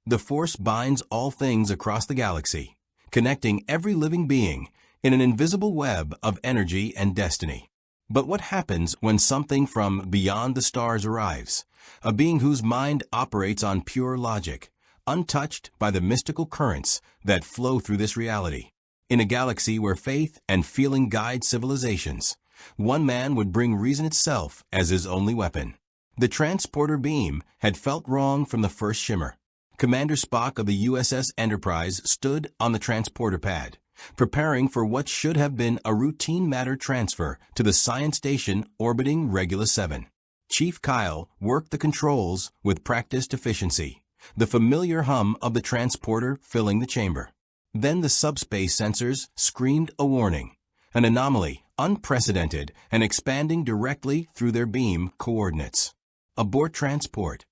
The force binds all things across the galaxy, connecting every living being in an invisible web of energy and destiny. But what happens when something from beyond the stars arrives? A being whose mind operates on pure logic, untouched by the mystical currents that flow through this reality. In a galaxy where faith and feeling guide civilizations, one man would bring reason itself as his only weapon. The transporter beam had felt wrong from the first shimmer. Commander Spock of the USS Enterprise stood on the transporter pad, preparing for what should have been a routine matter transfer to the science station orbiting Regula 7. Chief Kyle worked the controls with practiced efficiency, the familiar hum of the transporter filling the chamber. Then the subspace sensors screamed a warning, an anomaly unprecedented and expanding directly through their beam coordinates. Abort transport.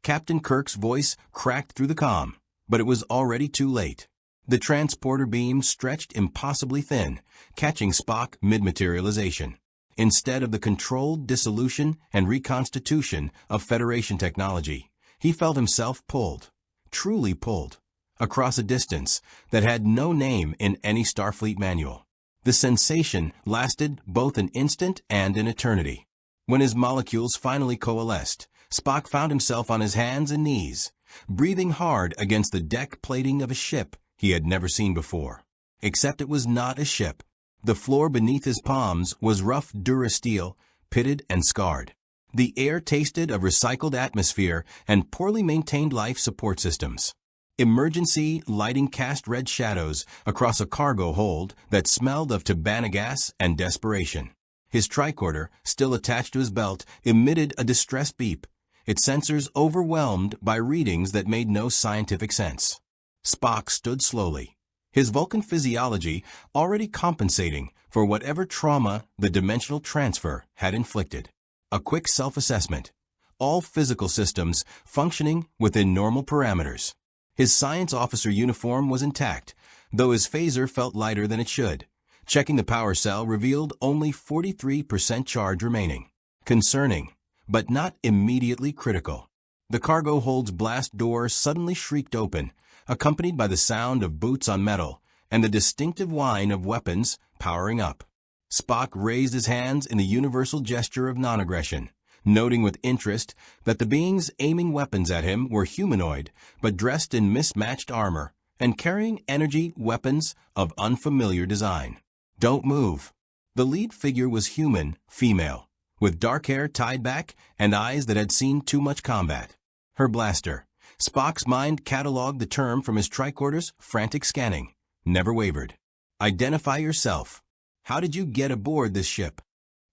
Captain Kirk's voice cracked through the comm, but it was already too late. The transporter beam stretched impossibly thin, catching Spock mid-materialization. Instead of the controlled dissolution and reconstitution of Federation technology, he felt himself pulled, truly pulled, across a distance that had no name in any Starfleet manual. The sensation lasted both an instant and an eternity. When his molecules finally coalesced, Spock found himself on his hands and knees, breathing hard against the deck plating of a ship he had never seen before. Except it was not a ship. The floor beneath his palms was rough durasteel, pitted and scarred. The air tasted of recycled atmosphere and poorly maintained life support systems. Emergency lighting cast red shadows across a cargo hold that smelled of Tabana gas and desperation. His tricorder, still attached to his belt, emitted a distressed beep, its sensors overwhelmed by readings that made no scientific sense. Spock stood slowly, his Vulcan physiology already compensating for whatever trauma the dimensional transfer had inflicted. A quick self-assessment, all physical systems functioning within normal parameters. His science officer uniform was intact, though his phaser felt lighter than it should. Checking the power cell revealed only 43% charge remaining. Concerning, but not immediately critical. The cargo hold's blast door suddenly shrieked open, accompanied by the sound of boots on metal and the distinctive whine of weapons powering up. Spock raised his hands in the universal gesture of non-aggression, noting with interest that the beings aiming weapons at him were humanoid, but dressed in mismatched armor and carrying energy weapons of unfamiliar design. Don't move. The lead figure was human, female, with dark hair tied back and eyes that had seen too much combat. Her blaster. Spock's mind cataloged the term from his tricorder's frantic scanning. Never wavered. Identify yourself. How did you get aboard this ship?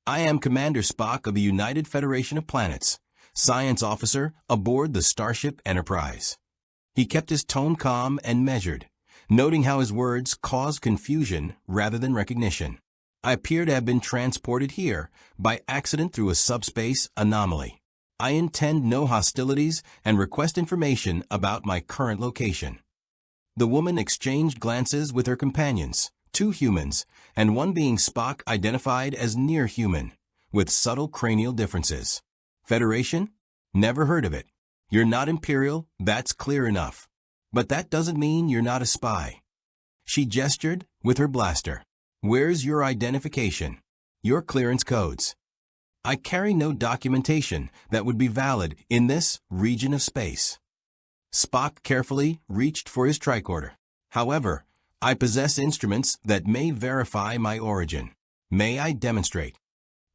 I am Commander Spock of the United Federation of Planets, science officer aboard the Starship Enterprise. He kept his tone calm and measured, noting how his words caused confusion rather than recognition. I appear to have been transported here by accident through a subspace anomaly. I intend no hostilities and request information about my current location. The woman exchanged glances with her companions, 2 humans, and one being Spock identified as near human, with subtle cranial differences. Federation? Never heard of it. You're not Imperial, that's clear enough. But that doesn't mean you're not a spy. She gestured with her blaster. Where's your identification? Your clearance codes. I carry no documentation that would be valid in this region of space. Spock carefully reached for his tricorder. However, I possess instruments that may verify my origin. May I demonstrate?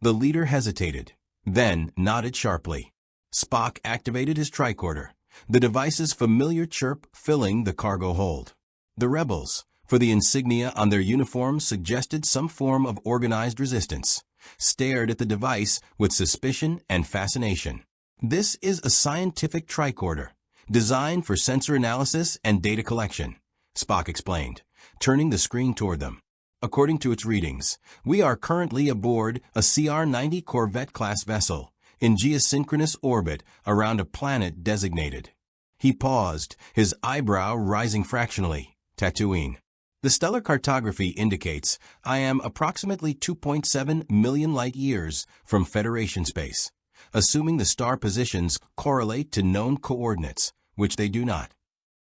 The leader hesitated, then nodded sharply. Spock activated his tricorder, the device's familiar chirp filling the cargo hold. The rebels, for the insignia on their uniforms suggested some form of organized resistance, stared at the device with suspicion and fascination. This is a scientific tricorder, designed for sensor analysis and data collection, Spock explained, turning the screen toward them. According to its readings, we are currently aboard a CR-90 Corvette-class vessel in geosynchronous orbit around a planet designated. He paused, his eyebrow rising fractionally. Tatooine. The stellar cartography indicates I am approximately 2.7 million light-years from Federation space, assuming the star positions correlate to known coordinates, which they do not.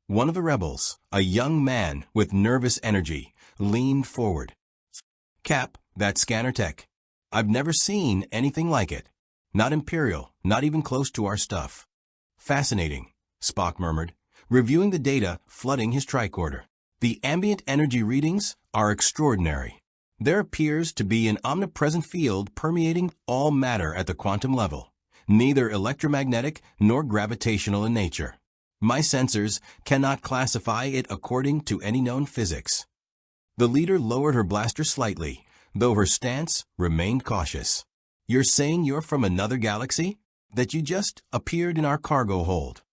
One of the rebels, a young man with nervous energy, leaned forward. Cap, that scanner tech. I've never seen anything like it. Not Imperial, not even close to our stuff. Fascinating, Spock murmured, reviewing the data flooding his tricorder. The ambient energy readings are extraordinary. There appears to be an omnipresent field permeating all matter at the quantum level, neither electromagnetic nor gravitational in nature. My sensors cannot classify it according to any known physics. The leader lowered her blaster slightly, though her stance remained cautious. You're saying you're from another galaxy? That you just appeared in our cargo hold?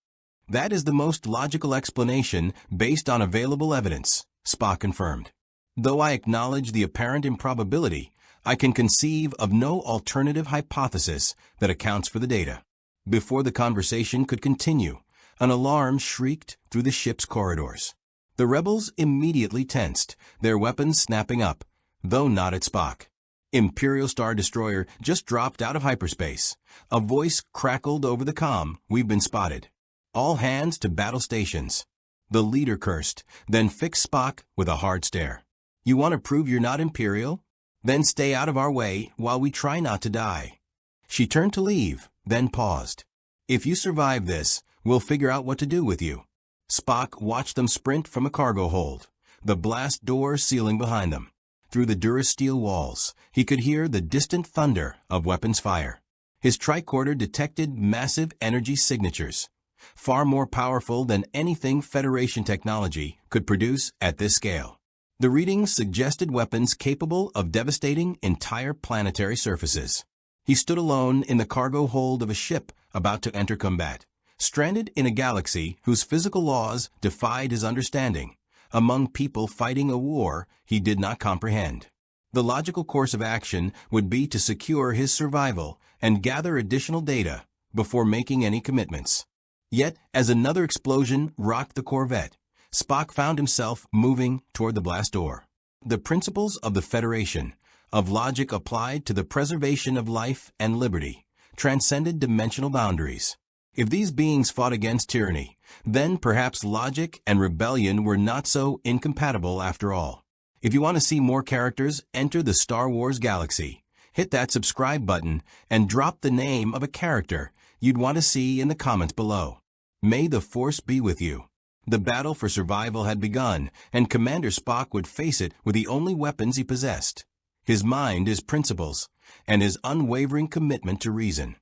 That is the most logical explanation based on available evidence, Spock confirmed. Though I acknowledge the apparent improbability, I can conceive of no alternative hypothesis that accounts for the data. Before the conversation could continue, an alarm shrieked through the ship's corridors. The rebels immediately tensed, their weapons snapping up, though not at Spock. Imperial Star Destroyer just dropped out of hyperspace. A voice crackled over the comm. We've been spotted. All hands to battle stations. The leader cursed, then fixed Spock with a hard stare. You want to prove you're not Imperial? Then stay out of our way while we try not to die. She turned to leave, then paused. If you survive this, we'll figure out what to do with you. Spock watched them sprint from a cargo hold, the blast door sealing behind them. Through the durasteel walls, he could hear the distant thunder of weapons fire. His tricorder detected massive energy signatures, far more powerful than anything Federation technology could produce at this scale. The readings suggested weapons capable of devastating entire planetary surfaces. He stood alone in the cargo hold of a ship about to enter combat, stranded in a galaxy whose physical laws defied his understanding, among people fighting a war he did not comprehend. The logical course of action would be to secure his survival and gather additional data before making any commitments. Yet, as another explosion rocked the Corvette, Spock found himself moving toward the blast door. The principles of the Federation, of logic applied to the preservation of life and liberty, transcended dimensional boundaries. If these beings fought against tyranny, then perhaps logic and rebellion were not so incompatible after all. If you want to see more characters enter the Star Wars galaxy, hit that subscribe button and drop the name of a character you'd want to see in the comments below. May the Force be with you. The battle for survival had begun, and Commander Spock would face it with the only weapons he possessed: his mind, his principles, and his unwavering commitment to reason.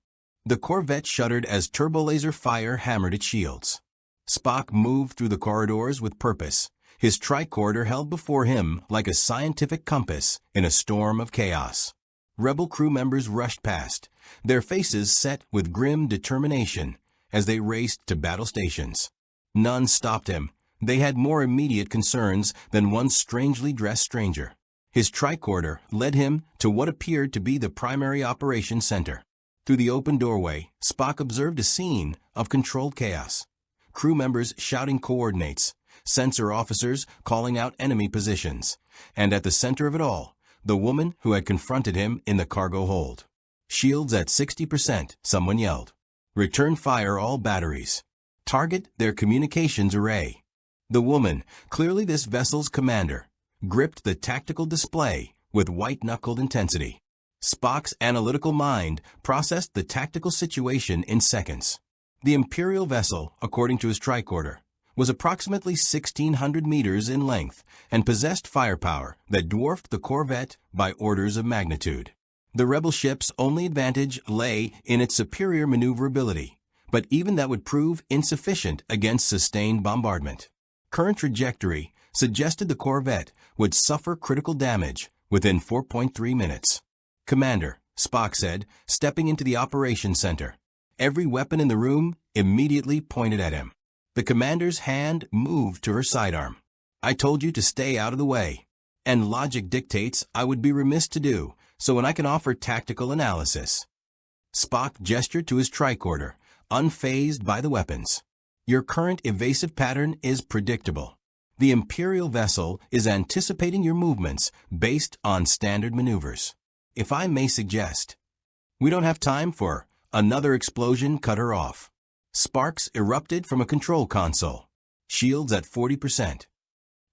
The Corvette shuddered as turbolaser fire hammered its shields. Spock moved through the corridors with purpose, his tricorder held before him like a scientific compass in a storm of chaos. Rebel crew members rushed past, their faces set with grim determination as they raced to battle stations. None stopped him. They had more immediate concerns than one strangely dressed stranger. His tricorder led him to what appeared to be the primary operations center. Through the open doorway, Spock observed a scene of controlled chaos. Crew members shouting coordinates, sensor officers calling out enemy positions, and at the center of it all, the woman who had confronted him in the cargo hold. Shields at 60%, someone yelled. Return fire all batteries. Target their communications array. The woman, clearly this vessel's commander, gripped the tactical display with white-knuckled intensity. Spock's analytical mind processed the tactical situation in seconds. The Imperial vessel, according to his tricorder, was approximately 1,600 meters in length and possessed firepower that dwarfed the Corvette by orders of magnitude. The rebel ship's only advantage lay in its superior maneuverability, but even that would prove insufficient against sustained bombardment. Current trajectory suggested the Corvette would suffer critical damage within 4.3 minutes. Commander, Spock said, stepping into the operations center. Every weapon in the room immediately pointed at him. The commander's hand moved to her sidearm. I told you to stay out of the way. And logic dictates I would be remiss to do, so when I can offer tactical analysis. Spock gestured to his tricorder, unfazed by the weapons. Your current evasive pattern is predictable. The Imperial vessel is anticipating your movements based on standard maneuvers. If I may suggest, we don't have time for another explosion cut her off. Sparks erupted from a control console. Shields at 40%.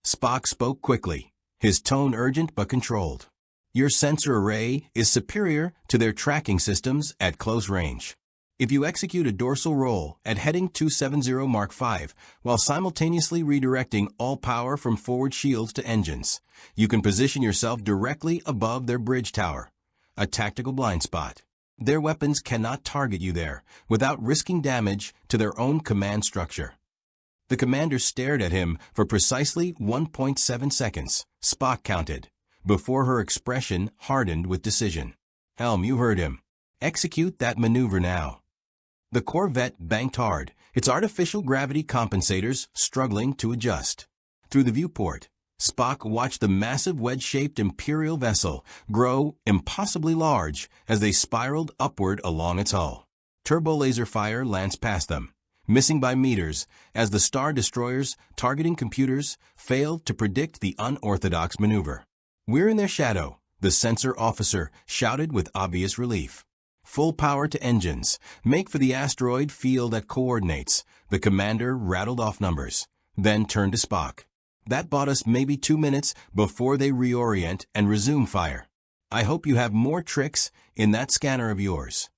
Spock spoke quickly, his tone urgent but controlled. Your sensor array is superior to their tracking systems at close range. If you execute a dorsal roll at heading 270 Mark V while simultaneously redirecting all power from forward shields to engines, you can position yourself directly above their bridge tower, a tactical blind spot. Their weapons cannot target you there without risking damage to their own command structure. The commander stared at him for precisely 1.7 seconds, Spock counted, before her expression hardened with decision. Helm, you heard him. Execute that maneuver now. The Corvette banked hard, its artificial gravity compensators struggling to adjust. Through the viewport, Spock watched the massive wedge-shaped Imperial vessel grow impossibly large as they spiraled upward along its hull. Turbo-laser fire lanced past them, missing by meters as the Star Destroyer's targeting computers failed to predict the unorthodox maneuver. "We're in their shadow," the sensor officer shouted with obvious relief. "Full power to engines. Make for the asteroid field at coordinates." The commander rattled off numbers, then turned to Spock. "That bought us maybe 2 minutes before they reorient and resume fire. I hope you have more tricks in that scanner of yours."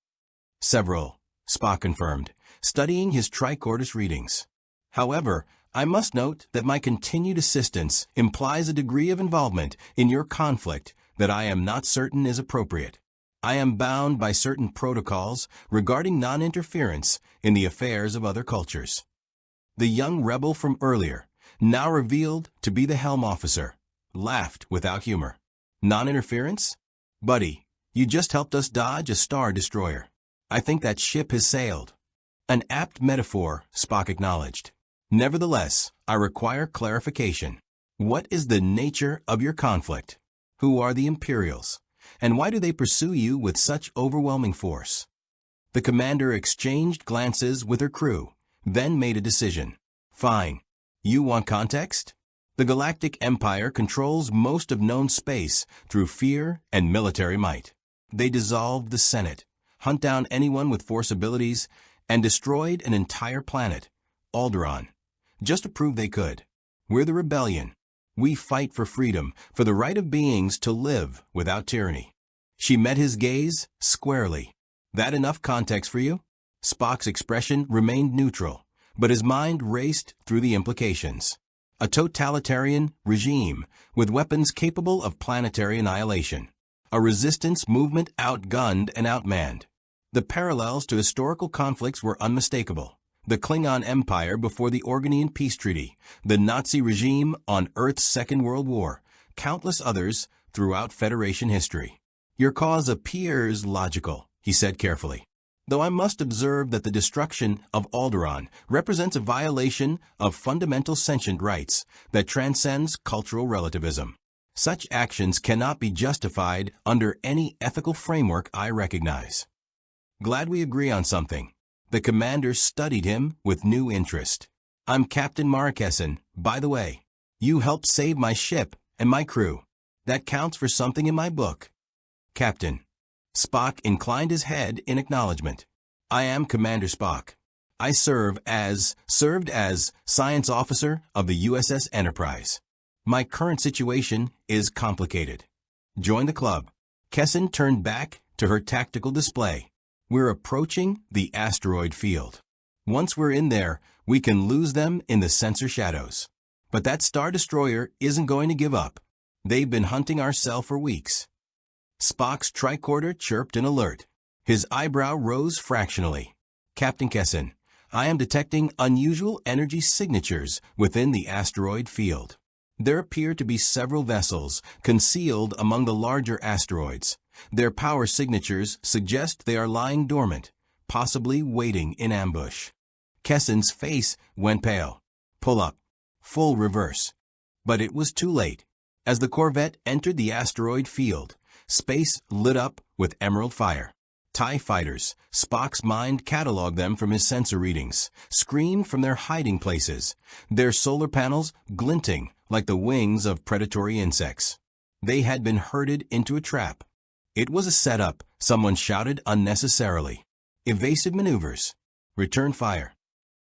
"Several," Spock confirmed, studying his tricordis readings. "However, I must note that my continued assistance implies a degree of involvement in your conflict that I am not certain is appropriate. I am bound by certain protocols regarding non-interference in the affairs of other cultures." The young rebel from earlier, now revealed to be the helm officer, laughed without humor. "Non-interference? Buddy, you just helped us dodge a Star Destroyer. I think that ship has sailed." "An apt metaphor," Spock acknowledged. "Nevertheless, I require clarification. What is the nature of your conflict? Who are the Imperials? And why do they pursue you with such overwhelming force?" The commander exchanged glances with her crew, then made a decision. "Fine. You want context? The Galactic Empire controls most of known space through fear and military might. They dissolved the Senate, hunt down anyone with force abilities, and destroyed an entire planet, Alderaan, just to prove they could. We're the rebellion. We fight for freedom, for the right of beings to live without tyranny." She met his gaze squarely. "That enough context for you?" Spock's expression remained neutral, but his mind raced through the implications. A totalitarian regime with weapons capable of planetary annihilation. A resistance movement outgunned and outmanned. The parallels to historical conflicts were unmistakable. The Klingon Empire before the Organian Peace Treaty, the Nazi regime on Earth's Second World War, countless others throughout Federation history. "Your cause appears logical," he said carefully, "though I must observe that the destruction of Alderaan represents a violation of fundamental sentient rights that transcends cultural relativism. Such actions cannot be justified under any ethical framework I recognize." "Glad we agree on something." The commander studied him with new interest. "I'm Captain Marquesan, by the way. You helped save my ship and my crew. That counts for something in my book." "Captain." Spock inclined his head in acknowledgement. "I am Commander Spock. I served as science officer of the USS Enterprise. My current situation is complicated. Join the club." Kessin turned back to her tactical display. "We're approaching the asteroid field. Once we're in there, we can lose them in the sensor shadows. But that Star Destroyer isn't going to give up. They've been hunting our cell for weeks." Spock's tricorder chirped in alert. His eyebrow rose fractionally. "Captain Kessin, I am detecting unusual energy signatures within the asteroid field. There appear to be several vessels concealed among the larger asteroids. Their power signatures suggest they are lying dormant, possibly waiting in ambush." Kessin's face went pale. "Pull up. Full reverse." But it was too late. As the Corvette entered the asteroid field, space lit up with emerald fire. TIE fighters, Spock's mind cataloged them from his sensor readings, screamed from their hiding places, their solar panels glinting like the wings of predatory insects. They had been herded into a trap. It was a setup, someone shouted unnecessarily. "Evasive maneuvers. Return fire."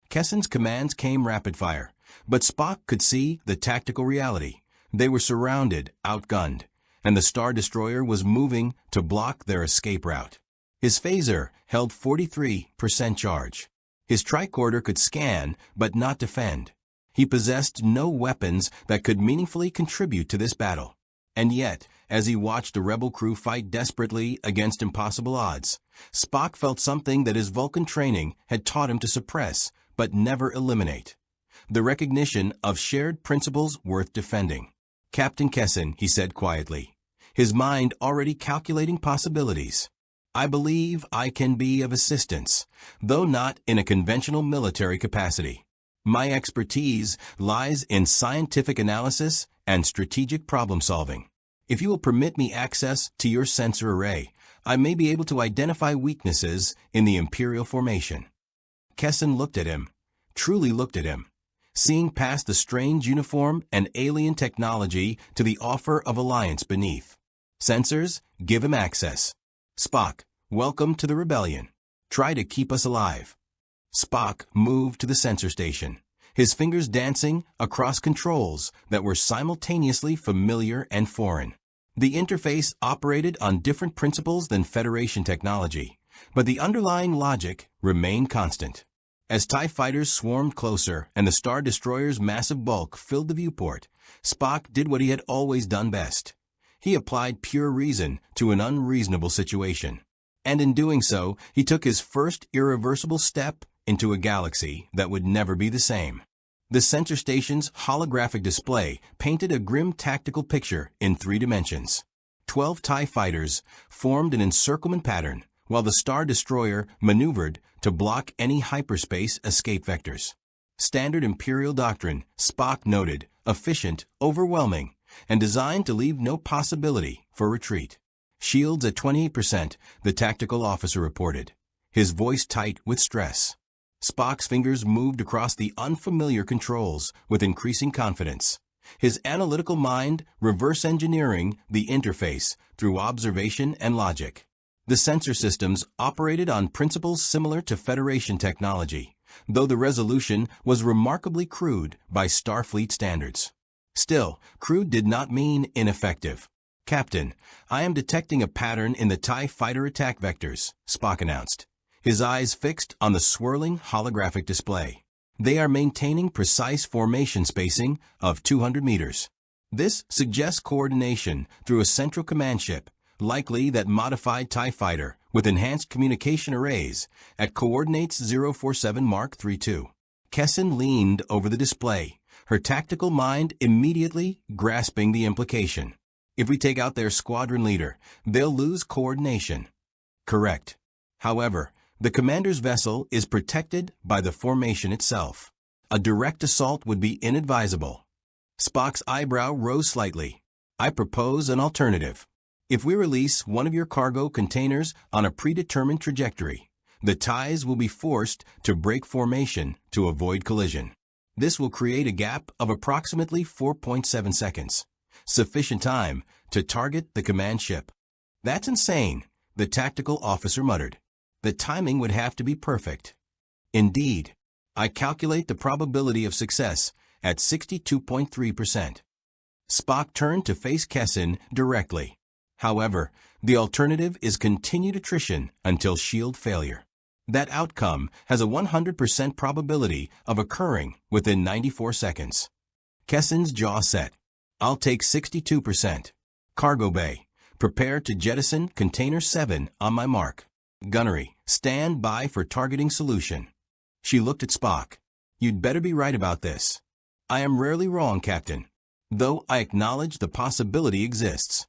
Kessin's commands came rapid fire, But Spock could see the tactical reality. They were surrounded, outgunned, and the Star Destroyer was moving to block their escape route. His phaser held 43% charge. His tricorder could scan, but not defend. He possessed no weapons that could meaningfully contribute to this battle. And yet, as he watched the rebel crew fight desperately against impossible odds, Spock felt something that his Vulcan training had taught him to suppress, but never eliminate. The recognition of shared principles worth defending. "Captain Kessin," he said quietly, his mind already calculating possibilities. "I believe I can be of assistance, though not in a conventional military capacity. My expertise lies in scientific analysis and strategic problem-solving. If you will permit me access to your sensor array, I may be able to identify weaknesses in the Imperial formation." Kessin looked at him, truly looked at him, seeing past the strange uniform and alien technology to the offer of alliance beneath. "Sensors, give him access. Spock, welcome to the rebellion. Try to keep us alive." Spock moved to the sensor station, his fingers dancing across controls that were simultaneously familiar and foreign. The interface operated on different principles than Federation technology, but the underlying logic remained constant. As TIE fighters swarmed closer and the Star Destroyer's massive bulk filled the viewport, Spock did what he had always done best. He applied pure reason to an unreasonable situation. And in doing so, he took his first irreversible step into a galaxy that would never be the same. The sensor station's holographic display painted a grim tactical picture in 3 dimensions. 12 TIE fighters formed an encirclement pattern, while the Star Destroyer maneuvered to block any hyperspace escape vectors. Standard Imperial doctrine, Spock noted, efficient, overwhelming, and designed to leave no possibility for retreat. "Shields at 28%, the tactical officer reported, his voice tight with stress. Spock's fingers moved across the unfamiliar controls with increasing confidence, his analytical mind reverse engineering the interface through observation and logic. The sensor systems operated on principles similar to Federation technology, though the resolution was remarkably crude by Starfleet standards. Still, crude did not mean ineffective. "Captain, I am detecting a pattern in the TIE fighter attack vectors," Spock announced, his eyes fixed on the swirling holographic display. "They are maintaining precise formation spacing of 200 meters. This suggests coordination through a central command ship, likely that modified TIE fighter with enhanced communication arrays at coordinates 047 Mark 32. Kessin leaned over the display, her tactical mind immediately grasping the implication. "If we take out their squadron leader, they'll lose coordination." "Correct. However, the commander's vessel is protected by the formation itself. A direct assault would be inadvisable." Spock's eyebrow rose slightly. "I propose an alternative. If we release one of your cargo containers on a predetermined trajectory, the TIEs will be forced to break formation to avoid collision. This will create a gap of approximately 4.7 seconds, sufficient time to target the command ship." "That's insane," the tactical officer muttered. "The timing would have to be perfect." "Indeed. I calculate the probability of success at 62.3%. Spock turned to face Kessin directly. "However, the alternative is continued attrition until shield failure. That outcome has a 100% probability of occurring within 94 seconds. Kessin's jaw set. "I'll take 62%. Cargo bay, prepare to jettison Container 7 on my mark. Gunnery, stand by for targeting solution." She looked at Spock. "You'd better be right about this." "I am rarely wrong, Captain, though I acknowledge the possibility exists."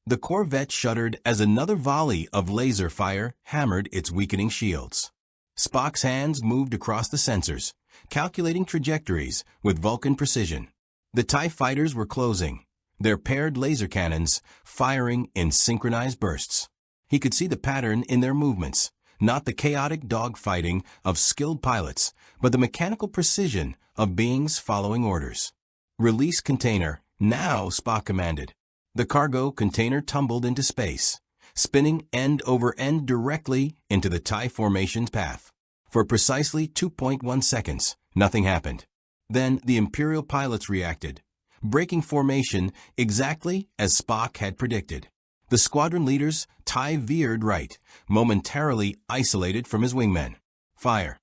The corvette shuddered as another volley of laser fire hammered its weakening shields. Spock's hands moved across the sensors, calculating trajectories with Vulcan precision. The TIE fighters were closing, their paired laser cannons firing in synchronized bursts. He could see the pattern in their movements, not the chaotic dogfighting of skilled pilots, but the mechanical precision of beings following orders. "Release container, now," Spock commanded. The cargo container tumbled into space, spinning end over end directly into the TIE formation's path. For precisely 2.1 seconds, nothing happened. Then the Imperial pilots reacted, breaking formation exactly as Spock had predicted. The squadron leader's TIE veered right, momentarily isolated from his wingmen. Fire!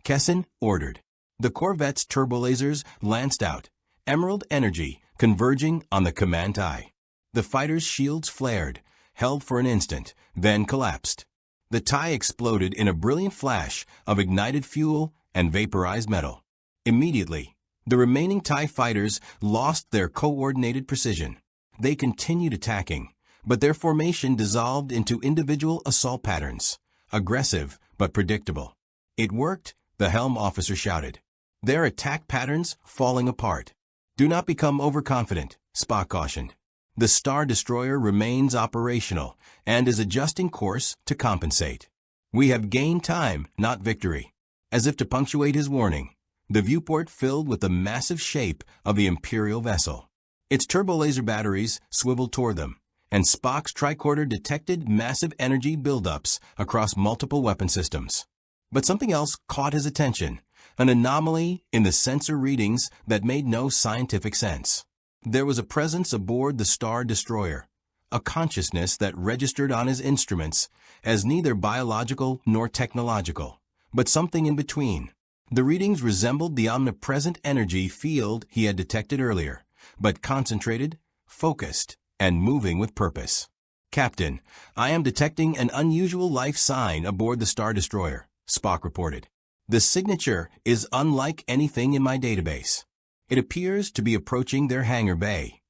Kessin ordered. The corvette's turbolasers lanced out, emerald energy converging on the command TIE. The fighter's shields flared, held for an instant, then collapsed. The TIE exploded in a brilliant flash of ignited fuel and vaporized metal. Immediately, the remaining TIE fighters lost their coordinated precision. They continued attacking, but their formation dissolved into individual assault patterns, aggressive but predictable. It worked, the helm officer shouted. Their attack patterns falling apart. Do not become overconfident, Spock cautioned. The Star Destroyer remains operational and is adjusting course to compensate. We have gained time, not victory. As if to punctuate his warning, the viewport filled with the massive shape of the Imperial vessel. Its turbolaser batteries swiveled toward them, and Spock's tricorder detected massive energy buildups across multiple weapon systems. But something else caught his attention, an anomaly in the sensor readings that made no scientific sense. There was a presence aboard the Star Destroyer, a consciousness that registered on his instruments as neither biological nor technological, but something in between. The readings resembled the omnipresent energy field he had detected earlier, but concentrated, focused, and moving with purpose. Captain, I am detecting an unusual life sign aboard the Star Destroyer, Spock reported. The signature is unlike anything in my database. It appears to be approaching their hangar bay.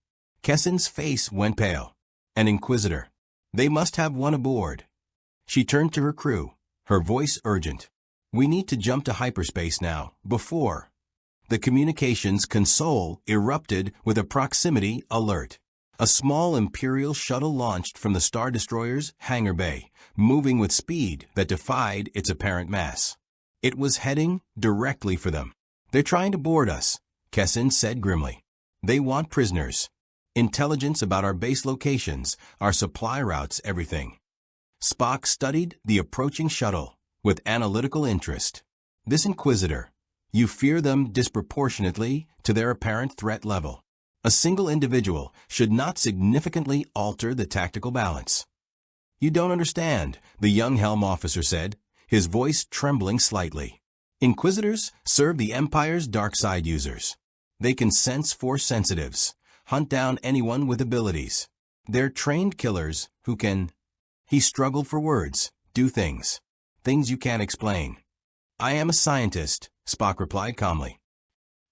Kessin's face went pale. An Inquisitor. They must have one aboard. She turned to her crew, her voice urgent. We need to jump to hyperspace now, before. The communications console erupted with a proximity alert. A small Imperial shuttle launched from the Star Destroyer's hangar bay, moving with speed that defied its apparent mass. It was heading directly for them. They're trying to board us, Kessin said grimly. They want prisoners. Intelligence about our base locations, our supply routes, everything. Spock studied the approaching shuttle with analytical interest. This Inquisitor, you fear them disproportionately to their apparent threat level. A single individual should not significantly alter the tactical balance. You don't understand, the young helm officer said, his voice trembling slightly. Inquisitors serve the Empire's dark side users. They can sense force sensitives, hunt down anyone with abilities. They're trained killers who can... He struggled for words, do things. Things you can't explain. I am a scientist, Spock replied calmly.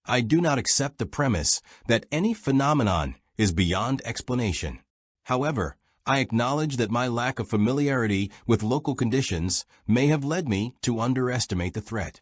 I do not accept the premise that any phenomenon is beyond explanation. However, I acknowledge that my lack of familiarity with local conditions may have led me to underestimate the threat.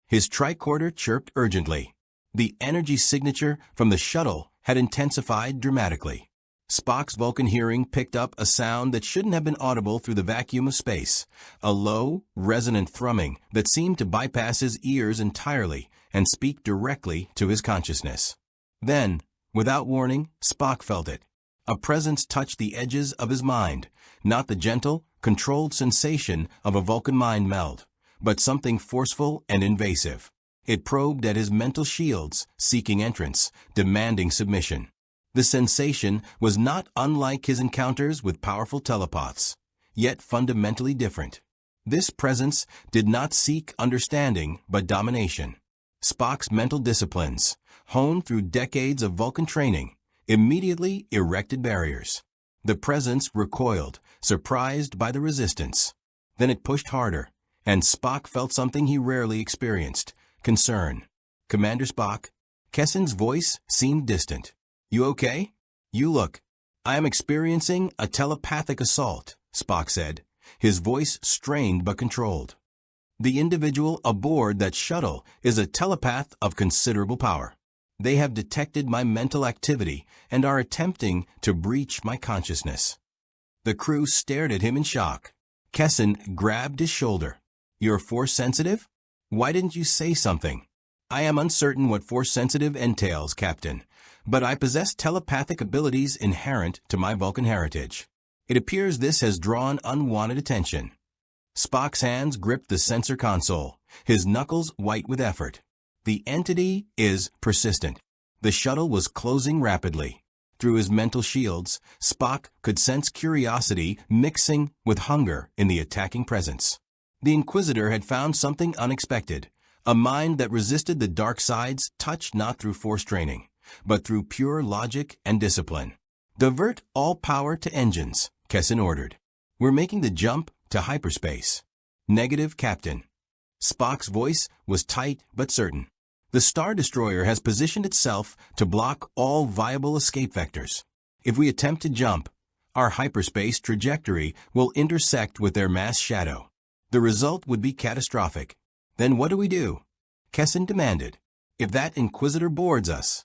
His tricorder chirped urgently. The energy signature from the shuttle had intensified dramatically. Spock's Vulcan hearing picked up a sound that shouldn't have been audible through the vacuum of space, a low, resonant thrumming that seemed to bypass his ears entirely and speak directly to his consciousness. Then, without warning, Spock felt it. A presence touched the edges of his mind, not the gentle, controlled sensation of a Vulcan mind meld, but something forceful and invasive. It probed at his mental shields, seeking entrance, demanding submission. The sensation was not unlike his encounters with powerful telepaths, yet fundamentally different. This presence did not seek understanding but domination. Spock's mental disciplines, honed through decades of Vulcan training, immediately erected barriers. The presence recoiled, surprised by the resistance. Then it pushed harder, and Spock felt something he rarely experienced, concern. Commander Spock? Kessin's voice seemed distant. You okay? You look. I am experiencing a telepathic assault, Spock said, his voice strained but controlled. The individual aboard that shuttle is a telepath of considerable power. They have detected my mental activity and are attempting to breach my consciousness. The crew stared at him in shock. Kessin grabbed his shoulder. You're force sensitive? Why didn't you say something? I am uncertain what force sensitive entails, Captain, but I possess telepathic abilities inherent to my Vulcan heritage. It appears this has drawn unwanted attention. Spock's hands gripped the sensor console, his knuckles white with effort. The entity is persistent. The shuttle was closing rapidly. Through his mental shields, Spock could sense curiosity mixing with hunger in the attacking presence. The Inquisitor had found something unexpected, a mind that resisted the dark side's touch not through forced training, but through pure logic and discipline. Divert all power to engines, Kessin ordered. We're making the jump to hyperspace. Negative, Captain. Spock's voice was tight but certain. The Star Destroyer has positioned itself to block all viable escape vectors. If we attempt to jump, our hyperspace trajectory will intersect with their mass shadow. The result would be catastrophic. Then what do we do? Kessin demanded. If that Inquisitor boards us,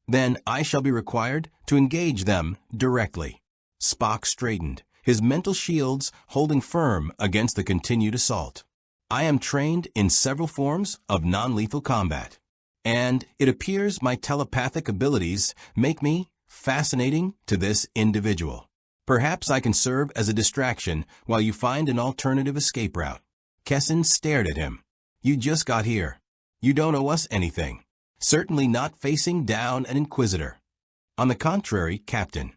then I shall be required to engage them directly. Spock straightened, his mental shields holding firm against the continued assault. I am trained in several forms of non-lethal combat, and it appears my telepathic abilities make me fascinating to this individual. Perhaps I can serve as a distraction while you find an alternative escape route. Kessin stared at him. You just got here. You don't owe us anything. Certainly not facing down an Inquisitor. On the contrary, Captain.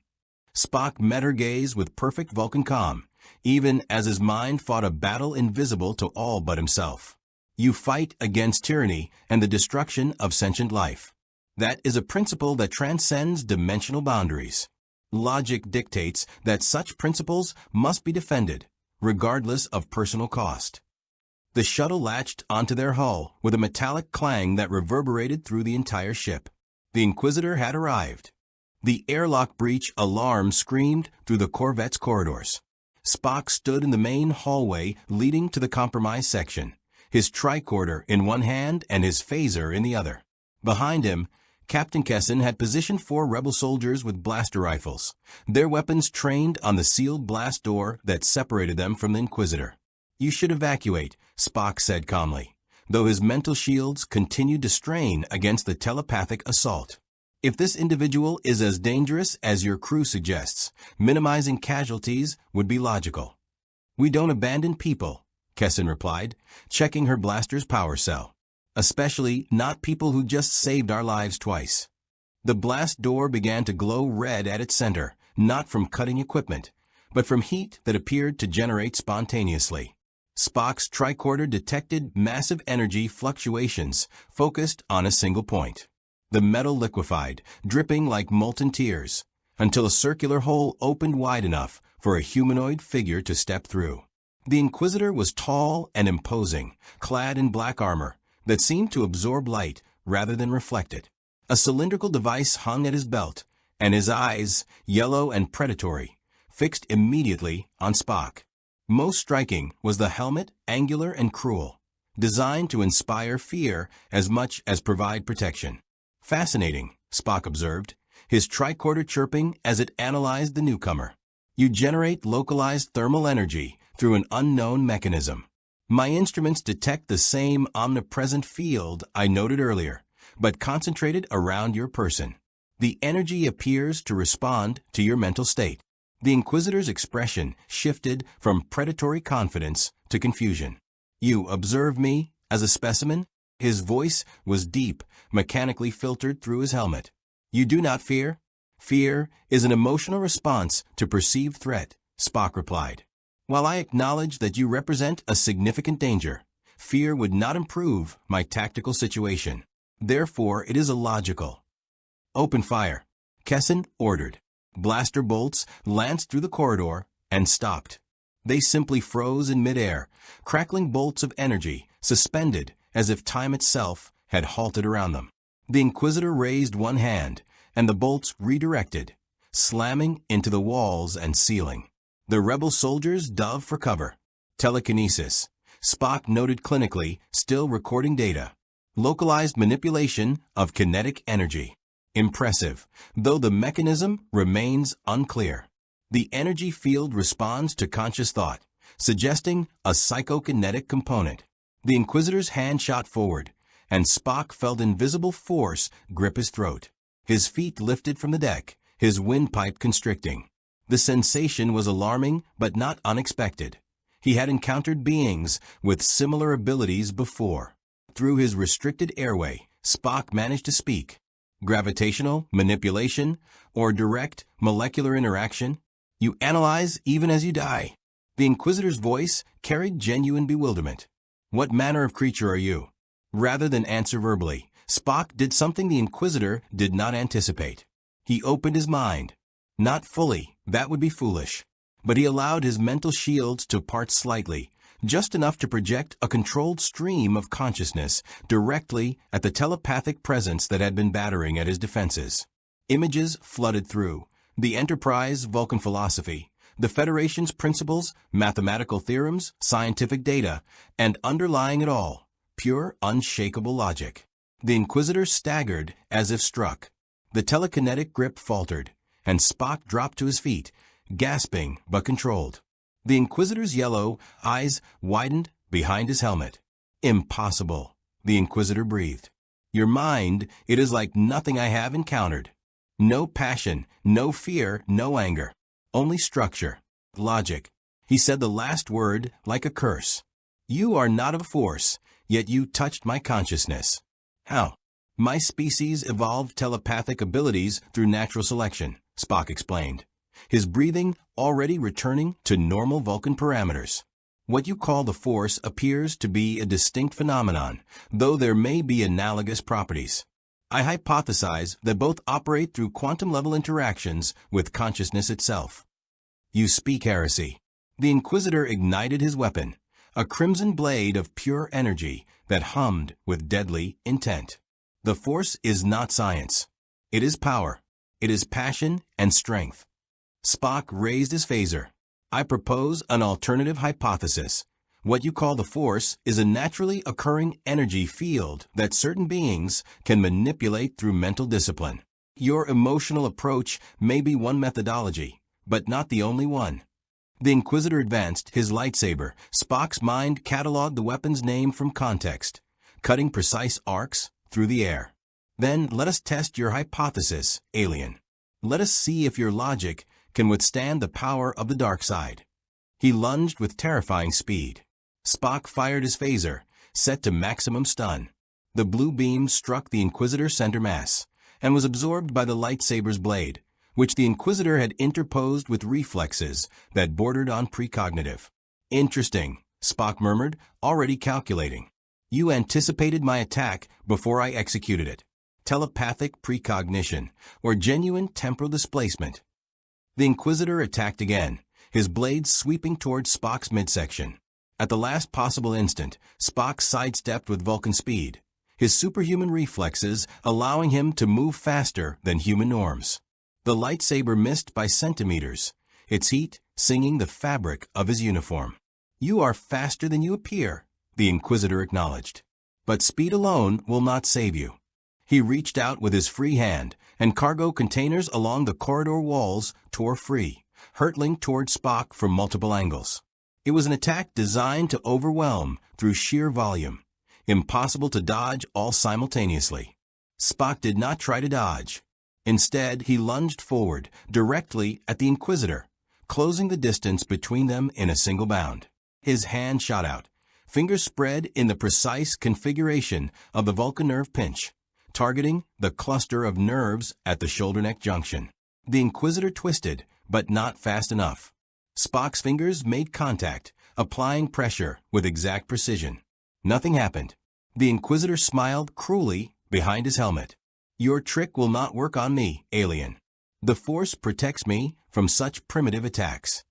Spock met her gaze with perfect Vulcan calm, even as his mind fought a battle invisible to all but himself. You fight against tyranny and the destruction of sentient life. That is a principle that transcends dimensional boundaries. Logic dictates that such principles must be defended, regardless of personal cost. The shuttle latched onto their hull with a metallic clang that reverberated through the entire ship. The Inquisitor had arrived. The airlock breach alarm screamed through the Corvette's corridors. Spock stood in the main hallway leading to the compromise section, his tricorder in one hand and his phaser in the other. Behind him, Captain Kessin had positioned 4 rebel soldiers with blaster rifles, their weapons trained on the sealed blast door that separated them from the Inquisitor. You should evacuate, Spock said calmly, though his mental shields continued to strain against the telepathic assault. If this individual is as dangerous as your crew suggests, minimizing casualties would be logical. We don't abandon people, Kessin replied, checking her blaster's power cell. Especially not people who just saved our lives twice. The blast door began to glow red at its center, not from cutting equipment, but from heat that appeared to generate spontaneously. Spock's tricorder detected massive energy fluctuations focused on a single point. The metal liquefied, dripping like molten tears, until a circular hole opened wide enough for a humanoid figure to step through. The Inquisitor was tall and imposing, clad in black armor that seemed to absorb light rather than reflect it. A cylindrical device hung at his belt, and his eyes, yellow and predatory, fixed immediately on Spock. Most striking was the helmet, angular and cruel, designed to inspire fear as much as provide protection. Fascinating, Spock observed, his tricorder chirping as it analyzed the newcomer. You generate localized thermal energy through an unknown mechanism. My instruments detect the same omnipresent field I noted earlier, but concentrated around your person. The energy appears to respond to your mental state. The Inquisitor's expression shifted from predatory confidence to confusion. You observe me as a specimen? His voice was deep, mechanically filtered through his helmet. You do not fear? Fear is an emotional response to perceived threat, Spock replied. While I acknowledge that you represent a significant danger, fear would not improve my tactical situation. Therefore, it is illogical. Open fire, Kessin ordered. Blaster bolts lanced through the corridor and stopped. They simply froze in midair, crackling bolts of energy, suspended as if time itself had halted around them. The Inquisitor raised one hand, and the bolts redirected, slamming into the walls and ceiling. The rebel soldiers dove for cover. Telekinesis, Spock noted clinically, still recording data. Localized manipulation of kinetic energy. Impressive, though the mechanism remains unclear. The energy field responds to conscious thought, suggesting a psychokinetic component. The Inquisitor's hand shot forward, and Spock felt invisible force grip his throat. His feet lifted from the deck, his windpipe constricting. The sensation was alarming but not unexpected. He had encountered beings with similar abilities before. Through his restricted airway, Spock managed to speak. Gravitational, manipulation, or direct molecular interaction? You analyze even as you die. The Inquisitor's voice carried genuine bewilderment. What manner of creature are you? Rather than answer verbally, Spock did something the Inquisitor did not anticipate. He opened his mind. Not fully, that would be foolish. But he allowed his mental shields to part slightly, just enough to project a controlled stream of consciousness directly at the telepathic presence that had been battering at his defenses. Images flooded through. The Enterprise Vulcan philosophy, the Federation's principles, mathematical theorems, scientific data, and underlying it all, pure, unshakable logic. The Inquisitor staggered as if struck. The telekinetic grip faltered, and Spock dropped to his feet, gasping but controlled. The Inquisitor's yellow eyes widened behind his helmet. Impossible, the Inquisitor breathed. Your mind, it is like nothing I have encountered. No passion, no fear, no anger. Only structure, logic. He said the last word like a curse. You are not of force, yet you touched my consciousness. How? My species evolved telepathic abilities through natural selection, Spock explained. His breathing already returning to normal Vulcan parameters. What you call the Force appears to be a distinct phenomenon, though there may be analogous properties. I hypothesize that both operate through quantum-level interactions with consciousness itself. You speak heresy. The Inquisitor ignited his weapon, a crimson blade of pure energy that hummed with deadly intent. The Force is not science. It is power. It is passion and strength. Spock raised his phaser. I propose an alternative hypothesis. What you call the Force is a naturally occurring energy field that certain beings can manipulate through mental discipline. Your emotional approach may be one methodology, but not the only one. The Inquisitor advanced his lightsaber. Spock's mind cataloged the weapon's name from context, cutting precise arcs through the air. Then let us test your hypothesis, alien. Let us see if your logic can withstand the power of the dark side. He lunged with terrifying speed. Spock fired his phaser, set to maximum stun. The blue beam struck the Inquisitor's center mass, and was absorbed by the lightsaber's blade, which the Inquisitor had interposed with reflexes that bordered on precognitive. Interesting, Spock murmured, already calculating. You anticipated my attack before I executed it. Telepathic precognition, or genuine temporal displacement. The Inquisitor attacked again, his blades sweeping towards Spock's midsection. At the last possible instant, Spock sidestepped with Vulcan speed, his superhuman reflexes allowing him to move faster than human norms. The lightsaber missed by centimeters, its heat singing the fabric of his uniform. You are faster than you appear, the Inquisitor acknowledged. But speed alone will not save you. He reached out with his free hand, and cargo containers along the corridor walls tore free, hurtling toward Spock from multiple angles. It was an attack designed to overwhelm through sheer volume, impossible to dodge all simultaneously. Spock did not try to dodge. Instead, he lunged forward, directly at the Inquisitor, closing the distance between them in a single bound. His hand shot out, fingers spread in the precise configuration of the Vulcan nerve pinch, targeting the cluster of nerves at the shoulder-neck junction. The Inquisitor twisted, but not fast enough. Spock's fingers made contact, applying pressure with exact precision. Nothing happened. The Inquisitor smiled cruelly behind his helmet. Your trick will not work on me, alien. The Force protects me from such primitive attacks.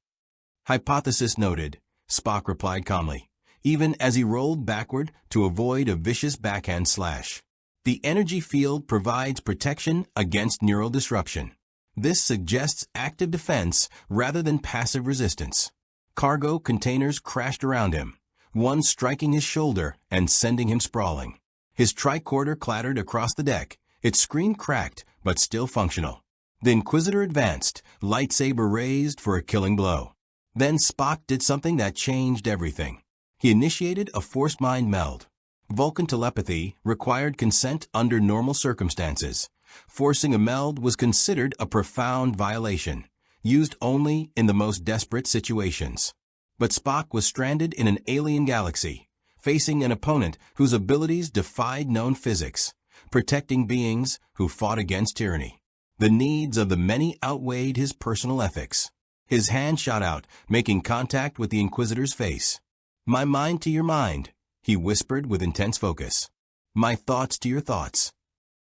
Hypothesis noted, Spock replied calmly, even as he rolled backward to avoid a vicious backhand slash. The energy field provides protection against neural disruption. This suggests active defense rather than passive resistance. Cargo containers crashed around him, one striking his shoulder and sending him sprawling. His tricorder clattered across the deck, its screen cracked but still functional. The Inquisitor advanced, lightsaber raised for a killing blow. Then Spock did something that changed everything. He initiated a force-mind meld. Vulcan telepathy required consent under normal circumstances. Forcing a meld was considered a profound violation, used only in the most desperate situations. But Spock was stranded in an alien galaxy, facing an opponent whose abilities defied known physics. protecting beings who fought against tyranny. The needs of the many outweighed his personal ethics. His hand shot out, making contact with the Inquisitor's face. "My mind to your mind," he whispered with intense focus. "My thoughts to your thoughts."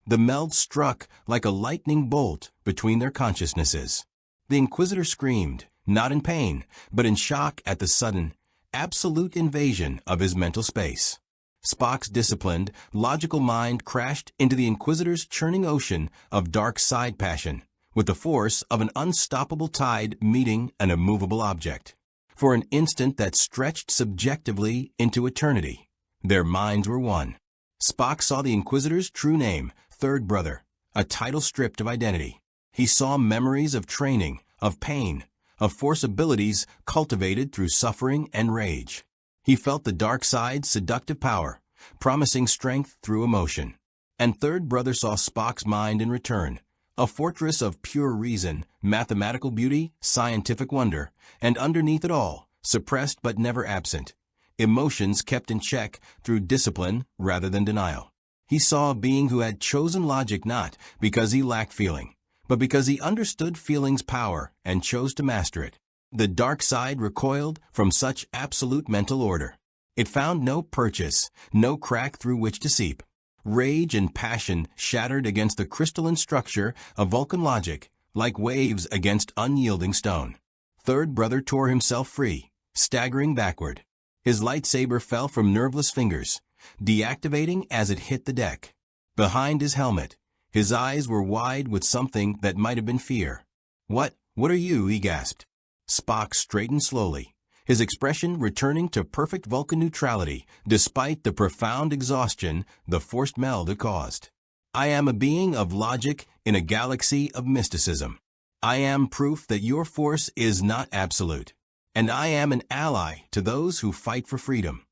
The meld struck like a lightning bolt between their consciousnesses. The Inquisitor screamed, not in pain, but in shock at the sudden, absolute invasion of his mental space. Spock's disciplined, logical mind crashed into the Inquisitor's churning ocean of dark side passion, with the force of an unstoppable tide meeting an immovable object. For an instant that stretched subjectively into eternity, their minds were one. Spock saw the Inquisitor's true name, Third Brother, a title stripped of identity. He saw memories of training, of pain, of force abilities cultivated through suffering and rage. He felt the dark side's seductive power, promising strength through emotion. And Third Brother saw Spock's mind in return, a fortress of pure reason, mathematical beauty, scientific wonder, and underneath it all, suppressed but never absent, emotions kept in check through discipline rather than denial. He saw a being who had chosen logic not because he lacked feeling, but because he understood feeling's power and chose to master it. The dark side recoiled from such absolute mental order. It found no purchase, no crack through which to seep. Rage and passion shattered against the crystalline structure of Vulcan logic, like waves against unyielding stone. Third Brother tore himself free, staggering backward. His lightsaber fell from nerveless fingers, deactivating as it hit the deck. Behind his helmet, his eyes were wide with something that might have been fear. What are you?" he gasped. Spock straightened slowly, his expression returning to perfect Vulcan neutrality despite the profound exhaustion the forced meld had caused. "I am a being of logic in a galaxy of mysticism. I am proof that your force is not absolute, and I am an ally to those who fight for freedom."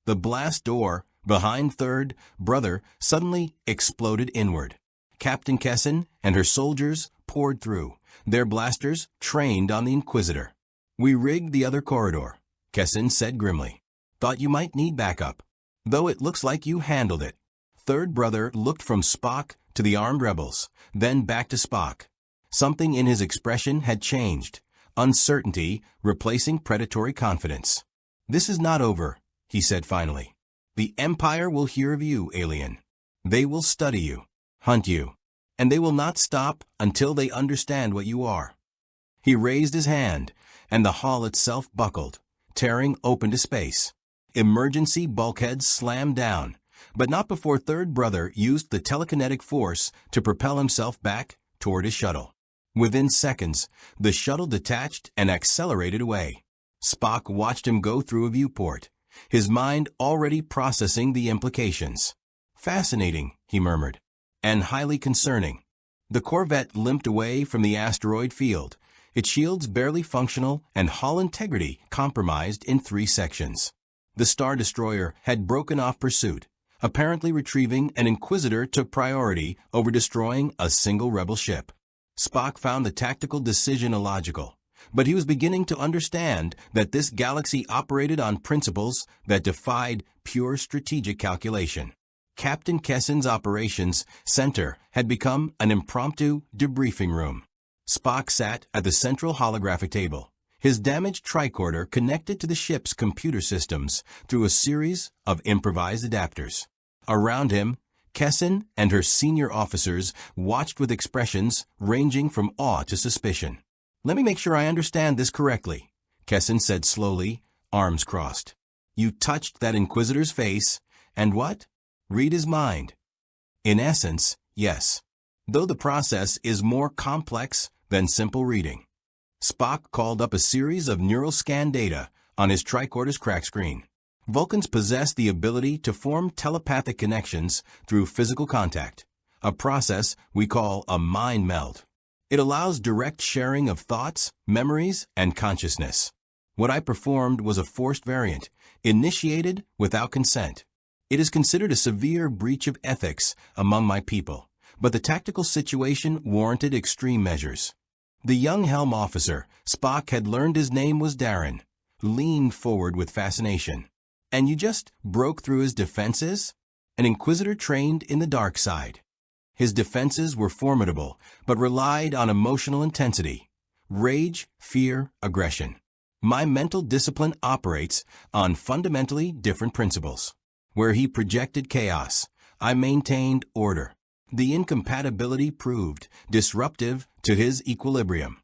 The blast door behind Third Brother suddenly exploded inward. Captain Kessin and her soldiers poured through, their blasters trained on the Inquisitor. "We rigged the other corridor," Kessin said grimly. "Thought you might need backup. Though it looks like you handled it." Third Brother looked from Spock to the armed rebels, then back to Spock. Something in his expression had changed, uncertainty replacing predatory confidence. "This is not over," he said finally. "The Empire will hear of you, alien. They will study you, hunt you, and they will not stop until they understand what you are." He raised his hand, and the hull itself buckled, tearing open to space. Emergency bulkheads slammed down, but not before Third Brother used the telekinetic force to propel himself back toward his shuttle. Within seconds, the shuttle detached and accelerated away. Spock watched him go through a viewport, his mind already processing the implications. "Fascinating," he murmured, "and highly concerning." The Corvette limped away from the asteroid field, its shields barely functional and hull integrity compromised in 3 sections. The Star Destroyer had broken off pursuit. Apparently retrieving an Inquisitor took priority over destroying a single rebel ship. Spock found the tactical decision illogical, but he was beginning to understand that this galaxy operated on principles that defied pure strategic calculation. Captain Kessin's operations center had become an impromptu debriefing room. Spock sat at the central holographic table, his damaged tricorder connected to the ship's computer systems through a series of improvised adapters. Around him, Kessin and her senior officers watched with expressions ranging from awe to suspicion. "Let me make sure I understand this correctly," Kessin said slowly, arms crossed. "You touched that Inquisitor's face, and what? Read his mind." "In essence, yes. Though the process is more complex than simple reading." Spock called up a series of neural scan data on his tricorder's crack screen. Vulcans possess the ability to form telepathic connections through physical contact, a process we call a mind meld. It allows direct sharing of thoughts, memories, and consciousness. What I performed was a forced variant, initiated without consent. It is considered a severe breach of ethics among my people, but the tactical situation warranted extreme measures. The young helm officer, Spock had learned his name was Darren, leaned forward with fascination. "And you just broke through his defenses?" an Inquisitor trained in the dark side. His defenses were formidable, but relied on emotional intensity: rage, fear, aggression. My mental discipline operates on fundamentally different principles. Where he projected chaos, I maintained order. The incompatibility proved disruptive to his equilibrium.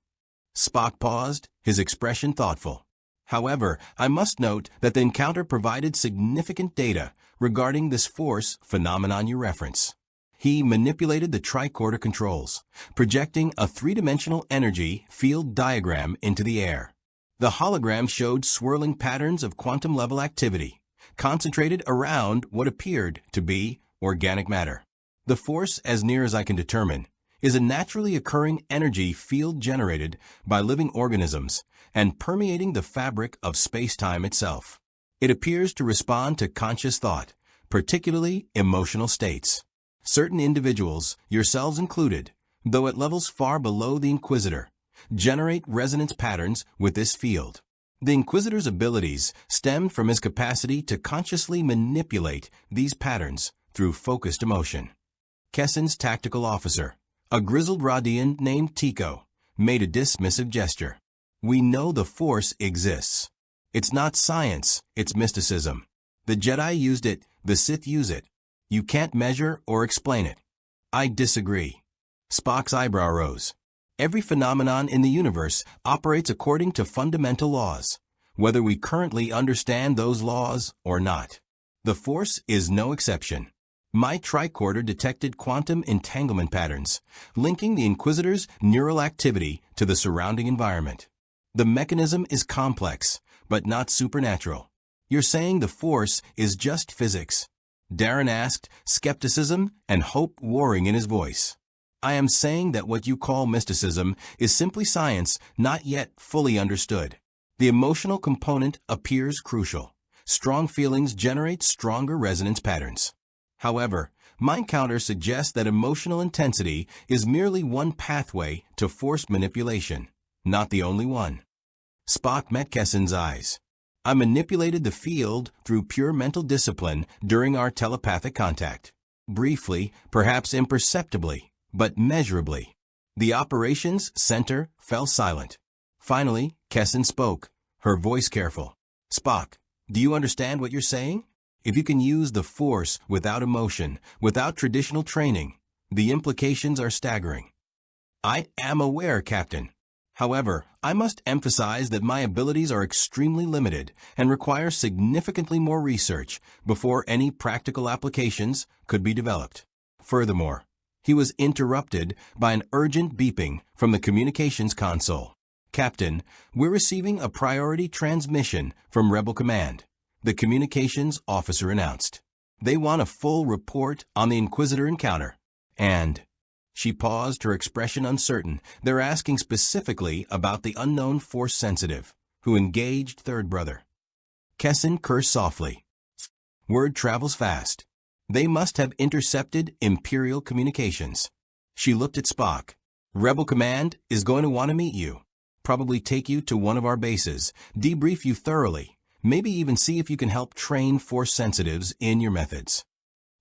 Spock paused, his expression thoughtful. However, I must note that the encounter provided significant data regarding this force phenomenon you reference. He manipulated the tricorder controls, projecting a three-dimensional energy field diagram into the air. The hologram showed swirling patterns of quantum-level activity, concentrated around what appeared to be organic matter. The force, as near as I can determine, is a naturally occurring energy field generated by living organisms and permeating the fabric of space-time itself. It appears to respond to conscious thought, particularly emotional states. Certain individuals, yourselves included, though at levels far below the Inquisitor, generate resonance patterns with this field. The Inquisitor's abilities stemmed from his capacity to consciously manipulate these patterns through focused emotion. Kessin's tactical officer, a grizzled Rodian named Tico, made a dismissive gesture. We know the Force exists. It's not science, it's mysticism. The Jedi used it, the Sith use it. You can't measure or explain it. I disagree. Spock's eyebrow rose. Every phenomenon in the universe operates according to fundamental laws, whether we currently understand those laws or not. The Force is no exception. My tricorder detected quantum entanglement patterns, linking the Inquisitor's neural activity to the surrounding environment. The mechanism is complex, but not supernatural. You're saying the Force is just physics? Darren asked, skepticism and hope warring in his voice. I am saying that what you call mysticism is simply science not yet fully understood. The emotional component appears crucial. Strong feelings generate stronger resonance patterns. However, my encounter suggests that emotional intensity is merely one pathway to force manipulation, not the only one. Spock met Kessin's eyes. I manipulated the field through pure mental discipline during our telepathic contact. Briefly, perhaps imperceptibly, but measurably. The operations center fell silent. Finally, Kessin spoke, her voice careful. Spock, do you understand what you're saying? If you can use the Force without emotion, without traditional training, the implications are staggering. I am aware, Captain. However, I must emphasize that my abilities are extremely limited and require significantly more research before any practical applications could be developed. Furthermore, he was interrupted by an urgent beeping from the communications console. Captain, we're receiving a priority transmission from Rebel Command, the communications officer announced. They want a full report on the Inquisitor encounter. And... She paused, her expression uncertain. They're asking specifically about the unknown Force sensitive, who engaged Third Brother. Kessin cursed softly. Word travels fast. They must have intercepted Imperial communications. She looked at Spock. Rebel Command is going to want to meet you. Probably take you to one of our bases, debrief you thoroughly, maybe even see if you can help train Force sensitives in your methods.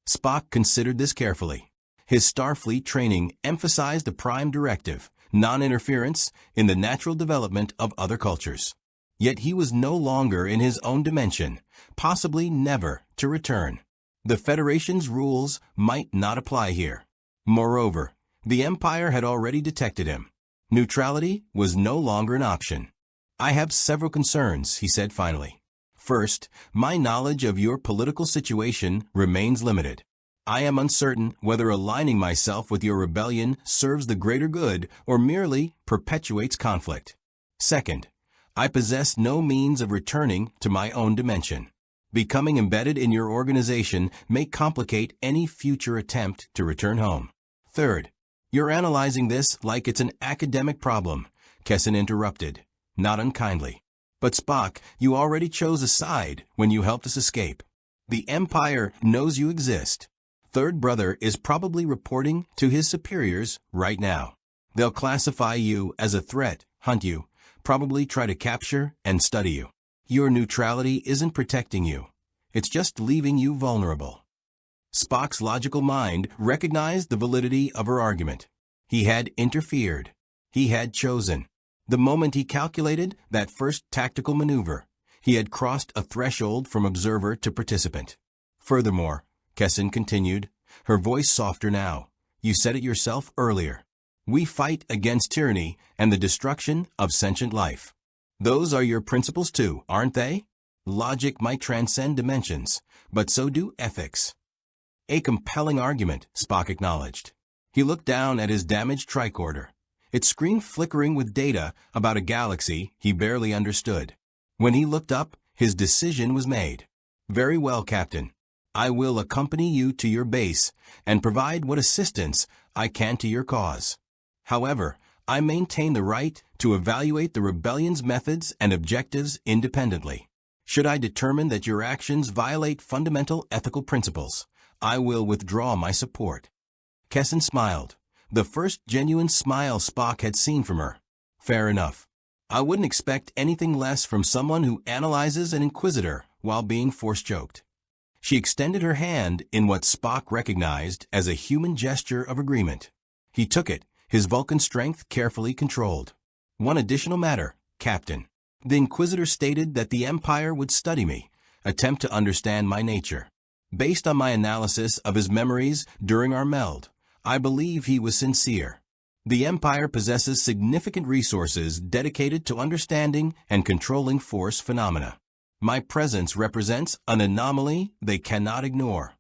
Spock considered this carefully. His Starfleet training emphasized the prime directive, non-interference, in the natural development of other cultures. Yet he was no longer in his own dimension, possibly never to return. The Federation's rules might not apply here. Moreover, the Empire had already detected him. Neutrality was no longer an option. I have several concerns, he said finally. First, my knowledge of your political situation remains limited. I am uncertain whether aligning myself with your rebellion serves the greater good or merely perpetuates conflict. Second, I possess no means of returning to my own dimension. Becoming embedded in your organization may complicate any future attempt to return home. Third, you're analyzing this like it's an academic problem, Kessin interrupted, not unkindly. But Spock, you already chose a side when you helped us escape. The Empire knows you exist. Third Brother is probably reporting to his superiors right now. They'll classify you as a threat, hunt you, probably try to capture and study you. Your neutrality isn't protecting you. It's just leaving you vulnerable. Spock's logical mind recognized the validity of her argument. He had interfered. He had chosen. The moment he calculated that first tactical maneuver, he had crossed a threshold from observer to participant. Furthermore, Kessin continued, her voice softer now, you said it yourself earlier. We fight against tyranny and the destruction of sentient life. Those are your principles too, aren't they? Logic might transcend dimensions, but so do ethics. A compelling argument, Spock acknowledged. He looked down at his damaged tricorder. Its screen flickering with data about a galaxy he barely understood. When he looked up, his decision was made. Very well, Captain. I will accompany you to your base and provide what assistance I can to your cause. However, I maintain the right to evaluate the rebellion's methods and objectives independently. Should I determine that your actions violate fundamental ethical principles, I will withdraw my support. Kessin smiled, the first genuine smile Spock had seen from her. Fair enough. I wouldn't expect anything less from someone who analyzes an inquisitor while being force-choked. She extended her hand in what Spock recognized as a human gesture of agreement. He took it, his Vulcan strength carefully controlled. One additional matter, Captain. The Inquisitor stated that the Empire would study me, attempt to understand my nature. Based on my analysis of his memories during our meld, I believe he was sincere. The Empire possesses significant resources dedicated to understanding and controlling force phenomena. My presence represents an anomaly they cannot ignore.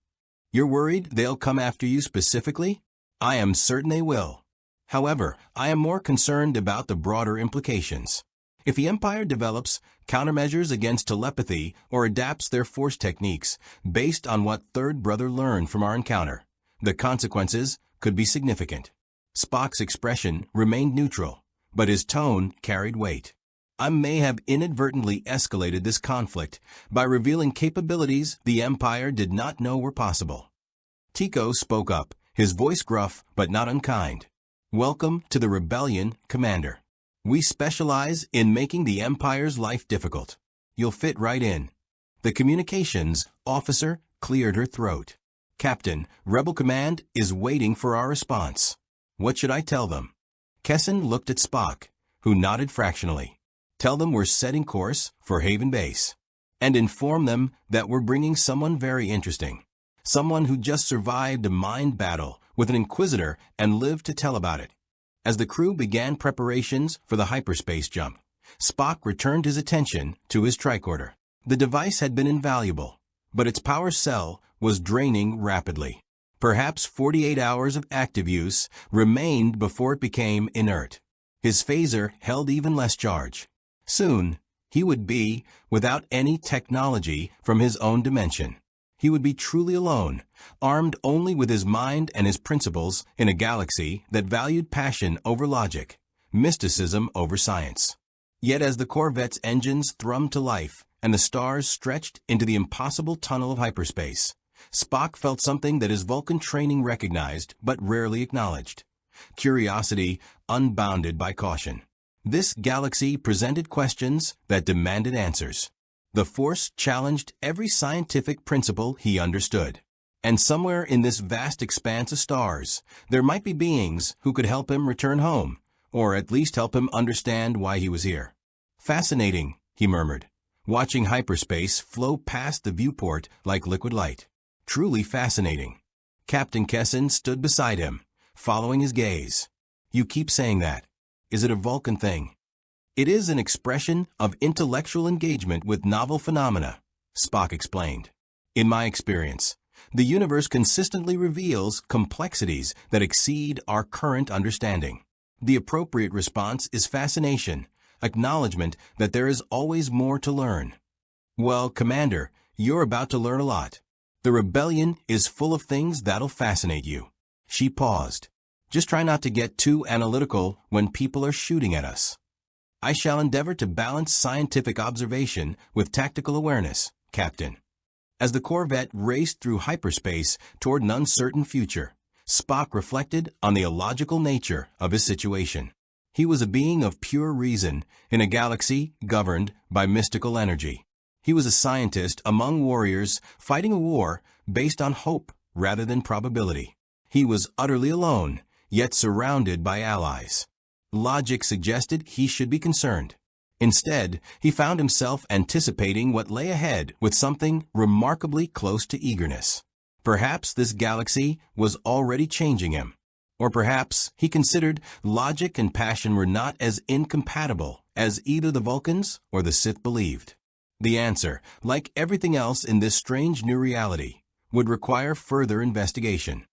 You're worried they'll come after you specifically? I am certain they will. However, I am more concerned about the broader implications. If the Empire develops countermeasures against telepathy or adapts their force techniques based on what Third Brother learned from our encounter, the consequences could be significant. Spock's expression remained neutral, but his tone carried weight. I may have inadvertently escalated this conflict by revealing capabilities the Empire did not know were possible. Tico spoke up, his voice gruff but not unkind. Welcome to the Rebellion, Commander. We specialize in making the Empire's life difficult. You'll fit right in. The communications officer cleared her throat. Captain, Rebel Command is waiting for our response. What should I tell them? Kessin looked at Spock, who nodded fractionally. Tell them we're setting course for Haven Base. And inform them that we're bringing someone very interesting. Someone who just survived a mind battle with an Inquisitor and lived to tell about it. As the crew began preparations for the hyperspace jump, Spock returned his attention to his tricorder. The device had been invaluable, but its power cell was draining rapidly. Perhaps 48 hours of active use remained before it became inert. His phaser held even less charge. Soon, he would be without any technology from his own dimension. He would be truly alone, armed only with his mind and his principles in a galaxy that valued passion over logic, mysticism over science. Yet as the Corvette's engines thrummed to life and the stars stretched into the impossible tunnel of hyperspace, Spock felt something that his Vulcan training recognized but rarely acknowledged. Curiosity unbounded by caution. This galaxy presented questions that demanded answers. The Force challenged every scientific principle he understood. And somewhere in this vast expanse of stars, there might be beings who could help him return home, or at least help him understand why he was here. Fascinating, he murmured, watching hyperspace flow past the viewport like liquid light. Truly fascinating. Captain Kessin stood beside him, following his gaze. You keep saying that. Is it a Vulcan thing? It is an expression of intellectual engagement with novel phenomena, Spock explained. In my experience, the universe consistently reveals complexities that exceed our current understanding. The appropriate response is fascination, acknowledgement that there is always more to learn. Well, Commander, you're about to learn a lot. The rebellion is full of things that'll fascinate you. She paused. Just try not to get too analytical when people are shooting at us. I shall endeavor to balance scientific observation with tactical awareness, Captain. As the Corvette raced through hyperspace toward an uncertain future, Spock reflected on the illogical nature of his situation. He was a being of pure reason in a galaxy governed by mystical energy. He was a scientist among warriors fighting a war based on hope rather than probability. He was utterly alone, yet surrounded by allies. Logic suggested he should be concerned. Instead, he found himself anticipating what lay ahead with something remarkably close to eagerness. Perhaps this galaxy was already changing him. Or perhaps he considered logic and passion were not as incompatible as either the Vulcans or the Sith believed. The answer, like everything else in this strange new reality, would require further investigation.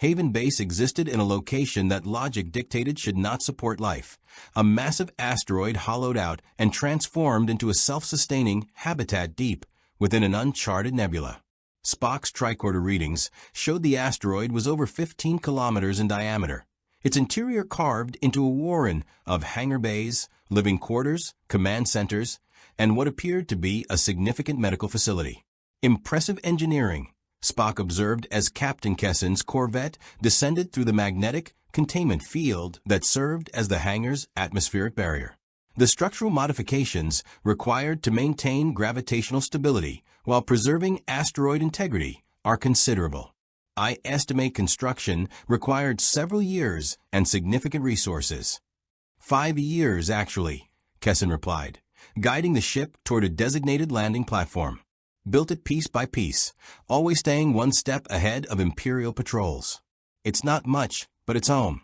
Haven Base existed in a location that logic dictated should not support life. A massive asteroid hollowed out and transformed into a self-sustaining habitat deep within an uncharted nebula. Spock's tricorder readings showed the asteroid was over 15 kilometers in diameter, its interior carved into a warren of hangar bays, living quarters, command centers, and what appeared to be a significant medical facility. Impressive engineering, Spock observed as Captain Kessin's corvette descended through the magnetic containment field that served as the hangar's atmospheric barrier. The structural modifications required to maintain gravitational stability while preserving asteroid integrity are considerable. I estimate construction required several years and significant resources. 5 years, actually, Kessin replied, guiding the ship toward a designated landing platform. Built it piece by piece, always staying one step ahead of Imperial patrols. It's not much, but it's home.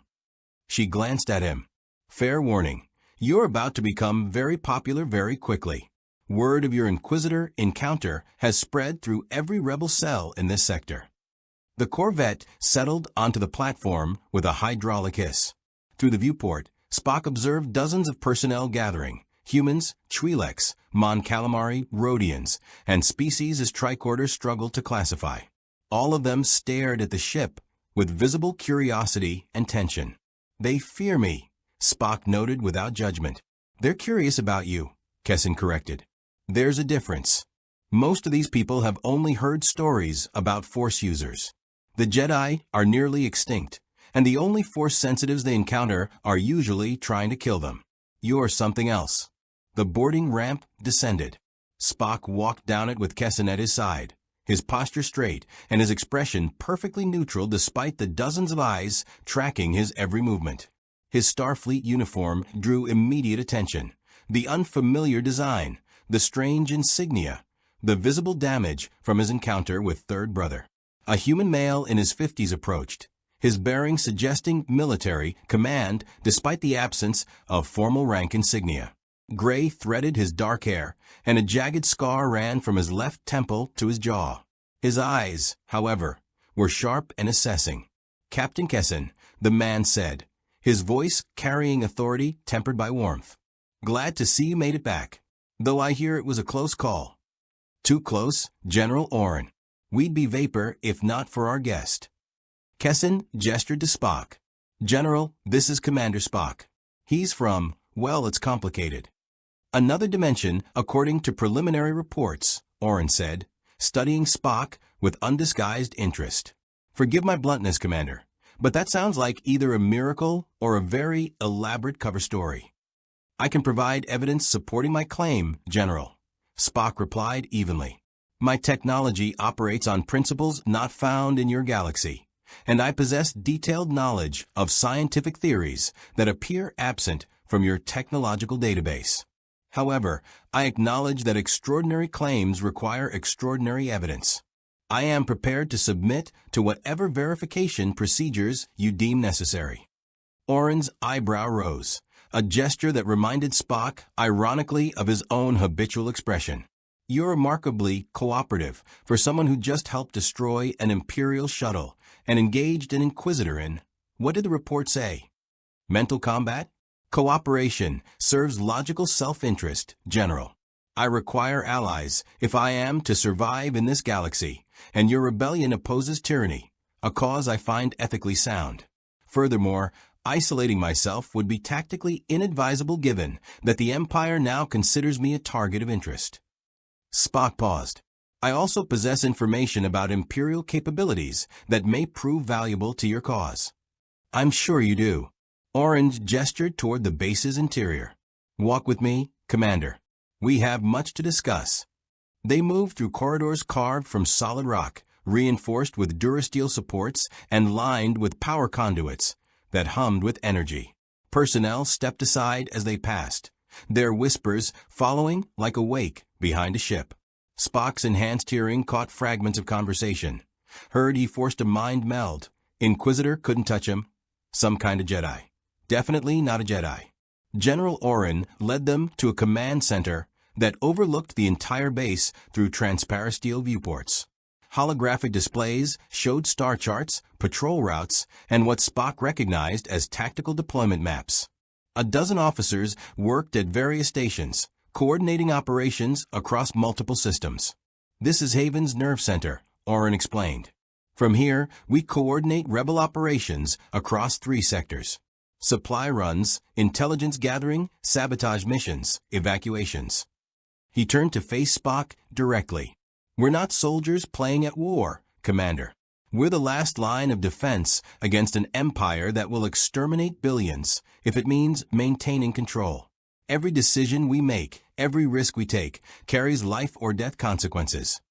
She glanced at him. Fair warning, you're about to become very popular very quickly. Word of your Inquisitor encounter has spread through every rebel cell in this sector. The Corvette settled onto the platform with a hydraulic hiss. Through the viewport, Spock observed dozens of personnel gathering. Humans, Twi'leks, Mon Calamari, Rhodians, and species his tricorder struggled to classify. All of them stared at the ship with visible curiosity and tension. They fear me, Spock noted without judgment. They're curious about you, Kessin corrected. There's a difference. Most of these people have only heard stories about Force users. The Jedi are nearly extinct, and the only Force sensitives they encounter are usually trying to kill them. You're something else. The boarding ramp descended. Spock walked down it with Kessin at his side, his posture straight and his expression perfectly neutral despite the dozens of eyes tracking his every movement. His Starfleet uniform drew immediate attention. The unfamiliar design, the strange insignia, the visible damage from his encounter with Third Brother. A human male in his 50s approached, his bearing suggesting military command despite the absence of formal rank insignia. Gray threaded his dark hair, and a jagged scar ran from his left temple to his jaw. His eyes, however, were sharp and assessing. Captain Kessin, the man said, his voice carrying authority tempered by warmth. Glad to see you made it back, though I hear it was a close call. Too close, General Oren. We'd be vapor if not for our guest. Kessin gestured to Spock. General, this is Commander Spock. He's from, well, it's complicated. Another dimension, according to preliminary reports, Oren said, studying Spock with undisguised interest. Forgive my bluntness, Commander, but that sounds like either a miracle or a very elaborate cover story. I can provide evidence supporting my claim, General, Spock replied evenly. My technology operates on principles not found in your galaxy, and I possess detailed knowledge of scientific theories that appear absent from your technological database. However, I acknowledge that extraordinary claims require extraordinary evidence. I am prepared to submit to whatever verification procedures you deem necessary. Oren's eyebrow rose, a gesture that reminded Spock, ironically, of his own habitual expression. You're remarkably cooperative for someone who just helped destroy an Imperial shuttle and engaged an Inquisitor in, what did the report say? Mental combat? Cooperation serves logical self-interest, General. I require allies if I am to survive in this galaxy, and your rebellion opposes tyranny, a cause I find ethically sound. Furthermore, isolating myself would be tactically inadvisable given that the Empire now considers me a target of interest. Spock paused. I also possess information about Imperial capabilities that may prove valuable to your cause. I'm sure you do. Orange gestured toward the base's interior. Walk with me, Commander. We have much to discuss. They moved through corridors carved from solid rock, reinforced with durasteel supports and lined with power conduits that hummed with energy. Personnel stepped aside as they passed, their whispers following like a wake behind a ship. Spock's enhanced hearing caught fragments of conversation. Heard he forced a mind meld. Inquisitor couldn't touch him. Some kind of Jedi. Definitely not a Jedi. General Oren led them to a command center that overlooked the entire base through transparent steel viewports. Holographic displays showed star charts, patrol routes, and what Spock recognized as tactical deployment maps. A dozen officers worked at various stations, coordinating operations across multiple systems. This is Haven's nerve center, Oren explained. From here, we coordinate rebel operations across 3 sectors. Supply runs, intelligence gathering, sabotage missions, evacuations. He turned to face Spock directly. We're not soldiers playing at war, Commander. We're the last line of defense against an empire that will exterminate billions if it means maintaining control. Every decision we make, every risk we take, carries life or death consequences.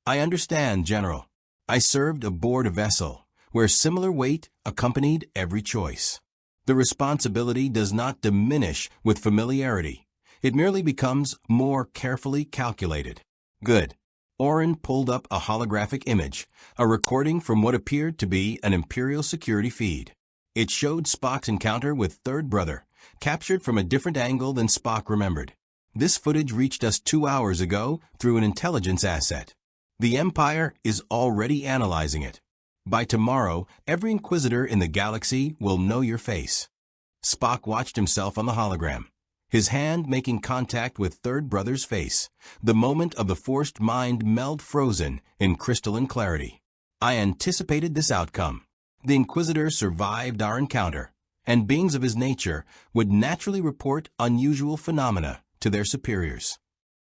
I understand, General. I served aboard a vessel where similar weight accompanied every choice. The responsibility does not diminish with familiarity. It merely becomes more carefully calculated. Good. Oren pulled up a holographic image, a recording from what appeared to be an Imperial security feed. It showed Spock's encounter with Third Brother, captured from a different angle than Spock remembered. This footage reached us 2 hours ago through an intelligence asset. The Empire is already analyzing it. By tomorrow, every Inquisitor in the galaxy will know your face. Spock watched himself on the hologram, his hand making contact with Third Brother's face, the moment of the forced mind meld frozen in crystalline clarity. I anticipated this outcome. The Inquisitor survived our encounter, and beings of his nature would naturally report unusual phenomena to their superiors.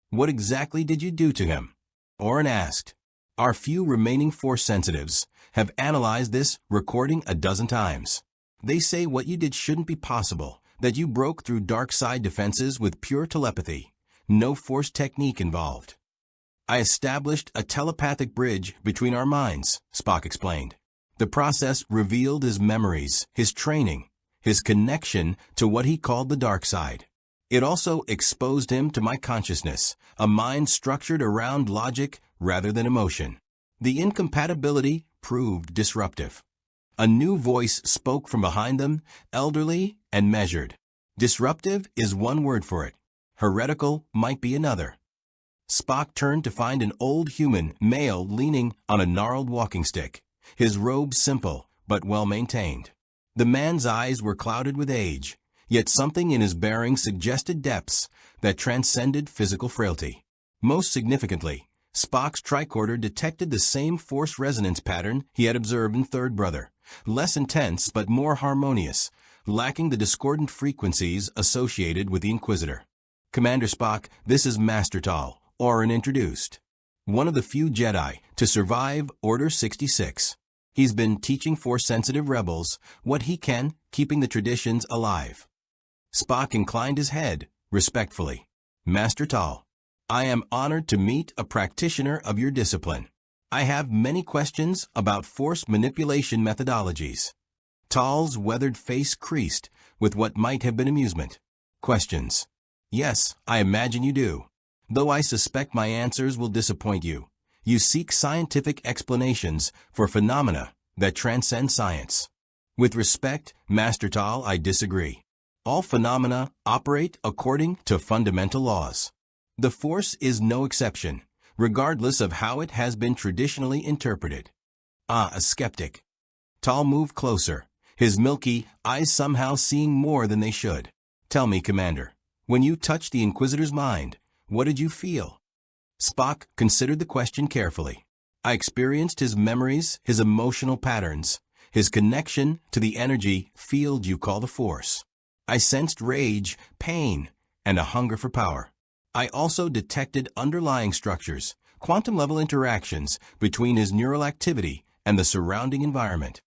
What exactly did you do to him? Oren asked. Our few remaining Force sensitives have analyzed this recording a dozen times. They say what you did shouldn't be possible, that you broke through dark side defenses with pure telepathy, no Force technique involved. I established a telepathic bridge between our minds, Spock explained. The process revealed his memories, his training, his connection to what he called the dark side. It also exposed him to my consciousness, a mind structured around logic rather than emotion. The incompatibility proved disruptive. A new voice spoke from behind them, elderly and measured. Disruptive is one word for it. Heretical might be another. Spock turned to find an old human male leaning on a gnarled walking stick, his robe simple but well-maintained. The man's eyes were clouded with age, yet something in his bearing suggested depths that transcended physical frailty. Most significantly, Spock's tricorder detected the same Force resonance pattern he had observed in Third Brother, less intense but more harmonious, lacking the discordant frequencies associated with the Inquisitor. Commander Spock, this is Master Tal, Oren introduced. One of the few Jedi to survive Order 66. He's been teaching Force-sensitive rebels what he can, keeping the traditions alive. Spock inclined his head, respectfully. Master Tal, I am honored to meet a practitioner of your discipline. I have many questions about Force manipulation methodologies. Tal's weathered face creased with what might have been amusement. Questions? Yes, I imagine you do. Though I suspect my answers will disappoint you. You seek scientific explanations for phenomena that transcend science. With respect, Master Tal, I disagree. All phenomena operate according to fundamental laws. The Force is no exception, regardless of how it has been traditionally interpreted. Ah, a skeptic. Tal moved closer, his milky eyes somehow seeing more than they should. Tell me, Commander, when you touched the Inquisitor's mind, what did you feel? Spock considered the question carefully. I experienced his memories, his emotional patterns, his connection to the energy field you call the Force. I sensed rage, pain, and a hunger for power. I also detected underlying structures, quantum-level interactions between his neural activity and the surrounding environment.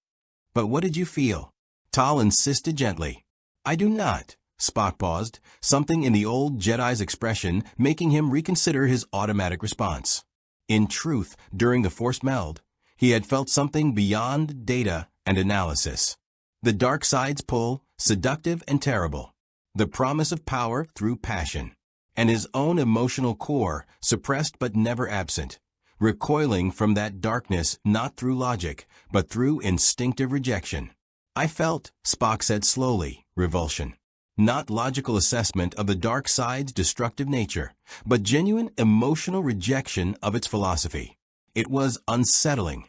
But what did you feel? Tal insisted gently. I do not. Spock paused, something in the old Jedi's expression making him reconsider his automatic response. In truth, during the Force meld, He had felt something beyond data and analysis. The dark side's pull, seductive and terrible. The promise of power through passion. And his own emotional core, suppressed but never absent. Recoiling from that darkness not through logic, but through instinctive rejection. I felt, Spock said slowly, revulsion. Not logical assessment of the dark side's destructive nature, but genuine emotional rejection of its philosophy. It was unsettling.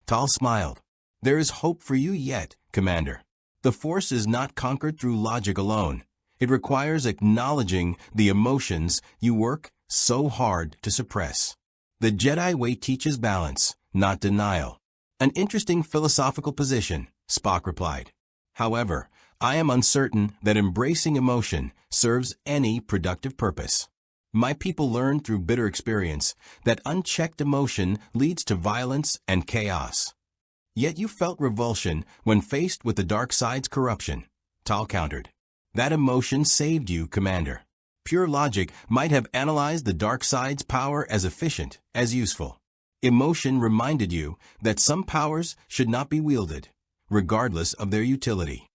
Tal smiled. There is hope for you yet, Commander. The Force is not conquered through logic alone. It requires acknowledging the emotions you work so hard to suppress. The Jedi way teaches balance, not denial. An interesting philosophical position, Spock replied. However, I am uncertain that embracing emotion serves any productive purpose. My people learned through bitter experience that unchecked emotion leads to violence and chaos. Yet you felt revulsion when faced with the dark side's corruption, Tal countered. That emotion saved you, Commander. Pure logic might have analyzed the dark side's power as efficient, as useful. Emotion reminded you that some powers should not be wielded, regardless of their utility.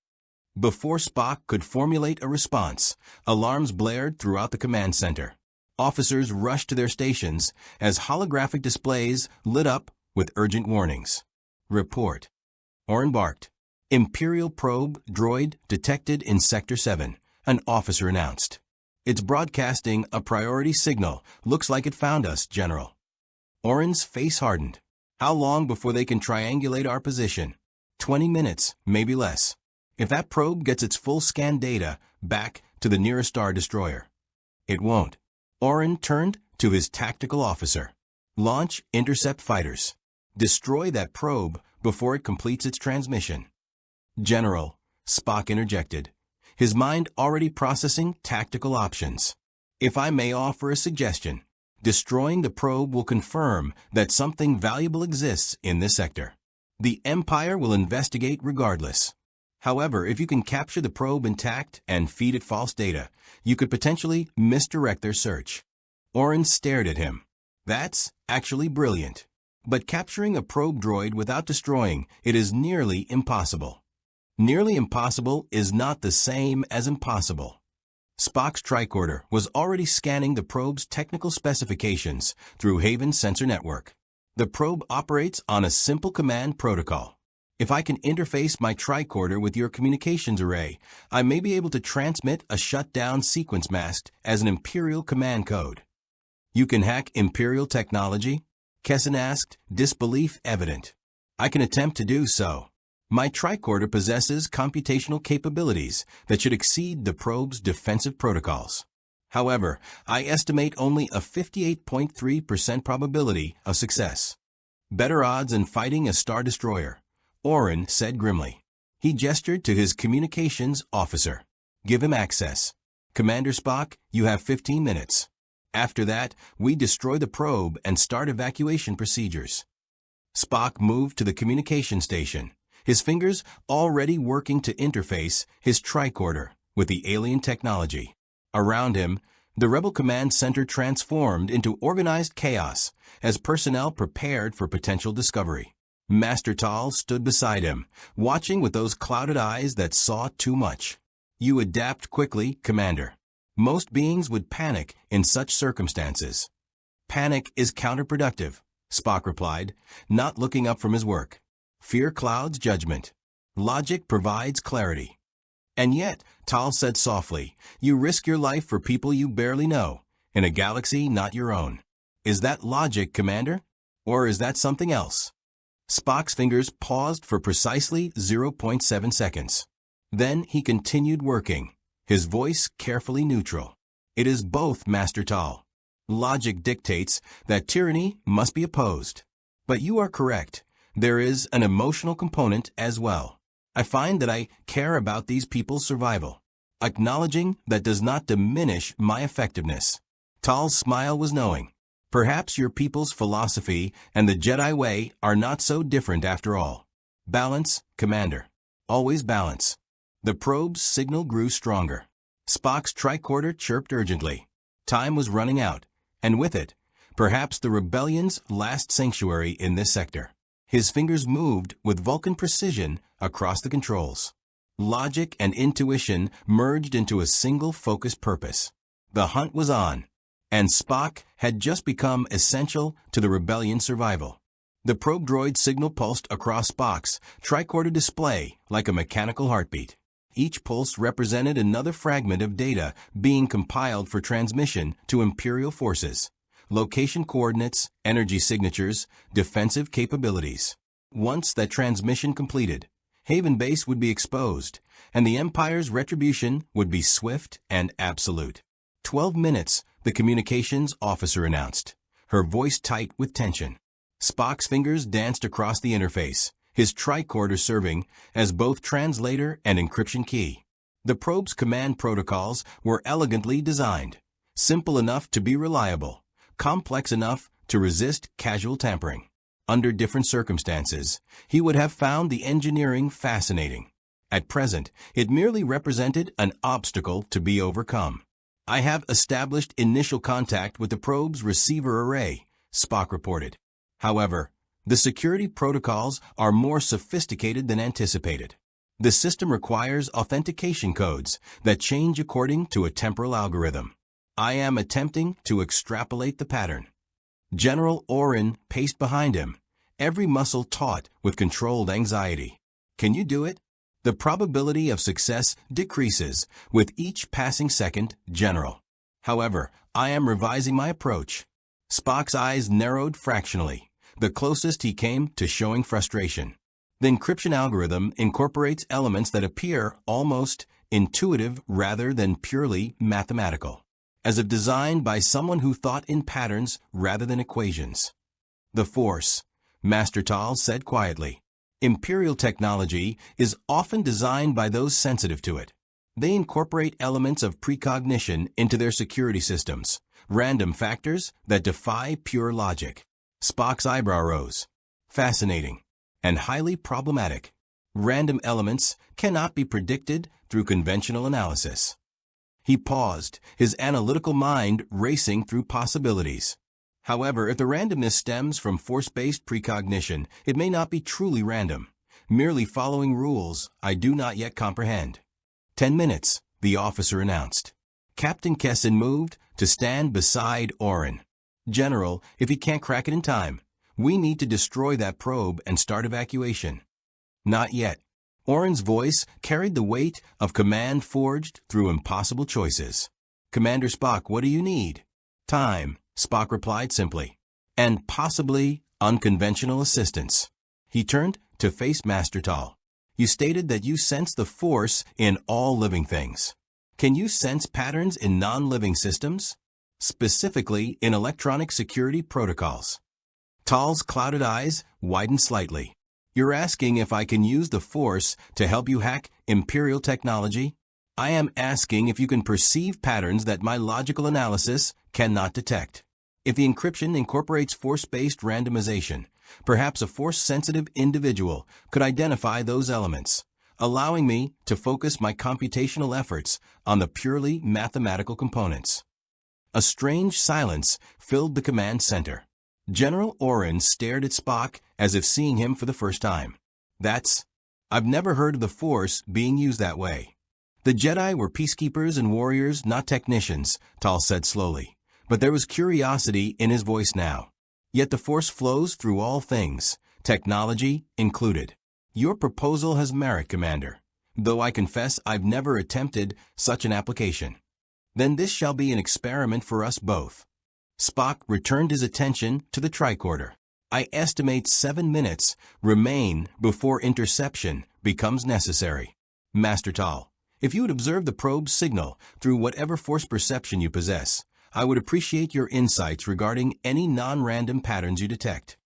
Before Spock could formulate a response, alarms blared throughout the command center. Officers rushed to their stations as holographic displays lit up with urgent warnings. Report. Orin barked. Imperial probe droid detected in Sector 7, an officer announced. It's broadcasting a priority signal. Looks like it found us, General. Orin's face hardened. How long before they can triangulate our position? 20 minutes, maybe less. If that probe gets its full scan data back to the nearest Star Destroyer. It won't. Orin turned to his tactical officer. Launch intercept fighters. Destroy that probe before it completes its transmission. General, Spock interjected, his mind already processing tactical options. If I may offer a suggestion, destroying the probe will confirm that something valuable exists in this sector. The Empire will investigate regardless. However, if you can capture the probe intact and feed it false data, you could potentially misdirect their search. Orin stared at him. That's actually brilliant. But capturing a probe droid without destroying it is nearly impossible. Nearly impossible is not the same as impossible. Spock's tricorder was already scanning the probe's technical specifications through Haven's sensor network. The probe operates on a simple command protocol. If I can interface my tricorder with your communications array, I may be able to transmit a shutdown sequence masked as an Imperial command code. You can hack Imperial technology? Kessin asked, disbelief evident. I can attempt to do so. My tricorder possesses computational capabilities that should exceed the probe's defensive protocols. However, I estimate only a 58.3% probability of success. Better odds in fighting a Star Destroyer, Orin said grimly. He gestured to his communications officer. Give him access. Commander Spock, you have 15 minutes. After that, we destroy the probe and start evacuation procedures. Spock moved to the communication station, his fingers already working to interface his tricorder with the alien technology. Around him, the Rebel Command Center transformed into organized chaos as personnel prepared for potential discovery. Master Tal stood beside him, watching with those clouded eyes that saw too much. You adapt quickly, Commander. Most beings would panic in such circumstances. Panic is counterproductive, Spock replied, not looking up from his work. Fear clouds judgment. Logic provides clarity. And yet, Tal said softly, you risk your life for people you barely know, in a galaxy not your own. Is that logic, Commander? Or is that something else? Spock's fingers paused for precisely 0.7 seconds. Then he continued working, his voice carefully neutral. It is both, Master Tal. Logic dictates that tyranny must be opposed. But you are correct. There is an emotional component as well. I find that I care about these people's survival. Acknowledging that does not diminish my effectiveness. Tal's smile was knowing. Perhaps your people's philosophy and the Jedi way are not so different after all. Balance, Commander. Always balance. The probe's signal grew stronger. Spock's tricorder chirped urgently. Time was running out, and with it, perhaps the rebellion's last sanctuary in this sector. His fingers moved with Vulcan precision across the controls. Logic and intuition merged into a single focused purpose. The hunt was on, and Spock had just become essential to the rebellion's survival. The probe droid signal pulsed across Spock's tricorder display like a mechanical heartbeat. Each pulse represented another fragment of data being compiled for transmission to Imperial forces. Location coordinates, energy signatures, defensive capabilities. Once that transmission completed, Haven Base would be exposed, and the Empire's retribution would be swift and absolute. 12 minutes, the communications officer announced, her voice tight with tension. Spock's fingers danced across the interface, his tricorder serving as both translator and encryption key. The probe's command protocols were elegantly designed, simple enough to be reliable, complex enough to resist casual tampering. Under different circumstances, he would have found the engineering fascinating. At present, it merely represented an obstacle to be overcome. "I have established initial contact with the probe's receiver array," Spock reported. However, the security protocols are more sophisticated than anticipated. The system requires authentication codes that change according to a temporal algorithm. I am attempting to extrapolate the pattern. General Oren paced behind him, every muscle taut with controlled anxiety. "Can you do it?" "The probability of success decreases with each passing second, General. However, I am revising my approach." Spock's eyes narrowed fractionally, the closest he came to showing frustration. The encryption algorithm incorporates elements that appear almost intuitive rather than purely mathematical, as if designed by someone who thought in patterns rather than equations. "The Force," Master Tal said quietly. "Imperial technology is often designed by those sensitive to it. They incorporate elements of precognition into their security systems, random factors that defy pure logic." Spock's eyebrow rose. "Fascinating and highly problematic. Random elements cannot be predicted through conventional analysis." He paused, his analytical mind racing through possibilities. "However, if the randomness stems from force-based precognition, it may not be truly random, merely following rules I do not yet comprehend." 10 minutes, the officer announced. Captain Kessin moved to stand beside Oren. "General, if he can't crack it in time, we need to destroy that probe and start evacuation." "Not yet." Oren's voice carried the weight of command forged through impossible choices. "Commander Spock, what do you need?" "Time," Spock replied simply, "and possibly unconventional assistance." He turned to face Master Tal. "You stated that you sense the Force in all living things. Can you sense patterns in non-living systems? Specifically in electronic security protocols?" Tal's clouded eyes widened slightly. "You're asking if I can use the Force to help you hack Imperial technology? I am asking if you can perceive patterns that my logical analysis cannot detect. If the encryption incorporates force-based randomization, perhaps a force-sensitive individual could identify those elements, allowing me to focus my computational efforts on the purely mathematical components." A strange silence filled the command center. General Oren stared at Spock as if seeing him for the first time. I've never heard of the Force being used that way." "The Jedi were peacekeepers and warriors, not technicians," Tal said slowly, but there was curiosity in his voice now. "Yet the Force flows through all things, technology included. Your proposal has merit, Commander, though I confess I've never attempted such an application." "Then this shall be an experiment for us both." Spock returned his attention to the tricorder. "I estimate 7 minutes remain before interception becomes necessary. Master Tal, if you would observe the probe's signal through whatever force perception you possess, I would appreciate your insights regarding any non-random patterns you detect."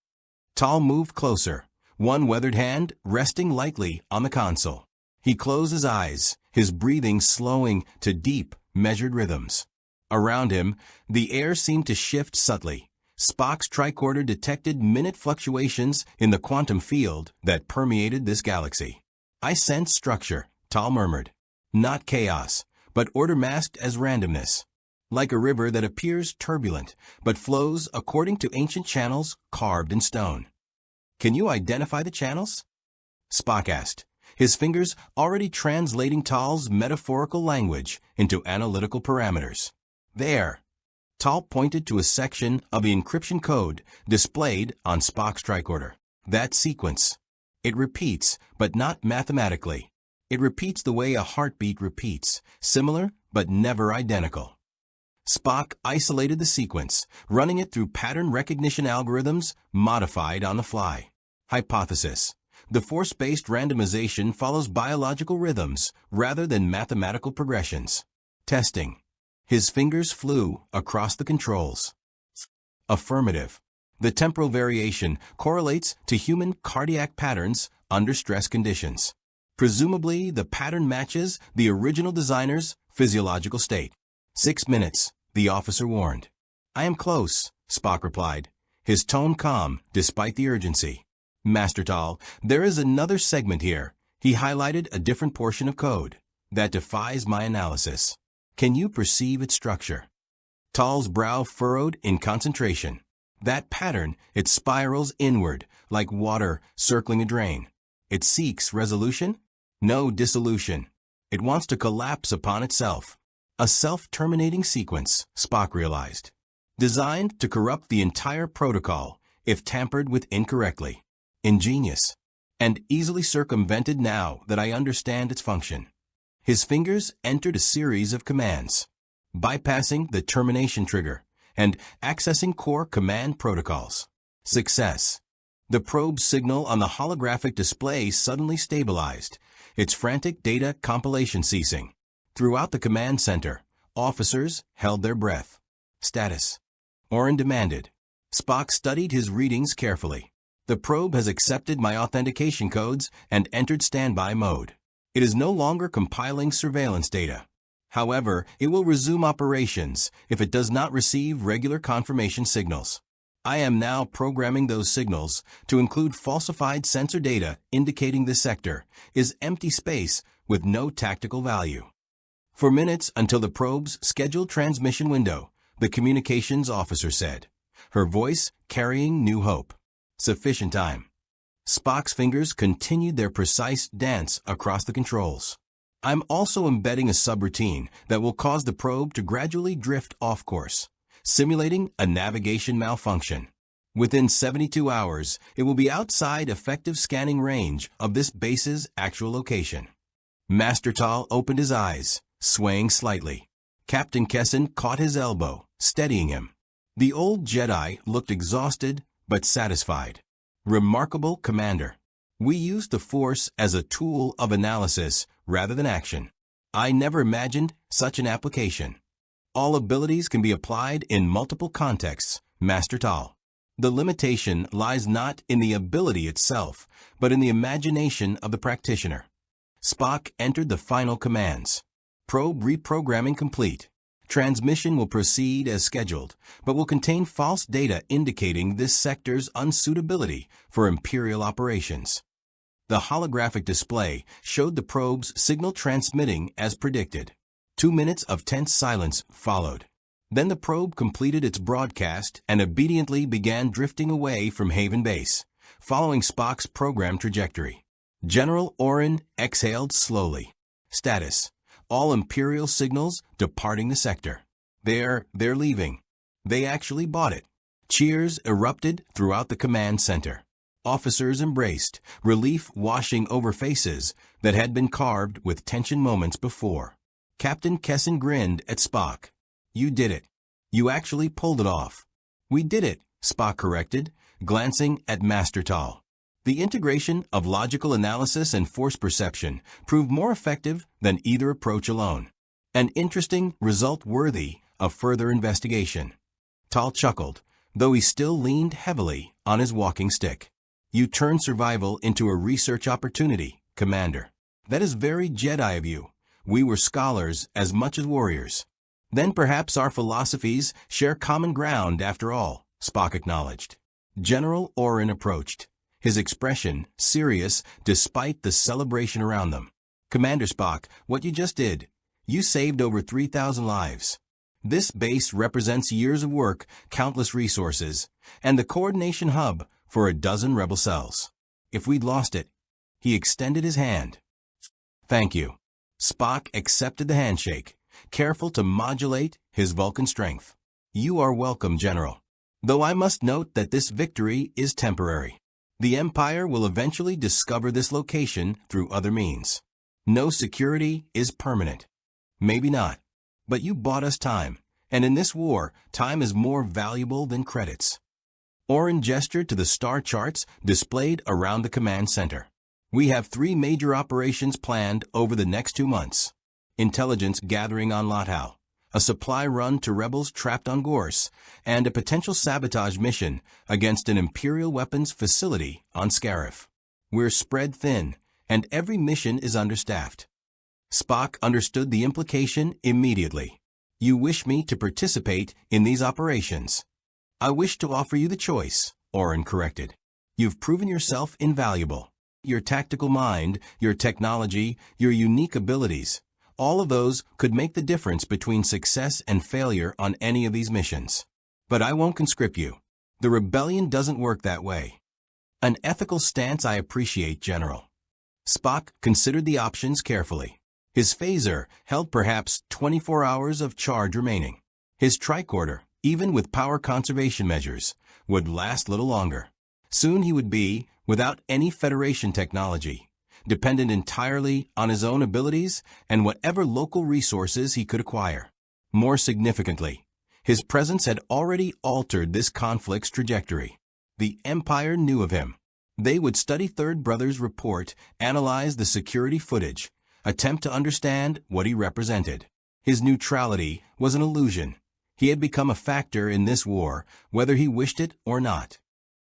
Tal moved closer, one weathered hand resting lightly on the console. He closed his eyes, his breathing slowing to deep, measured rhythms. Around him, the air seemed to shift subtly. Spock's tricorder detected minute fluctuations in the quantum field that permeated this galaxy. "I sense structure," Tal murmured. "Not chaos, but order masked as randomness. Like a river that appears turbulent, but flows according to ancient channels carved in stone." Can you identify the channels? Spock asked, his fingers already translating Tal's metaphorical language into analytical parameters. There. Tal pointed to a section of the encryption code displayed on Spock's tricorder. That sequence. It repeats, but not mathematically. It repeats the way a heartbeat repeats, similar but never identical. Spock isolated the sequence, running it through pattern recognition algorithms modified on the fly. Hypothesis. The force-based randomization follows biological rhythms rather than mathematical progressions. Testing. His fingers flew across the controls. Affirmative. The temporal variation correlates to human cardiac patterns under stress conditions. Presumably, the pattern matches the original designer's physiological state. 6 minutes, the officer warned. I am close, Spock replied, his tone calm despite the urgency. Master Tal, there is another segment here. He highlighted a different portion of code that defies my analysis. Can you perceive its structure? Tal's brow furrowed in concentration. That pattern, it spirals inward, like water circling a drain. It seeks resolution? No dissolution. It wants to collapse upon itself. A self-terminating sequence, Spock realized. Designed to corrupt the entire protocol if tampered with incorrectly. Ingenious. And easily circumvented now that I understand its function. His fingers entered a series of commands, bypassing the termination trigger and accessing core command protocols. Success. The probe signal on the holographic display suddenly stabilized, its frantic data compilation ceasing. Throughout the command center, officers held their breath. Status. Orin demanded. Spock studied his readings carefully. The probe has accepted my authentication codes and entered standby mode. It is no longer compiling surveillance data. However, it will resume operations if it does not receive regular confirmation signals. I am now programming those signals to include falsified sensor data indicating the sector is empty space with no tactical value. For minutes until the probe's scheduled transmission window, the communications officer said, her voice carrying new hope. Sufficient time. Spock's fingers continued their precise dance across the controls. I'm also embedding a subroutine that will cause the probe to gradually drift off course, simulating a navigation malfunction. Within 72 hours, it will be outside effective scanning range of this base's actual location. Master Tal opened his eyes, swaying slightly. Captain Kessin caught his elbow, steadying him. The old Jedi looked exhausted but satisfied. Remarkable, Commander. We use the Force as a tool of analysis rather than action. I never imagined such an application. All abilities can be applied in multiple contexts, Master Tal. The limitation lies not in the ability itself, but in the imagination of the practitioner. Spock entered the final commands. Probe reprogramming complete. Transmission will proceed as scheduled, but will contain false data indicating this sector's unsuitability for Imperial operations. The holographic display showed the probe's signal transmitting as predicted. 2 minutes of tense silence followed. Then the probe completed its broadcast and obediently began drifting away from Haven Base, following Spock's program trajectory. General Orin exhaled slowly. Status. All Imperial signals departing the sector. They're leaving. They actually bought it. Cheers erupted throughout the command center. Officers embraced, relief washing over faces that had been carved with tension moments before. Captain Kessin grinned at Spock. You did it. You actually pulled it off. We did it, Spock corrected, glancing at Master Tal. The integration of logical analysis and force perception proved more effective than either approach alone. An interesting result worthy of further investigation. Tal chuckled, though he still leaned heavily on his walking stick. You turned survival into a research opportunity, Commander. That is very Jedi of you. We were scholars as much as warriors. Then perhaps our philosophies share common ground after all, Spock acknowledged. General Orin approached, his expression serious despite the celebration around them. Commander Spock, what you just did, you saved over 3,000 lives. This base represents years of work, countless resources, and the coordination hub for a dozen rebel cells. If we'd lost it, he extended his hand. Thank you. Spock accepted the handshake, careful to modulate his Vulcan strength. You are welcome, General. Though I must note that this victory is temporary. The Empire will eventually discover this location through other means. No security is permanent. Maybe not. But you bought us time, and in this war, time is more valuable than credits. Orin gestured to the star charts displayed around the command center. We have 3 major operations planned over the next 2 months. Intelligence gathering on Lothal, a supply run to rebels trapped on Gorse, and a potential sabotage mission against an Imperial weapons facility on Scarif. We're spread thin, and every mission is understaffed. Spock understood the implication immediately. You wish me to participate in these operations. I wish to offer you the choice, Orin corrected. You've proven yourself invaluable. Your tactical mind, your technology, your unique abilities, all of those could make the difference between success and failure on any of these missions. But I won't conscript you. The rebellion doesn't work that way. An ethical stance I appreciate, General. Spock considered the options carefully. His phaser held perhaps 24 hours of charge remaining. His tricorder, even with power conservation measures, would last little longer. Soon he would be, without any Federation technology, dependent entirely on his own abilities and whatever local resources he could acquire. More significantly, his presence had already altered this conflict's trajectory. The Empire knew of him. They would study Third Brother's report, analyze the security footage, attempt to understand what he represented. His neutrality was an illusion. He had become a factor in this war, whether he wished it or not.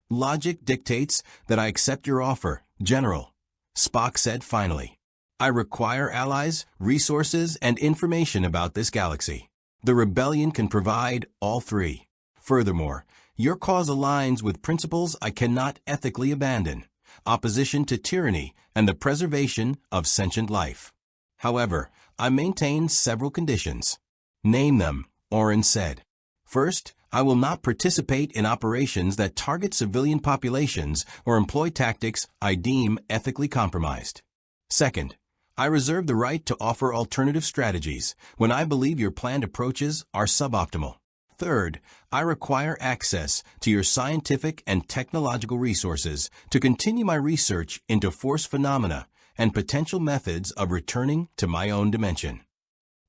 Logic dictates that I accept your offer, General, Spock said finally. I require allies, resources, and information about this galaxy. The rebellion can provide all 3. Furthermore, your cause aligns with principles I cannot ethically abandon: opposition to tyranny and the preservation of sentient life. However, I maintain several conditions. Name them, Orin said. First, I will not participate in operations that target civilian populations or employ tactics I deem ethically compromised. Second, I reserve the right to offer alternative strategies when I believe your planned approaches are suboptimal. Third, I require access to your scientific and technological resources to continue my research into force phenomena and potential methods of returning to my own dimension.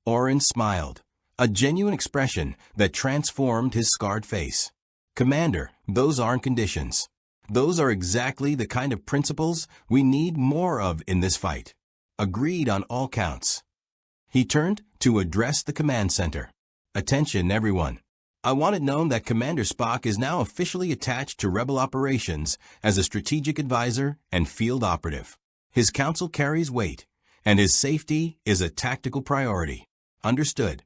Orin smiled, a genuine expression that transformed his scarred face. Commander, those aren't conditions. Those are exactly the kind of principles we need more of in this fight. Agreed on all counts. He turned to address the command center. Attention, everyone. I want it known that Commander Spock is now officially attached to Rebel operations as a strategic advisor and field operative. His counsel carries weight, and his safety is a tactical priority. Understood.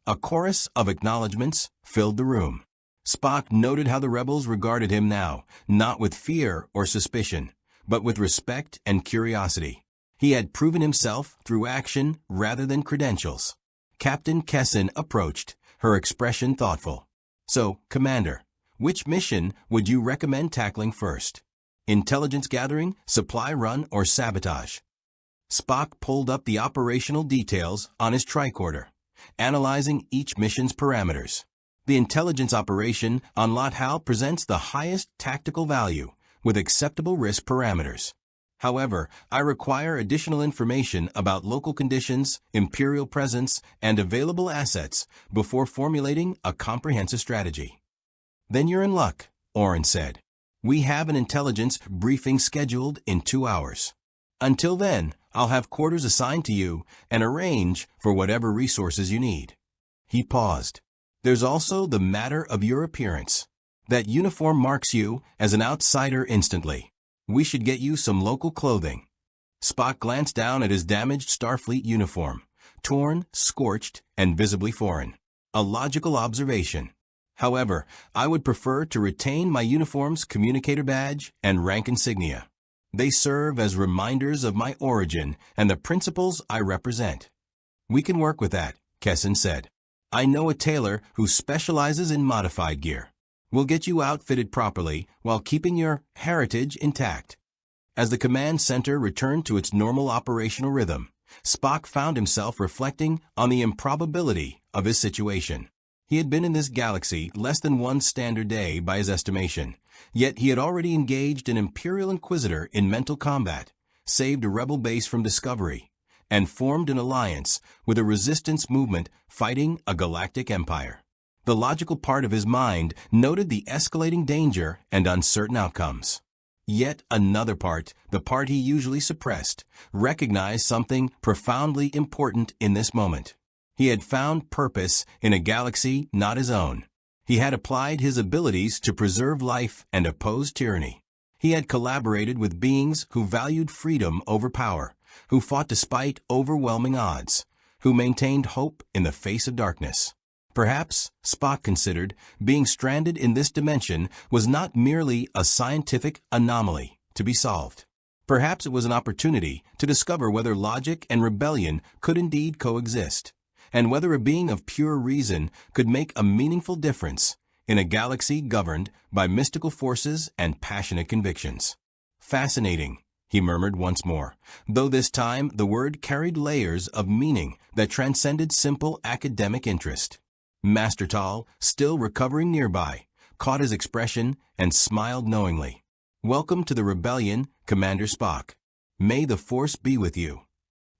A chorus of acknowledgments filled the room. Spock noted how the rebels regarded him now, not with fear or suspicion, but with respect and curiosity. He had proven himself through action rather than credentials. Captain Kessin approached, her expression thoughtful. So, Commander, which mission would you recommend tackling first? Intelligence gathering, supply run, or sabotage? Spock pulled up the operational details on his tricorder, analyzing each mission's parameters. The intelligence operation on Lothal presents the highest tactical value with acceptable risk parameters. However, I require additional information about local conditions, Imperial presence, and available assets before formulating a comprehensive strategy. Then you're in luck, Orin said. We have an intelligence briefing scheduled in 2 hours. Until then, I'll have quarters assigned to you and arrange for whatever resources you need. He paused. There's also the matter of your appearance. That uniform marks you as an outsider instantly. We should get you some local clothing. Spock glanced down at his damaged Starfleet uniform, torn, scorched, and visibly foreign. A logical observation. However, I would prefer to retain my uniform's communicator badge and rank insignia. They serve as reminders of my origin and the principles I represent. We can work with that, Kessin said. I know a tailor who specializes in modified gear. We'll get you outfitted properly while keeping your heritage intact." As the command center returned to its normal operational rhythm, Spock found himself reflecting on the improbability of his situation. He had been in this galaxy less than one standard day by his estimation, yet he had already engaged an Imperial Inquisitor in mental combat, saved a rebel base from discovery, and formed an alliance with a resistance movement fighting a galactic empire. The logical part of his mind noted the escalating danger and uncertain outcomes. Yet another part, the part he usually suppressed, recognized something profoundly important in this moment. He had found purpose in a galaxy not his own. He had applied his abilities to preserve life and oppose tyranny. He had collaborated with beings who valued freedom over power, who fought despite overwhelming odds, who maintained hope in the face of darkness. Perhaps, Spock considered, being stranded in this dimension was not merely a scientific anomaly to be solved. Perhaps it was an opportunity to discover whether logic and rebellion could indeed coexist, and whether a being of pure reason could make a meaningful difference in a galaxy governed by mystical forces and passionate convictions. "Fascinating," he murmured once more, though this time the word carried layers of meaning that transcended simple academic interest. Master Tal, still recovering nearby, caught his expression and smiled knowingly. "Welcome to the rebellion, Commander Spock. May the Force be with you."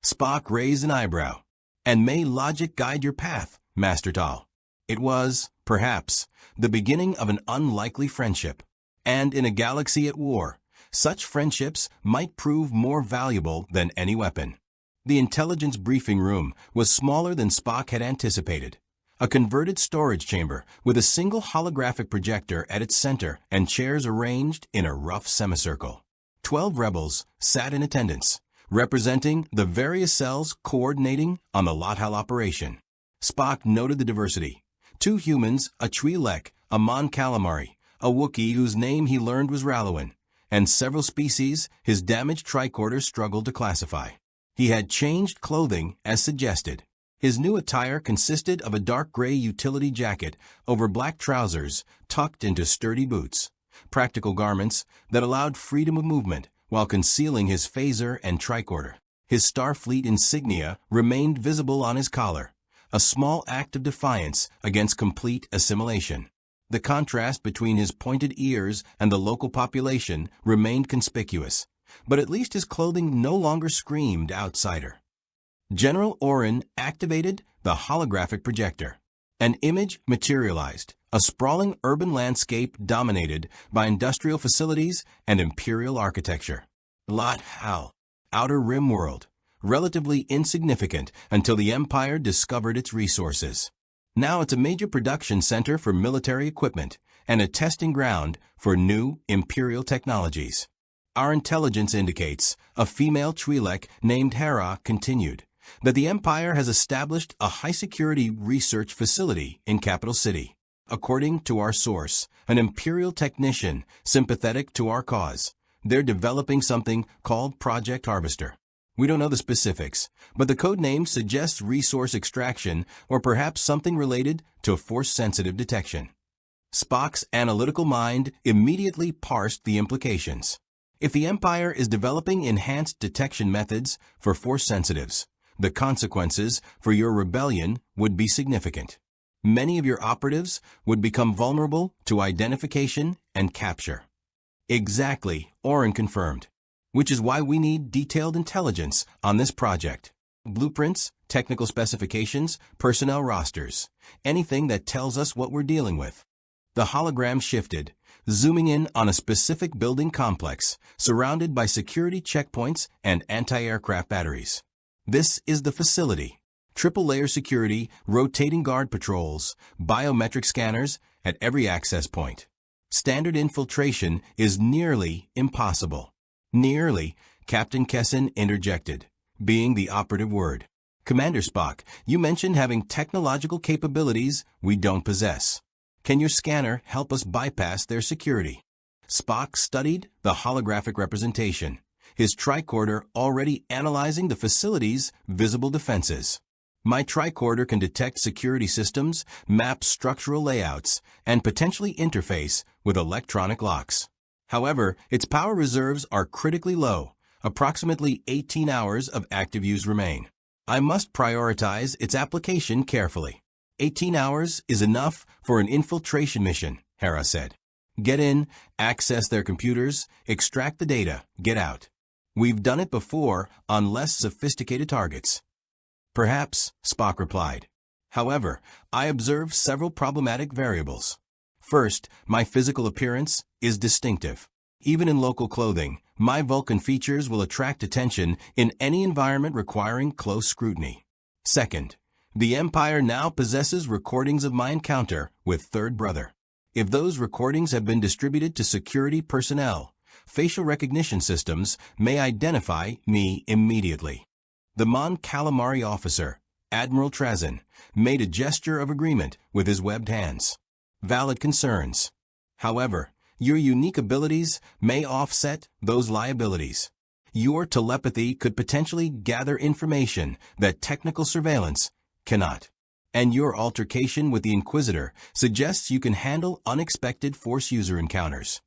Spock raised an eyebrow. "And may logic guide your path, Master Tal." It was, perhaps, the beginning of an unlikely friendship. And in a galaxy at war, such friendships might prove more valuable than any weapon. The intelligence briefing room was smaller than Spock had anticipated. A converted storage chamber with a single holographic projector at its center and chairs arranged in a rough semicircle. 12 rebels sat in attendance, representing the various cells coordinating on the Lothal operation. Spock noted the diversity. 2 humans, a Twi'lek, a Mon Calamari, a Wookiee whose name he learned was Raloan, and several species his damaged tricorder struggled to classify. He had changed clothing as suggested. His new attire consisted of a dark gray utility jacket over black trousers tucked into sturdy boots, practical garments that allowed freedom of movement while concealing his phaser and tricorder. His Starfleet insignia remained visible on his collar, a small act of defiance against complete assimilation. The contrast between his pointed ears and the local population remained conspicuous, but at least his clothing no longer screamed outsider. General Oren activated the holographic projector. An image materialized, a sprawling urban landscape dominated by industrial facilities and imperial architecture. Lothal, outer rim world, relatively insignificant until the Empire discovered its resources. Now it's a major production center for military equipment and a testing ground for new imperial technologies. Our intelligence indicates, a female Twi'lek named Hera continued, that the Empire has established a high-security research facility in Capital City. According to our source, an Imperial technician sympathetic to our cause, they're developing something called Project Harvester. We don't know the specifics, but the code name suggests resource extraction or perhaps something related to force-sensitive detection. Spock's analytical mind immediately parsed the implications. If the Empire is developing enhanced detection methods for force sensitives, the consequences for your rebellion would be significant. Many of your operatives would become vulnerable to identification and capture. Exactly, Oren confirmed, which is why we need detailed intelligence on this project. Blueprints, technical specifications, personnel rosters, anything that tells us what we're dealing with. The hologram shifted, zooming in on a specific building complex surrounded by security checkpoints and anti-aircraft batteries. This is the facility. Triple-layer security, rotating guard patrols, biometric scanners at every access point. Standard infiltration is nearly impossible. Nearly, Captain Kessin interjected, being the operative word. Commander Spock, you mentioned having technological capabilities we don't possess. Can your scanner help us bypass their security? Spock studied the holographic representation, his tricorder already analyzing the facility's visible defenses. My tricorder can detect security systems, map structural layouts, and potentially interface with electronic locks. However, its power reserves are critically low. Approximately 18 hours of active use remain. I must prioritize its application carefully. 18 hours is enough for an infiltration mission, Hera said. Get in, access their computers, extract the data, get out. We've done it before on less sophisticated targets. Perhaps, Spock replied. However, I observe several problematic variables. First, my physical appearance is distinctive. Even in local clothing, my Vulcan features will attract attention in any environment requiring close scrutiny. Second, the Empire now possesses recordings of my encounter with Third Brother. If those recordings have been distributed to security personnel, facial recognition systems may identify me immediately. The Mon Calamari officer, Admiral Trazyn, made a gesture of agreement with his webbed hands. Valid concerns. However, your unique abilities may offset those liabilities. Your telepathy could potentially gather information that technical surveillance cannot. And your altercation with the Inquisitor suggests you can handle unexpected Force user encounters.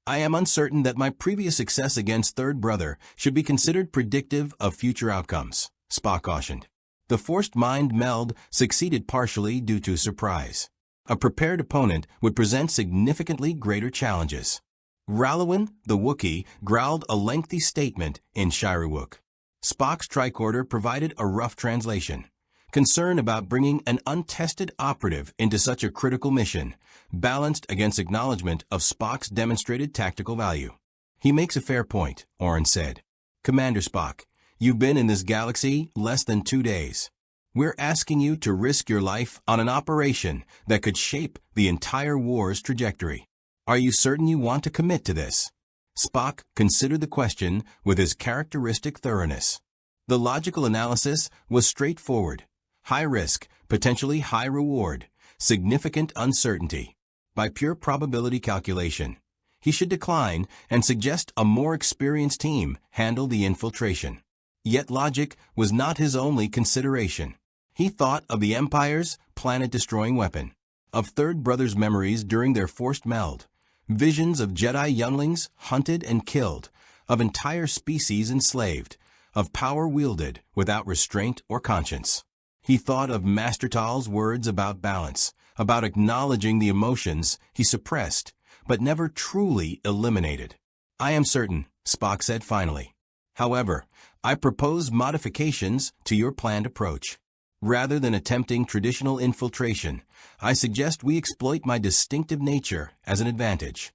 I am uncertain that my previous success against Third Brother should be considered predictive of future outcomes, Spock cautioned. The forced mind meld succeeded partially due to surprise. A prepared opponent would present significantly greater challenges. Ralawin, the Wookiee, growled a lengthy statement in Shiriwook. Spock's tricorder provided a rough translation. Concern about bringing an untested operative into such a critical mission, balanced against acknowledgement of Spock's demonstrated tactical value. He makes a fair point, Oren said. Commander Spock, you've been in this galaxy less than 2 days. We're asking you to risk your life on an operation that could shape the entire war's trajectory. Are you certain you want to commit to this? Spock considered the question with his characteristic thoroughness. The logical analysis was straightforward. High risk, potentially high reward, significant uncertainty. By pure probability calculation, he should decline and suggest a more experienced team handle the infiltration. Yet logic was not his only consideration. He thought of the Empire's planet-destroying weapon, of Third Brother's memories during their forced meld, visions of Jedi younglings hunted and killed, of entire species enslaved, of power wielded without restraint or conscience. He thought of Master Tal's words about balance, about acknowledging the emotions he suppressed, but never truly eliminated. I am certain, Spock said finally. However, I propose modifications to your planned approach. Rather than attempting traditional infiltration, I suggest we exploit my distinctive nature as an advantage.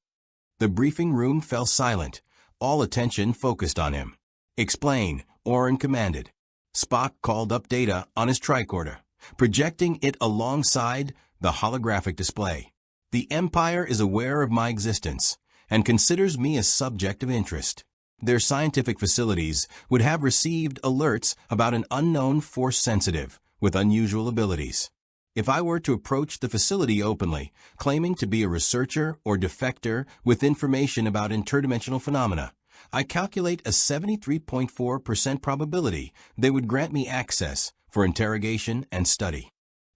The briefing room fell silent, all attention focused on him. Explain, Oren commanded. Spock called up data on his tricorder, projecting it alongside the holographic display. The Empire is aware of my existence and considers me a subject of interest. Their scientific facilities would have received alerts about an unknown Force-sensitive with unusual abilities. If I were to approach the facility openly, claiming to be a researcher or defector with information about interdimensional phenomena, I calculate a 73.4% probability they would grant me access for interrogation and study.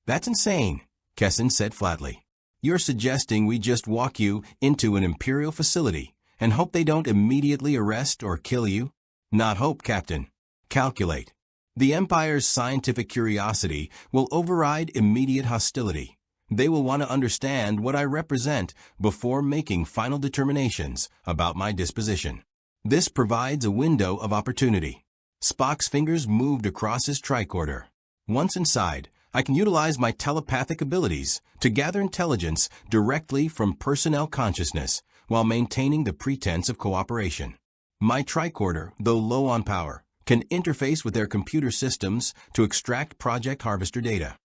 That's insane, Kessin said flatly. You're suggesting we just walk you into an Imperial facility and hope they don't immediately arrest or kill you? Not hope, Captain. Calculate. The Empire's scientific curiosity will override immediate hostility. They will want to understand what I represent before making final determinations about my disposition. This provides a window of opportunity. Spock's fingers moved across his tricorder. Once inside, I can utilize my telepathic abilities to gather intelligence directly from personnel consciousness while maintaining the pretense of cooperation. My tricorder, though low on power, can interface with their computer systems to extract Project Harvester data.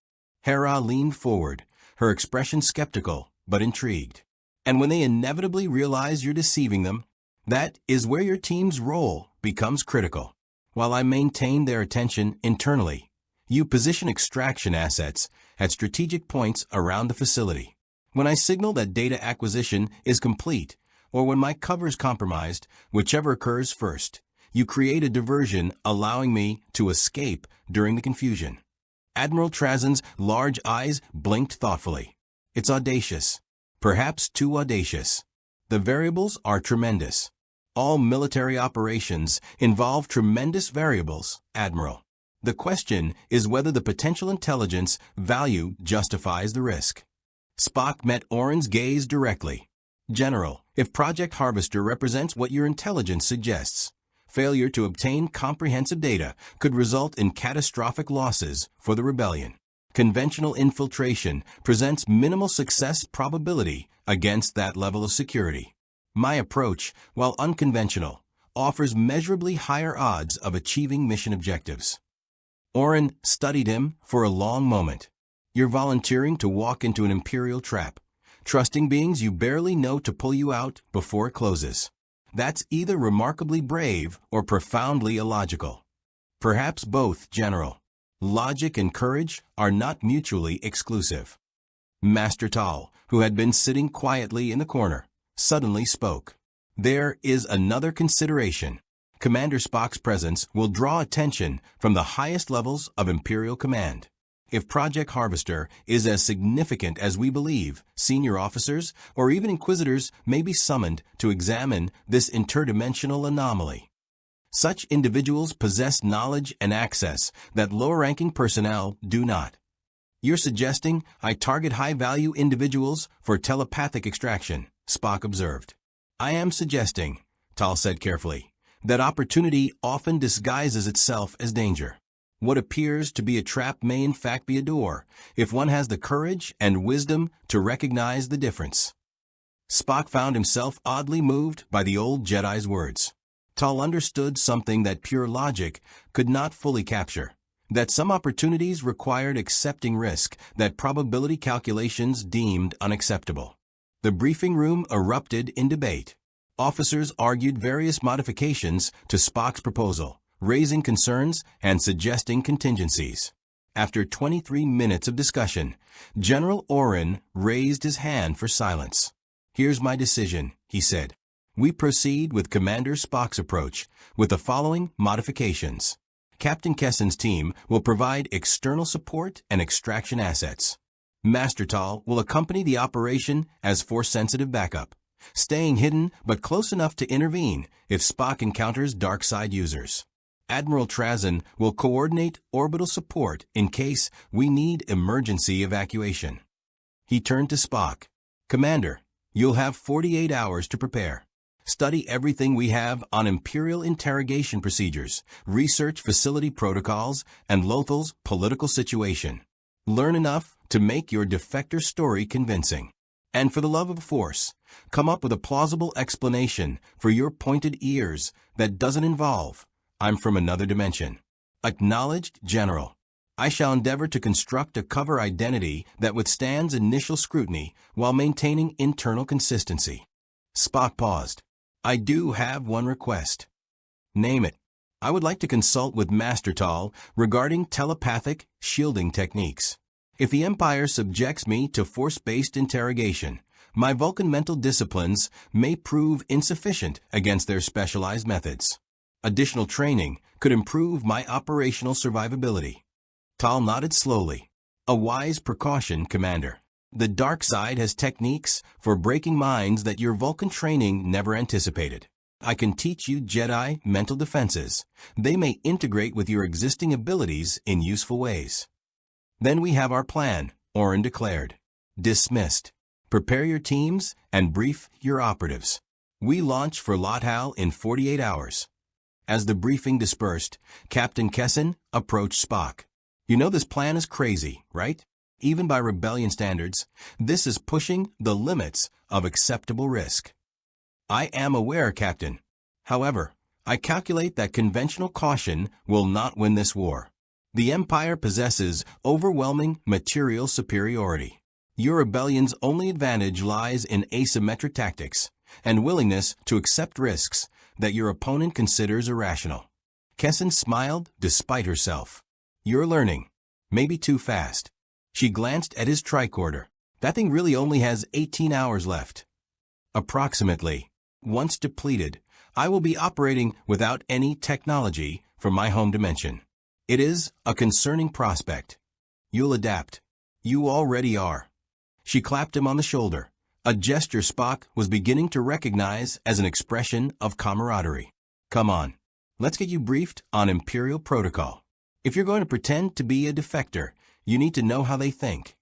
Hera leaned forward, her expression skeptical but intrigued. And when they inevitably realize you're deceiving them, that is where your team's role becomes critical. While I maintain their attention internally, you position extraction assets at strategic points around the facility. When I signal that data acquisition is complete, or when my cover is compromised, whichever occurs first, you create a diversion allowing me to escape during the confusion. Admiral Trazen's large eyes blinked thoughtfully. It's audacious. Perhaps too audacious. The variables are tremendous. All military operations involve tremendous variables, Admiral. The question is whether the potential intelligence value justifies the risk. Spock met Oren's gaze directly. General, if Project Harvester represents what your intelligence suggests, failure to obtain comprehensive data could result in catastrophic losses for the rebellion. Conventional infiltration presents minimal success probability against that level of security. My approach, while unconventional, offers measurably higher odds of achieving mission objectives. Oren studied him for a long moment. You're volunteering to walk into an Imperial trap, trusting beings you barely know to pull you out before it closes. That's either remarkably brave or profoundly illogical. Perhaps both, General. Logic and courage are not mutually exclusive. Master Tal, who had been sitting quietly in the corner, suddenly spoke. There is another consideration. Commander Spock's presence will draw attention from the highest levels of Imperial command. If Project Harvester is as significant as we believe, senior officers or even inquisitors may be summoned to examine this interdimensional anomaly. Such individuals possess knowledge and access that lower-ranking personnel do not. You're suggesting I target high-value individuals for telepathic extraction, Spock observed. I am suggesting, Tal said carefully, that opportunity often disguises itself as danger. What appears to be a trap may in fact be a door, if one has the courage and wisdom to recognize the difference. Spock found himself oddly moved by the old Jedi's words. Tal understood something that pure logic could not fully capture, that some opportunities required accepting risk that probability calculations deemed unacceptable. The briefing room erupted in debate. Officers argued various modifications to Spock's proposal, raising concerns and suggesting contingencies. After 23 minutes of discussion, General Oren raised his hand for silence. Here's my decision, he said. We proceed with Commander Spock's approach, with the following modifications. Captain Kessen's team will provide external support and extraction assets. Master Tal will accompany the operation as force-sensitive backup, staying hidden but close enough to intervene if Spock encounters dark side users. Admiral Trazen will coordinate orbital support in case we need emergency evacuation. He turned to Spock. Commander, you'll have 48 hours to prepare. Study everything we have on Imperial interrogation procedures, research facility protocols, and Lothal's political situation. Learn enough to make your defector story convincing. And for the love of force, come up with a plausible explanation for your pointed ears that doesn't involve, I'm from another dimension. Acknowledged, General. I shall endeavor to construct a cover identity that withstands initial scrutiny while maintaining internal consistency. Spock paused. I do have one request. Name it. I would like to consult with Master Tal regarding telepathic shielding techniques. If the Empire subjects me to force-based interrogation, my Vulcan mental disciplines may prove insufficient against their specialized methods. Additional training could improve my operational survivability. Tal nodded slowly. A wise precaution, Commander. The dark side has techniques for breaking minds that your Vulcan training never anticipated. I can teach you Jedi mental defenses. They may integrate with your existing abilities in useful ways. Then we have our plan, Oren declared. Dismissed. Prepare your teams and brief your operatives. We launch for Lothal in 48 hours. As the briefing dispersed, Captain Kessen approached Spock. You know this plan is crazy, right? Even by rebellion standards, this is pushing the limits of acceptable risk. I am aware, Captain. However, I calculate that conventional caution will not win this war. The Empire possesses overwhelming material superiority. Your rebellion's only advantage lies in asymmetric tactics and willingness to accept risks that your opponent considers irrational. Kessen smiled despite herself. You're learning. Maybe too fast. She glanced at his tricorder. That thing really only has 18 hours left. Approximately. Once depleted, I will be operating without any technology from my home dimension. It is a concerning prospect. You'll adapt. You already are. She clapped him on the shoulder, a gesture Spock was beginning to recognize as an expression of camaraderie. Come on, let's get you briefed on Imperial protocol. If you're going to pretend to be a defector, you need to know how they think.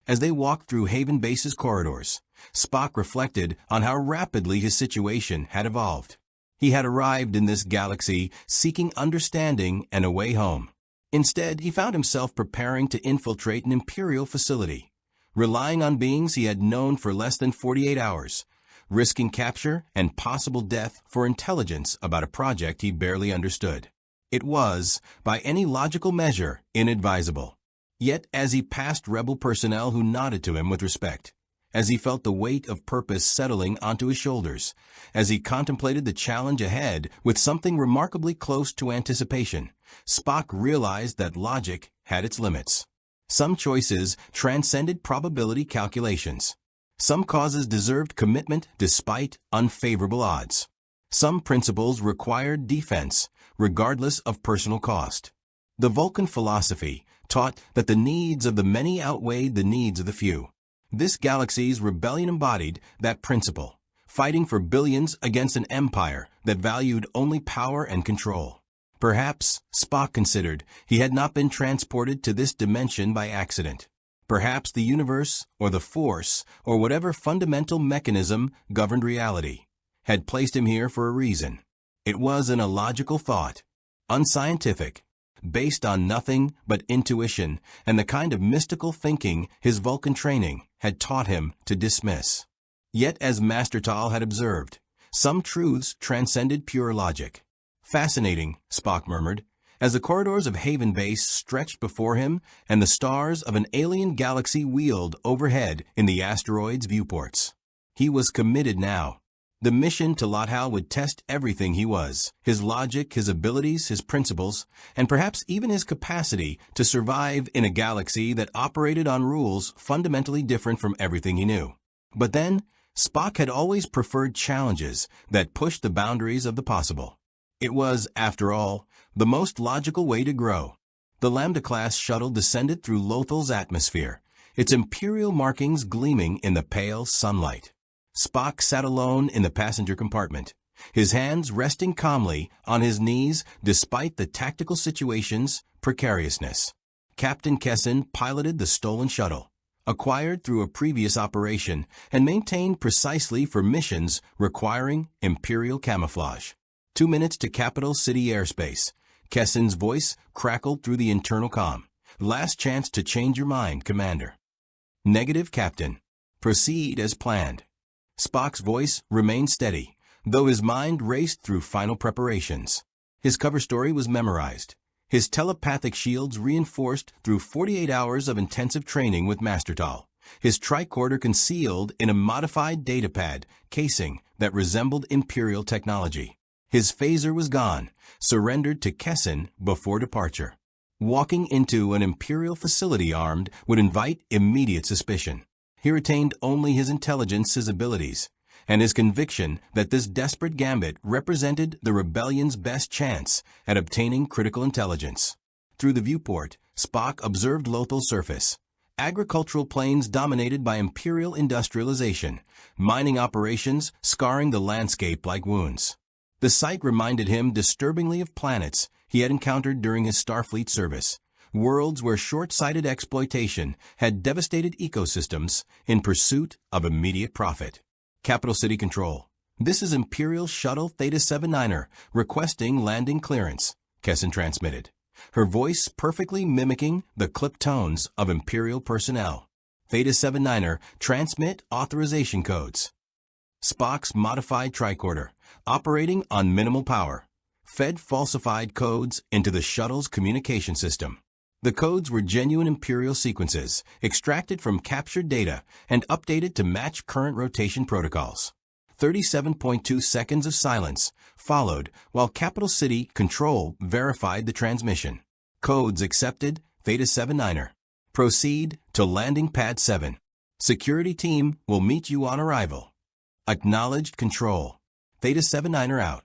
As they walked through Haven Base's corridors, Spock reflected on how rapidly his situation had evolved. He had arrived in this galaxy seeking understanding and a way home. Instead, he found himself preparing to infiltrate an Imperial facility, relying on beings he had known for less than 48 hours, risking capture and possible death for intelligence about a project he barely understood. It was, by any logical measure, inadvisable. Yet, as he passed rebel personnel who nodded to him with respect, as he felt the weight of purpose settling onto his shoulders, as he contemplated the challenge ahead with something remarkably close to anticipation, Spock realized that logic had its limits. Some choices transcended probability calculations. Some causes deserved commitment despite unfavorable odds. Some principles required defense, regardless of personal cost. The Vulcan philosophy taught that the needs of the many outweighed the needs of the few. This galaxy's rebellion embodied that principle, fighting for billions against an empire that valued only power and control. Perhaps, Spock considered, he had not been transported to this dimension by accident. Perhaps the universe, or the Force, or whatever fundamental mechanism governed reality, had placed him here for a reason. It was an illogical thought, unscientific, based on nothing but intuition and the kind of mystical thinking his Vulcan training had taught him to dismiss. Yet, as Master Tal had observed, some truths transcended pure logic. Fascinating, Spock murmured, as the corridors of Haven Base stretched before him and the stars of an alien galaxy wheeled overhead in the asteroid's viewports. He was committed now. The mission to Lothal would test everything he was, his logic, his abilities, his principles, and perhaps even his capacity to survive in a galaxy that operated on rules fundamentally different from everything he knew. But then, Spock had always preferred challenges that pushed the boundaries of the possible. It was, after all, the most logical way to grow. The Lambda-class shuttle descended through Lothal's atmosphere, its Imperial markings gleaming in the pale sunlight. Spock sat alone in the passenger compartment, his hands resting calmly on his knees despite the tactical situation's precariousness. Captain Kessin piloted the stolen shuttle, acquired through a previous operation and maintained precisely for missions requiring Imperial camouflage. 2 minutes to Capital City airspace. Kessin's voice crackled through the internal comm. Last chance to change your mind, Commander. Negative, Captain. Proceed as planned. Spock's voice remained steady, though his mind raced through final preparations. His cover story was memorized, his telepathic shields reinforced through 48 hours of intensive training with Master Tal, his tricorder concealed in a modified datapad casing that resembled Imperial technology. His phaser was gone, surrendered to Kessin before departure. Walking into an Imperial facility armed would invite immediate suspicion. He retained only his intelligence, his abilities, and his conviction that this desperate gambit represented the rebellion's best chance at obtaining critical intelligence. Through the viewport, Spock observed Lothal's surface. Agricultural plains dominated by Imperial industrialization, mining operations scarring the landscape like wounds. The sight reminded him disturbingly of planets he had encountered during his Starfleet service, worlds where short-sighted exploitation had devastated ecosystems in pursuit of immediate profit. Capital City Control. This is Imperial Shuttle Theta 79er requesting landing clearance, Kessin transmitted, her voice perfectly mimicking the clipped tones of Imperial personnel. Theta 79er, transmit authorization codes. Spock's modified tricorder, operating on minimal power, fed falsified codes into the shuttle's communication system. The codes were genuine Imperial sequences, extracted from captured data and updated to match current rotation protocols. 37.2 seconds of silence followed while Capital City Control verified the transmission. Codes accepted, Theta 79er. Proceed to Landing Pad 7. Security team will meet you on arrival. Acknowledged Control. Theta 79er out.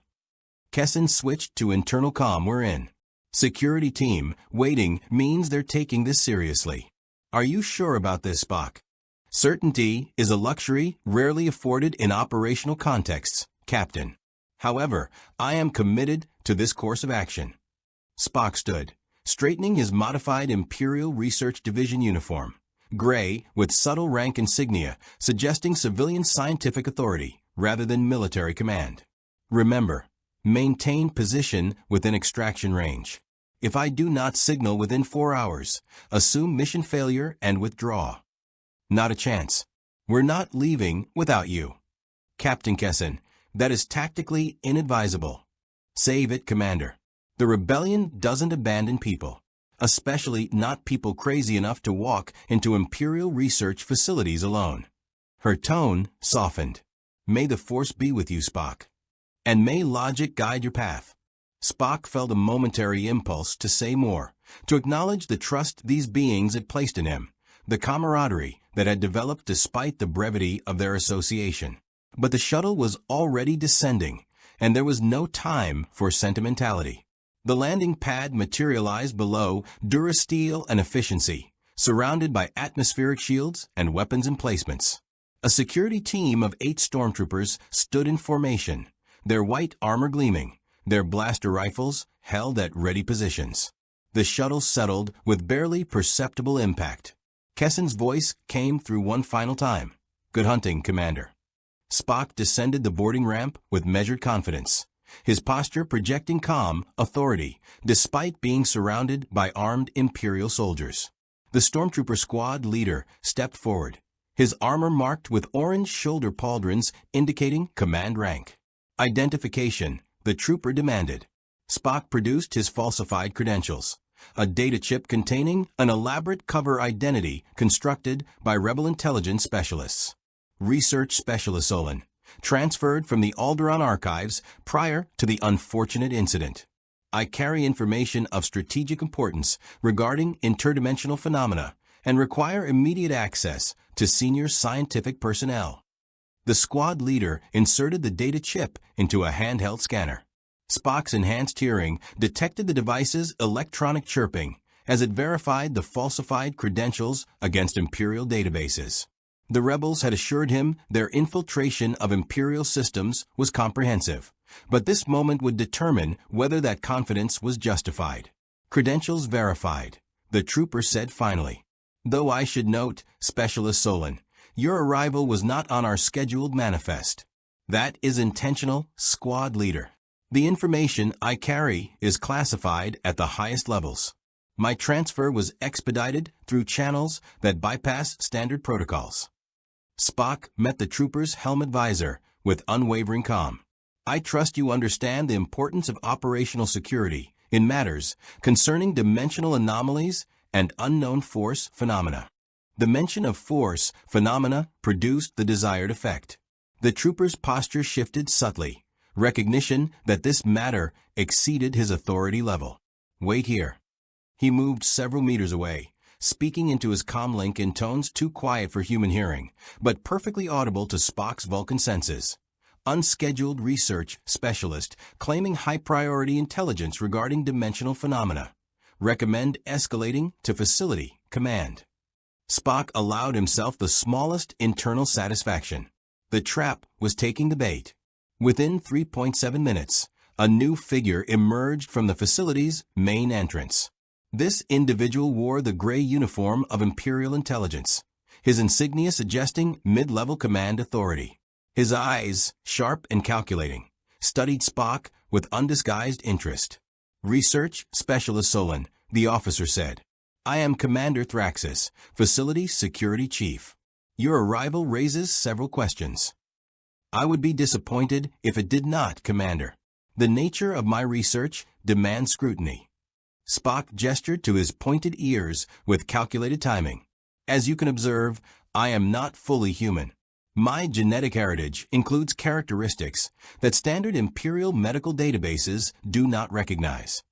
Kessin switched to internal comm. We're in. Security team, waiting means they're taking this seriously. Are you sure about this, Spock? Certainty is a luxury rarely afforded in operational contexts, Captain. However, I am committed to this course of action. Spock stood, straightening his modified Imperial Research Division uniform, gray with subtle rank insignia suggesting civilian scientific authority rather than military command. Remember, maintain position within extraction range. If I do not signal within 4 hours, assume mission failure and withdraw. Not a chance. We're not leaving without you. Captain Kessin, that is tactically inadvisable. Save it, Commander. The rebellion doesn't abandon people, especially not people crazy enough to walk into Imperial research facilities alone. Her tone softened. May the Force be with you, Spock. And may logic guide your path. Spock felt a momentary impulse to say more, to acknowledge the trust these beings had placed in him, the camaraderie that had developed despite the brevity of their association. But the shuttle was already descending, and there was no time for sentimentality. The landing pad materialized below, durasteel and efficiency, surrounded by atmospheric shields and weapons emplacements. A security team of 8 stormtroopers stood in formation, their white armor gleaming, their blaster rifles held at ready positions. The shuttle settled with barely perceptible impact. Kessin's voice came through one final time. Good hunting, Commander. Spock descended the boarding ramp with measured confidence, his posture projecting calm authority despite being surrounded by armed Imperial soldiers. The stormtrooper squad leader stepped forward, his armor marked with orange shoulder pauldrons indicating command rank. Identification, the trooper demanded. Spock produced his falsified credentials, a data chip containing an elaborate cover identity constructed by Rebel intelligence specialists. Research Specialist Olin, transferred from the Alderaan archives prior to the unfortunate incident. I carry information of strategic importance regarding interdimensional phenomena and require immediate access to senior scientific personnel. The squad leader inserted the data chip into a handheld scanner. Spock's enhanced hearing detected the device's electronic chirping as it verified the falsified credentials against Imperial databases. The rebels had assured him their infiltration of Imperial systems was comprehensive, but this moment would determine whether that confidence was justified. Credentials verified, the trooper said finally. Though I should note, Specialist Solon, your arrival was not on our scheduled manifest. That is intentional, squad leader. The information I carry is classified at the highest levels. My transfer was expedited through channels that bypass standard protocols. Spock met the trooper's helmet visor with unwavering calm. I trust you understand the importance of operational security in matters concerning dimensional anomalies and unknown force phenomena. The mention of force phenomena produced the desired effect. The trooper's posture shifted subtly, recognition that this matter exceeded his authority level. Wait here. He moved several meters away, speaking into his comlink in tones too quiet for human hearing, but perfectly audible to Spock's Vulcan senses. Unscheduled research specialist claiming high-priority intelligence regarding dimensional phenomena. Recommend escalating to facility command. Spock allowed himself the smallest internal satisfaction. The trap was taking the bait. Within 3.7 minutes, a new figure emerged from the facility's main entrance. This individual wore the gray uniform of Imperial intelligence, his insignia suggesting mid-level command authority. His eyes, sharp and calculating, studied Spock with undisguised interest. Research Specialist Solon, the officer said. I am Commander Thraxis, Facility Security Chief. Your arrival raises several questions. I would be disappointed if it did not, Commander. The nature of my research demands scrutiny. Spock gestured to his pointed ears with calculated timing. As you can observe, I am not fully human. My genetic heritage includes characteristics that standard Imperial medical databases do not recognize.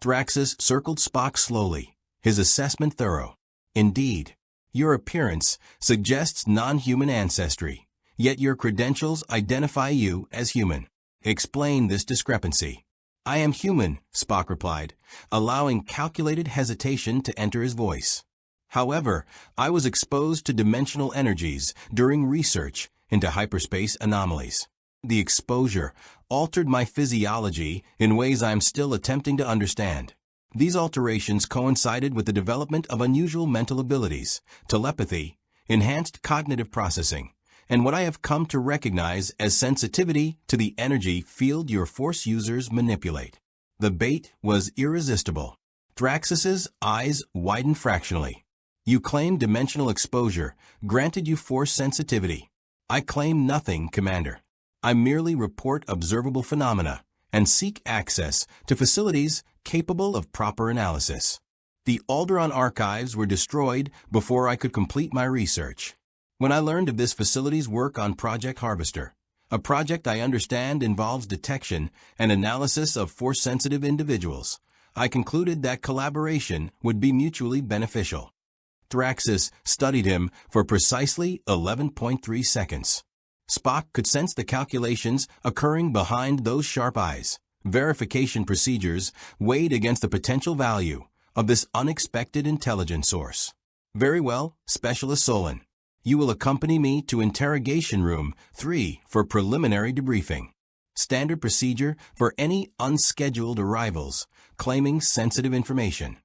Thraxis circled Spock slowly, his assessment thorough. Indeed, your appearance suggests non-human ancestry, yet your credentials identify you as human. Explain this discrepancy. I am human, Spock replied, allowing calculated hesitation to enter his voice. However, I was exposed to dimensional energies during research into hyperspace anomalies. The exposure altered my physiology in ways I am still attempting to understand. These alterations coincided with the development of unusual mental abilities, telepathy, enhanced cognitive processing, and what I have come to recognize as sensitivity to the energy field your Force users manipulate. The bait was irresistible. Thraxis's eyes widened fractionally. You claim dimensional exposure, granted you Force sensitivity. I claim nothing, Commander. I merely report observable phenomena and seek access to facilities capable of proper analysis. The Alderaan archives were destroyed before I could complete my research. When I learned of this facility's work on Project Harvester, a project I understand involves detection and analysis of Force-sensitive individuals, I concluded that collaboration would be mutually beneficial. Thraxis studied him for precisely 11.3 seconds. Spock could sense the calculations occurring behind those sharp eyes. Verification procedures weighed against the potential value of this unexpected intelligence source. Very well, Specialist Solon. You will accompany me to Interrogation Room 3 for preliminary debriefing. Standard procedure for any unscheduled arrivals claiming sensitive information.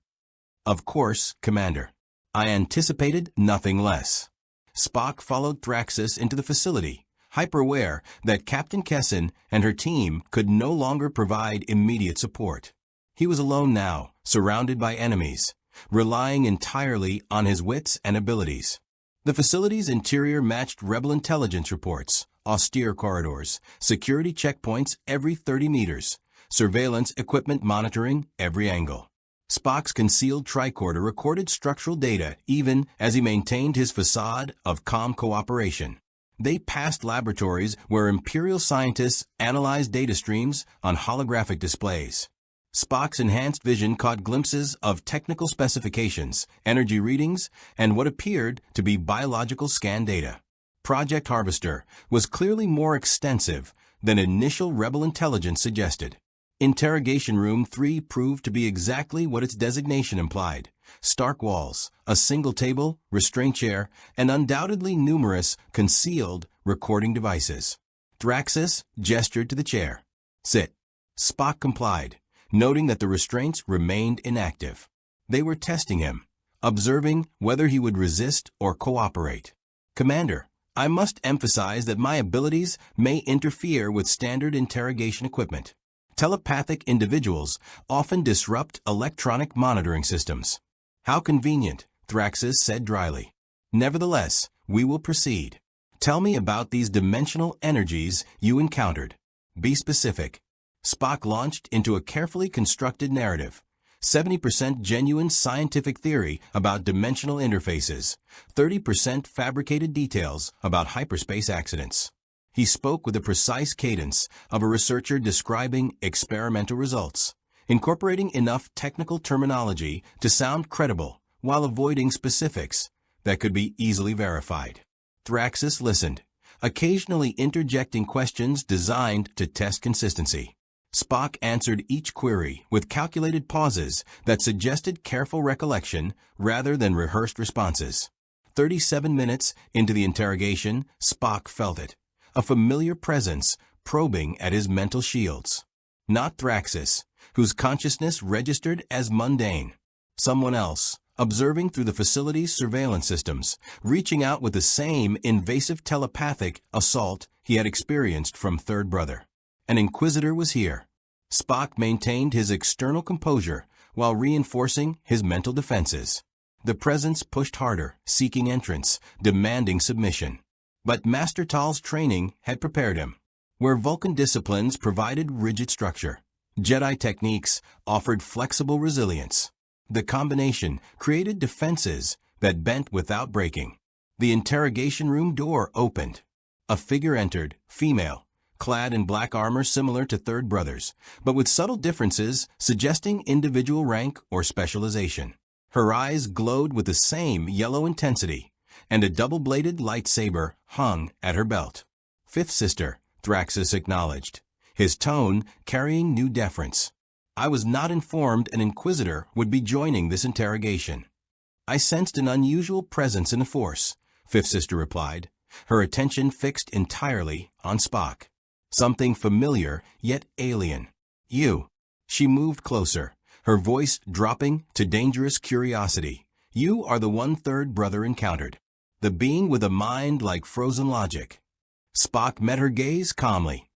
Of course, Commander. I anticipated nothing less. Spock followed Thraxis into the facility, hyper-aware that Captain Kessin and her team could no longer provide immediate support. He was alone now, surrounded by enemies, relying entirely on his wits and abilities. The facility's interior matched Rebel intelligence reports, austere corridors, security checkpoints every 30 meters, surveillance equipment monitoring every angle. Spock's concealed tricorder recorded structural data even as he maintained his facade of calm cooperation. They passed laboratories where Imperial scientists analyzed data streams on holographic displays. Spock's enhanced vision caught glimpses of technical specifications, energy readings, and what appeared to be biological scan data. Project Harvester was clearly more extensive than initial Rebel intelligence suggested. Interrogation Room 3 proved to be exactly what its designation implied. Stark walls, a single table, restraint chair, and undoubtedly numerous concealed recording devices. Thraxis gestured to the chair. Sit. Spock complied, noting that the restraints remained inactive. They were testing him, observing whether he would resist or cooperate. Commander, I must emphasize that my abilities may interfere with standard interrogation equipment. Telepathic individuals often disrupt electronic monitoring systems. How convenient, Thraxis said dryly. Nevertheless, we will proceed. Tell me about these dimensional energies you encountered. Be specific. Spock launched into a carefully constructed narrative. 70% genuine scientific theory about dimensional interfaces, 30% fabricated details about hyperspace accidents. He spoke with the precise cadence of a researcher describing experimental results, incorporating enough technical terminology to sound credible while avoiding specifics that could be easily verified. Thraxis listened, occasionally interjecting questions designed to test consistency. Spock answered each query with calculated pauses that suggested careful recollection rather than rehearsed responses. 37 minutes into the interrogation, Spock felt it. A familiar presence probing at his mental shields. Not Thraxis, whose consciousness registered as mundane. Someone else, observing through the facility's surveillance systems, reaching out with the same invasive telepathic assault he had experienced from Third Brother. An Inquisitor was here. Spock maintained his external composure while reinforcing his mental defenses. The presence pushed harder, seeking entrance, demanding submission. But Master Tal's training had prepared him. Where Vulcan disciplines provided rigid structure, Jedi techniques offered flexible resilience. The combination created defenses that bent without breaking. The interrogation room door opened. A figure entered, female, clad in black armor similar to Third Brother's, but with subtle differences suggesting individual rank or specialization. Her eyes glowed with the same yellow intensity, and a double-bladed lightsaber hung at her belt. Fifth Sister, Thraxis acknowledged, his tone carrying new deference. I was not informed an Inquisitor would be joining this interrogation. I sensed an unusual presence in the Force, Fifth Sister replied, her attention fixed entirely on Spock. Something familiar, yet alien. You. She moved closer, her voice dropping to dangerous curiosity. You are the one-third brother encountered. The being with a mind like frozen logic. Spock met her gaze calmly.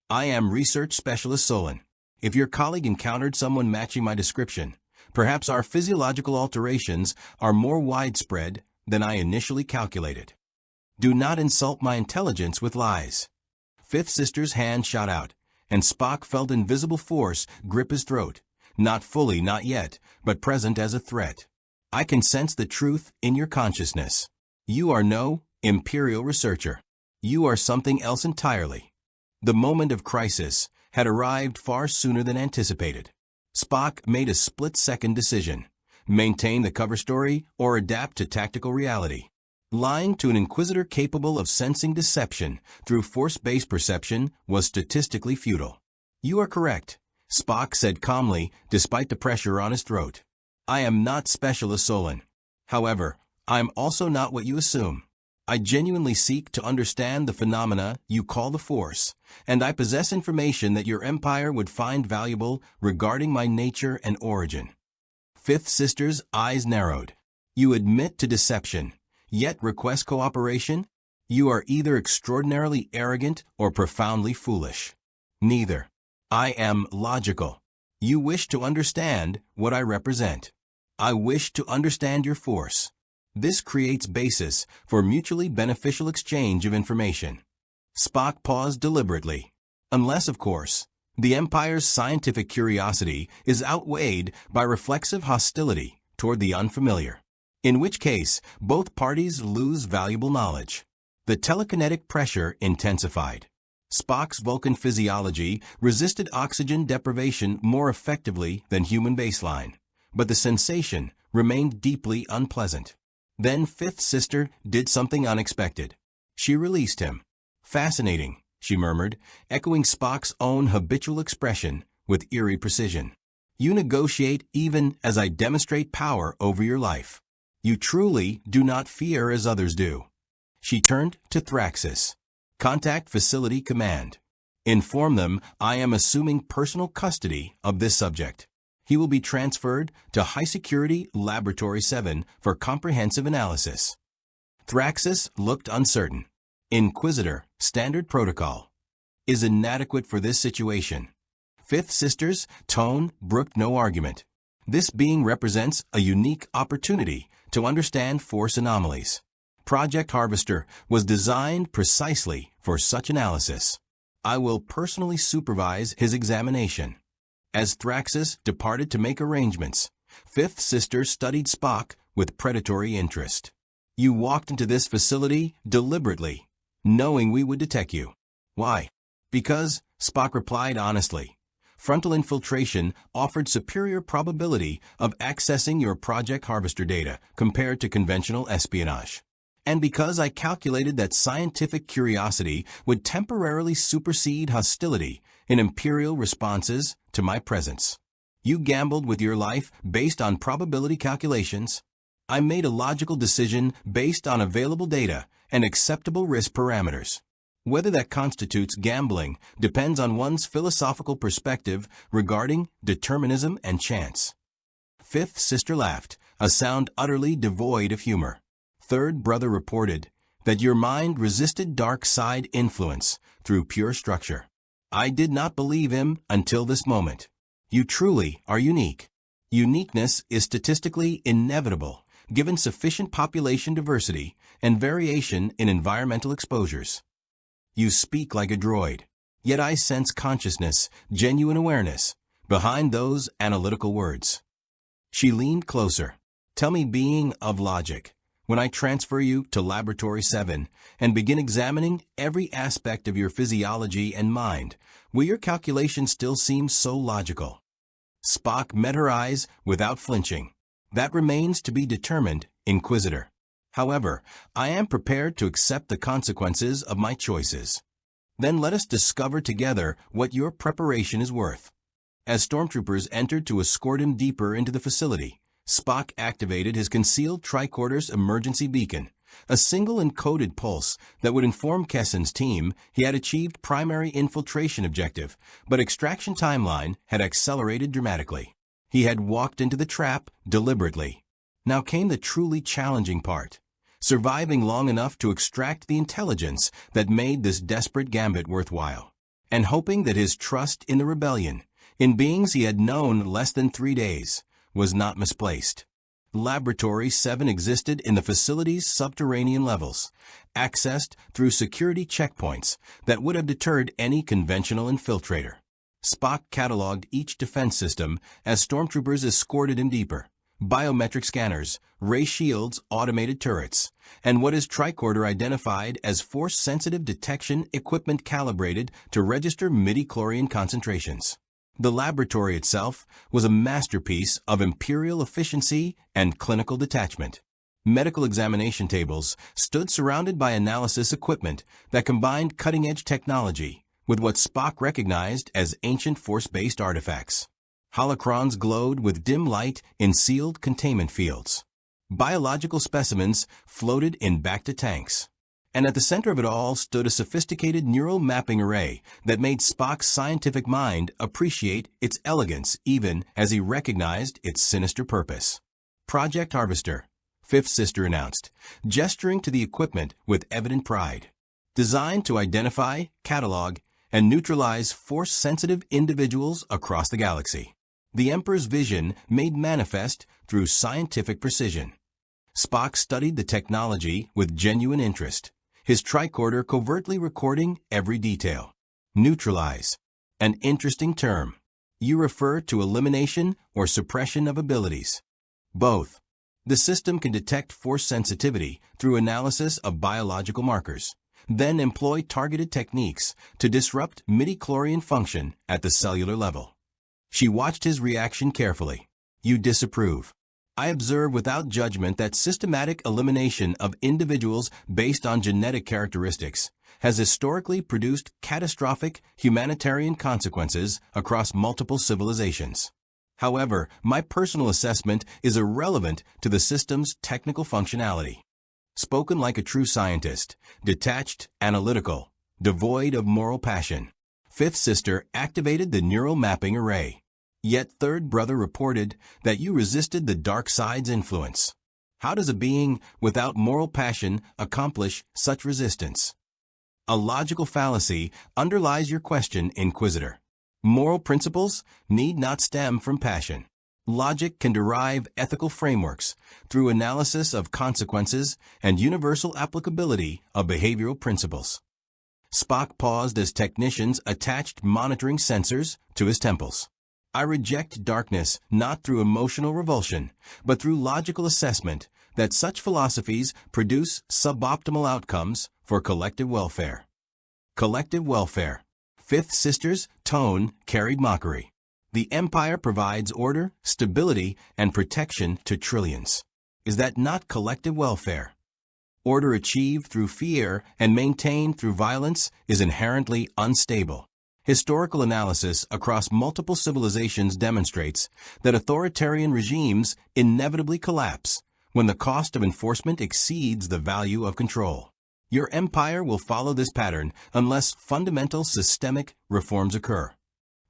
I am Research Specialist Solon. If your colleague encountered someone matching my description, perhaps our physiological alterations are more widespread than I initially calculated. Do not insult my intelligence with lies. Fifth Sister's hand shot out, and Spock felt invisible force grip his throat. Not fully, not yet, but present as a threat. I can sense the truth in your consciousness. You are no Imperial researcher. You are something else entirely. The moment of crisis had arrived far sooner than anticipated. Spock made a split-second decision: maintain the cover story or adapt to tactical reality. Lying to an Inquisitor capable of sensing deception through force-based perception was statistically futile. You are correct, Spock said calmly despite the pressure on his throat. I am not Specialist Solon. However, I am also not what you assume. I genuinely seek to understand the phenomena you call the Force, and I possess information that your Empire would find valuable regarding my nature and origin. Fifth Sister's eyes narrowed. You admit to deception, yet request cooperation? You are either extraordinarily arrogant or profoundly foolish. Neither. I am logical. You wish to understand what I represent. I wish to understand your Force. This creates basis for mutually beneficial exchange of information. Spock paused deliberately. Unless, of course, the Empire's scientific curiosity is outweighed by reflexive hostility toward the unfamiliar. In which case, both parties lose valuable knowledge. The telekinetic pressure intensified. Spock's Vulcan physiology resisted oxygen deprivation more effectively than human baseline, but the sensation remained deeply unpleasant. Then Fifth Sister did something unexpected. She released him. Fascinating, she murmured, echoing Spock's own habitual expression with eerie precision. You negotiate even as I demonstrate power over your life. You truly do not fear as others do. She turned to Thraxis. Contact Facility Command. Inform them I am assuming personal custody of this subject. He will be transferred to High Security Laboratory 7 for comprehensive analysis. Thraxis looked uncertain. Inquisitor, standard protocol, is inadequate for this situation. Fifth Sister's tone brooked no argument. This being represents a unique opportunity to understand Force anomalies. Project Harvester was designed precisely for such analysis. I will personally supervise his examination. As Thraxis departed to make arrangements, Fifth Sister studied Spock with predatory interest. You walked into this facility deliberately, knowing we would detect you. Why? Because, Spock replied honestly, frontal infiltration offered superior probability of accessing your Project Harvester data compared to conventional espionage. And because I calculated that scientific curiosity would temporarily supersede hostility in Imperial responses to my presence. You gambled with your life based on probability calculations. I made a logical decision based on available data and acceptable risk parameters. Whether that constitutes gambling depends on one's philosophical perspective regarding determinism and chance. Fifth Sister laughed, a sound utterly devoid of humor. Third Brother reported that your mind resisted dark side influence through pure structure. I did not believe him until this moment. You truly are unique. Uniqueness is statistically inevitable given sufficient population diversity and variation in environmental exposures. You speak like a droid, yet I sense consciousness, genuine awareness, behind those analytical words. She leaned closer. Tell me, being of logic, when I transfer you to Laboratory 7 and begin examining every aspect of your physiology and mind, will your calculations still seem so logical? Spock met her eyes without flinching. That remains to be determined, Inquisitor. However, I am prepared to accept the consequences of my choices. Then let us discover together what your preparation is worth. As stormtroopers entered to escort him deeper into the facility, Spock activated his concealed tricorder's emergency beacon, a single encoded pulse that would inform Kessen's team he had achieved primary infiltration objective, but extraction timeline had accelerated dramatically. He had walked into the trap deliberately. Now came the truly challenging part: surviving long enough to extract the intelligence that made this desperate gambit worthwhile, and hoping that his trust in the rebellion, in beings he had known less than 3 days, was not misplaced. Laboratory 7 existed in the facility's subterranean levels, accessed through security checkpoints that would have deterred any conventional infiltrator. Spock cataloged each defense system as stormtroopers escorted him deeper: biometric scanners, ray shields, automated turrets, and what his tricorder identified as force-sensitive detection equipment calibrated to register midi-chlorian concentrations. The laboratory itself was a masterpiece of imperial efficiency and clinical detachment. Medical examination tables stood surrounded by analysis equipment that combined cutting-edge technology with what Spock recognized as ancient force-based artifacts. Holocrons glowed with dim light in sealed containment fields. Biological specimens floated in Bacta tanks. And at the center of it all stood a sophisticated neural mapping array that made Spock's scientific mind appreciate its elegance even as he recognized its sinister purpose. Project Harvester, Fifth Sister announced, gesturing to the equipment with evident pride. Designed to identify, catalog, and neutralize force-sensitive individuals across the galaxy. The Emperor's vision made manifest through scientific precision. Spock studied the technology with genuine interest, his tricorder covertly recording every detail. Neutralize. An interesting term. You refer to elimination or suppression of abilities. Both. The system can detect force sensitivity through analysis of biological markers, then employ targeted techniques to disrupt midi-chlorian function at the cellular level. She watched his reaction carefully. You disapprove. I observe without judgment that systematic elimination of individuals based on genetic characteristics has historically produced catastrophic humanitarian consequences across multiple civilizations. However, my personal assessment is irrelevant to the system's technical functionality. Spoken like a true scientist, detached, analytical, devoid of moral passion. Fifth Sister activated the neural mapping array. Yet Third Brother reported that you resisted the dark side's influence. How does a being without moral passion accomplish such resistance? A logical fallacy underlies your question, Inquisitor. Moral principles need not stem from passion. Logic can derive ethical frameworks through analysis of consequences and universal applicability of behavioral principles. Spock paused as technicians attached monitoring sensors to his temples. I reject darkness not through emotional revulsion, but through logical assessment that such philosophies produce suboptimal outcomes for collective welfare. Collective welfare. Fifth Sister's tone carried mockery. The Empire provides order, stability, and protection to trillions. Is that not collective welfare? Order achieved through fear and maintained through violence is inherently unstable. Historical analysis across multiple civilizations demonstrates that authoritarian regimes inevitably collapse when the cost of enforcement exceeds the value of control. Your empire will follow this pattern unless fundamental systemic reforms occur.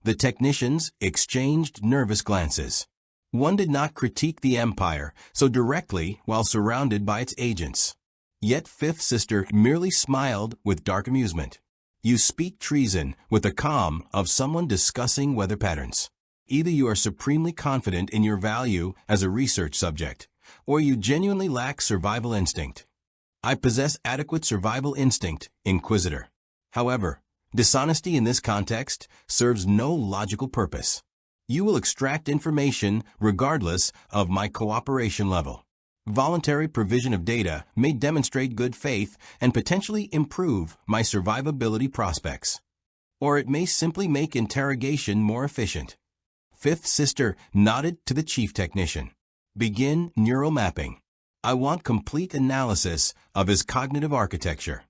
The technicians exchanged nervous glances. One did not critique the empire so directly while surrounded by its agents. Yet Fifth Sister merely smiled with dark amusement. You speak treason with the calm of someone discussing weather patterns. Either you are supremely confident in your value as a research subject, or you genuinely lack survival instinct. I possess adequate survival instinct, Inquisitor. However, dishonesty in this context serves no logical purpose. You will extract information regardless of my cooperation level. Voluntary provision of data may demonstrate good faith and potentially improve my survivability prospects. Or it may simply make interrogation more efficient. Fifth Sister nodded to the chief technician. Begin neural mapping. I want complete analysis of his cognitive architecture.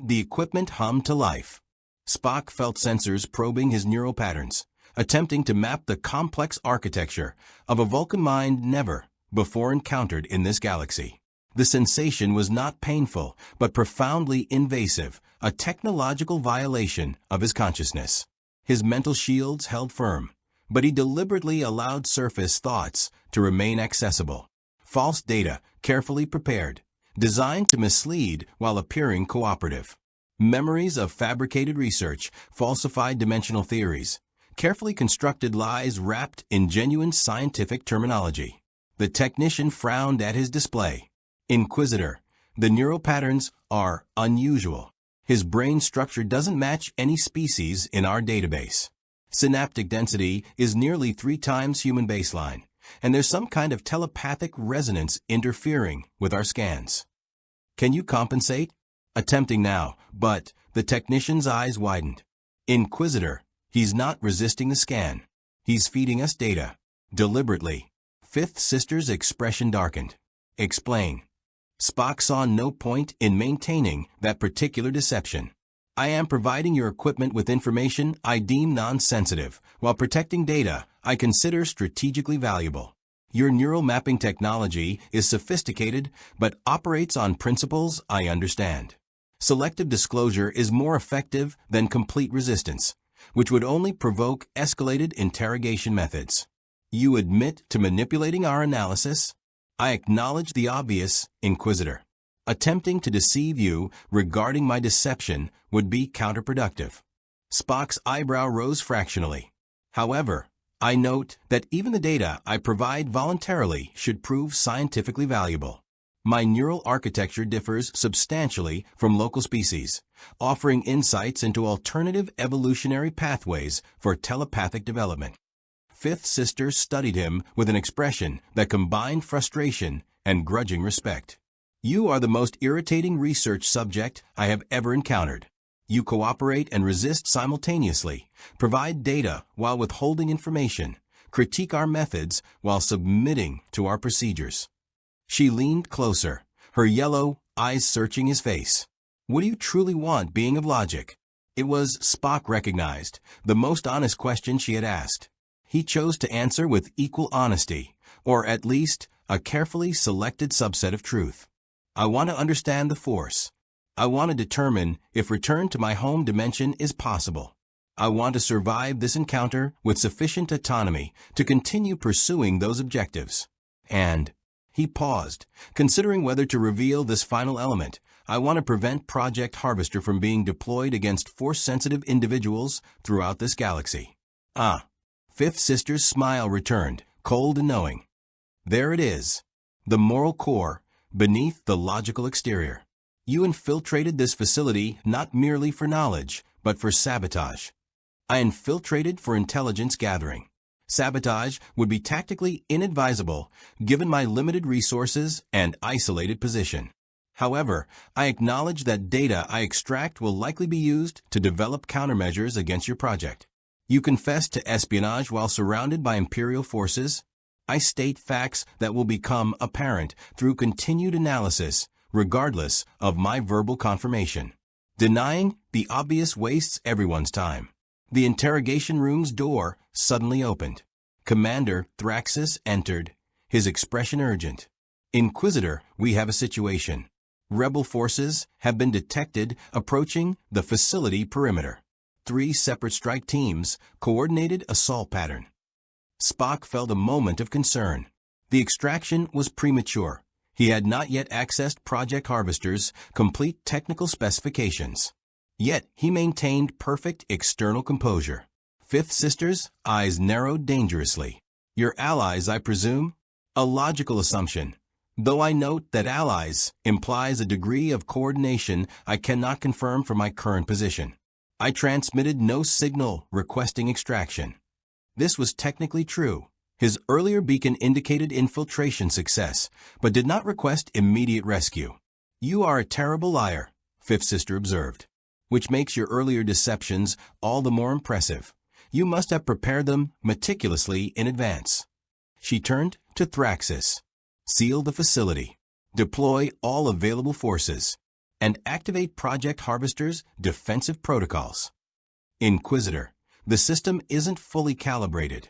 The equipment hummed to life. Spock felt sensors probing his neural patterns, attempting to map the complex architecture of a Vulcan mind never, before encountered in this galaxy. The sensation was not painful, but profoundly invasive, a technological violation of his consciousness. His mental shields held firm, but he deliberately allowed surface thoughts to remain accessible. False data, carefully prepared, designed to mislead while appearing cooperative. Memories of fabricated research, falsified dimensional theories, carefully constructed lies wrapped in genuine scientific terminology. The technician frowned at his display. Inquisitor, the neural patterns are unusual. His brain structure doesn't match any species in our database. Synaptic density is nearly 3 times human baseline, and there's some kind of telepathic resonance interfering with our scans. Can you compensate? Attempting now, but the technician's eyes widened. Inquisitor, he's not resisting the scan. He's feeding us data. Deliberately. Fifth Sister's expression darkened. Explain. Spock saw no point in maintaining that particular deception. I am providing your equipment with information I deem non-sensitive, while protecting data I consider strategically valuable. Your neural mapping technology is sophisticated, but operates on principles I understand. Selective disclosure is more effective than complete resistance, which would only provoke escalated interrogation methods. You admit to manipulating our analysis? I acknowledge the obvious, Inquisitor. Attempting to deceive you regarding my deception would be counterproductive. Spock's eyebrow rose fractionally. However, I note that even the data I provide voluntarily should prove scientifically valuable. My neural architecture differs substantially from local species, offering insights into alternative evolutionary pathways for telepathic development. Fifth Sister studied him with an expression that combined frustration and grudging respect. You are the most irritating research subject I have ever encountered. You cooperate and resist simultaneously, provide data while withholding information, critique our methods while submitting to our procedures. She leaned closer, her yellow eyes searching his face. What do you truly want, being of logic? It was, Spock recognized, the most honest question she had asked. He chose to answer with equal honesty, or at least a carefully selected subset of truth. I want to understand the Force. I want to determine if return to my home dimension is possible. I want to survive this encounter with sufficient autonomy to continue pursuing those objectives. And he paused, considering whether to reveal this final element. I want to prevent Project Harvester from being deployed against Force-sensitive individuals throughout this galaxy. Ah. Fifth Sister's smile returned, cold and knowing. There it is. The moral core, beneath the logical exterior. You infiltrated this facility not merely for knowledge, but for sabotage. I infiltrated for intelligence gathering. Sabotage would be tactically inadvisable, given my limited resources and isolated position. However, I acknowledge that data I extract will likely be used to develop countermeasures against your project. You confess to espionage while surrounded by Imperial forces. I state facts that will become apparent through continued analysis, regardless of my verbal confirmation. Denying the obvious wastes everyone's time. The interrogation room's door suddenly opened. Commander Thraxis entered, his expression urgent. Inquisitor, we have a situation. Rebel forces have been detected approaching the facility perimeter. 3 separate strike teams, coordinated assault pattern. Spock felt a moment of concern. The extraction was premature. He had not yet accessed Project Harvester's complete technical specifications. Yet he maintained perfect external composure. Fifth Sister's eyes narrowed dangerously. Your allies, I presume? A logical assumption. Though I note that allies implies a degree of coordination I cannot confirm from my current position. I transmitted no signal requesting extraction. This was technically true. His earlier beacon indicated infiltration success, but did not request immediate rescue. You are a terrible liar, Fifth Sister observed, which makes your earlier deceptions all the more impressive. You must have prepared them meticulously in advance. She turned to Thraxis. Seal the facility. Deploy all available forces. And activate Project Harvester's defensive protocols. Inquisitor, the system isn't fully calibrated.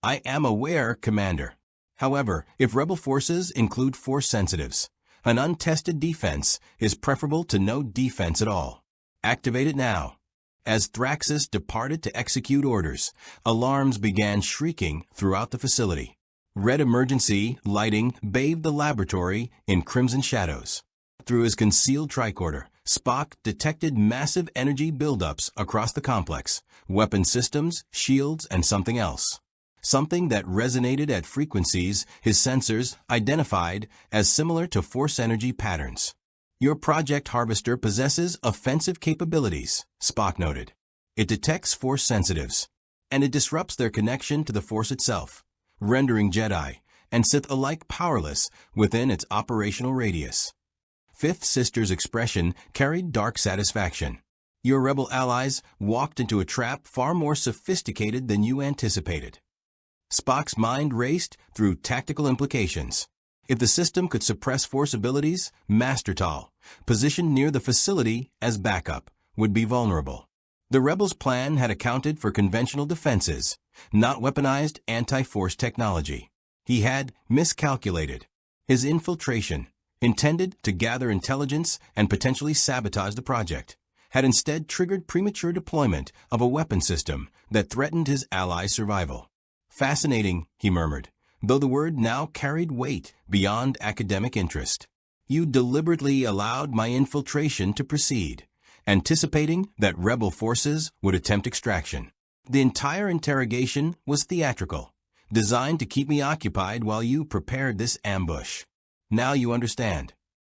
I am aware, Commander. However, if rebel forces include force sensitives, an untested defense is preferable to no defense at all. Activate it now. As Thraxis departed to execute orders, alarms began shrieking throughout the facility. Red emergency lighting bathed the laboratory in crimson shadows. Through his concealed tricorder, Spock detected massive energy buildups across the complex, weapon systems, shields, and something else. Something that resonated at frequencies his sensors identified as similar to force energy patterns. Your Project Harvester possesses offensive capabilities, Spock noted. It detects force sensitives, and it disrupts their connection to the force itself, rendering Jedi and Sith alike powerless within its operational radius. Fifth Sister's expression carried dark satisfaction. Your rebel allies walked into a trap far more sophisticated than you anticipated. Spock's mind raced through tactical implications. If the system could suppress force abilities, Master Tal, positioned near the facility as backup, would be vulnerable. The rebels' plan had accounted for conventional defenses, not weaponized anti-force technology. He had miscalculated. His infiltration, intended to gather intelligence and potentially sabotage the project, had instead triggered premature deployment of a weapon system that threatened his allies' survival. Fascinating, he murmured, though the word now carried weight beyond academic interest. You deliberately allowed my infiltration to proceed, anticipating that rebel forces would attempt extraction. The entire interrogation was theatrical, designed to keep me occupied while you prepared this ambush. Now you understand.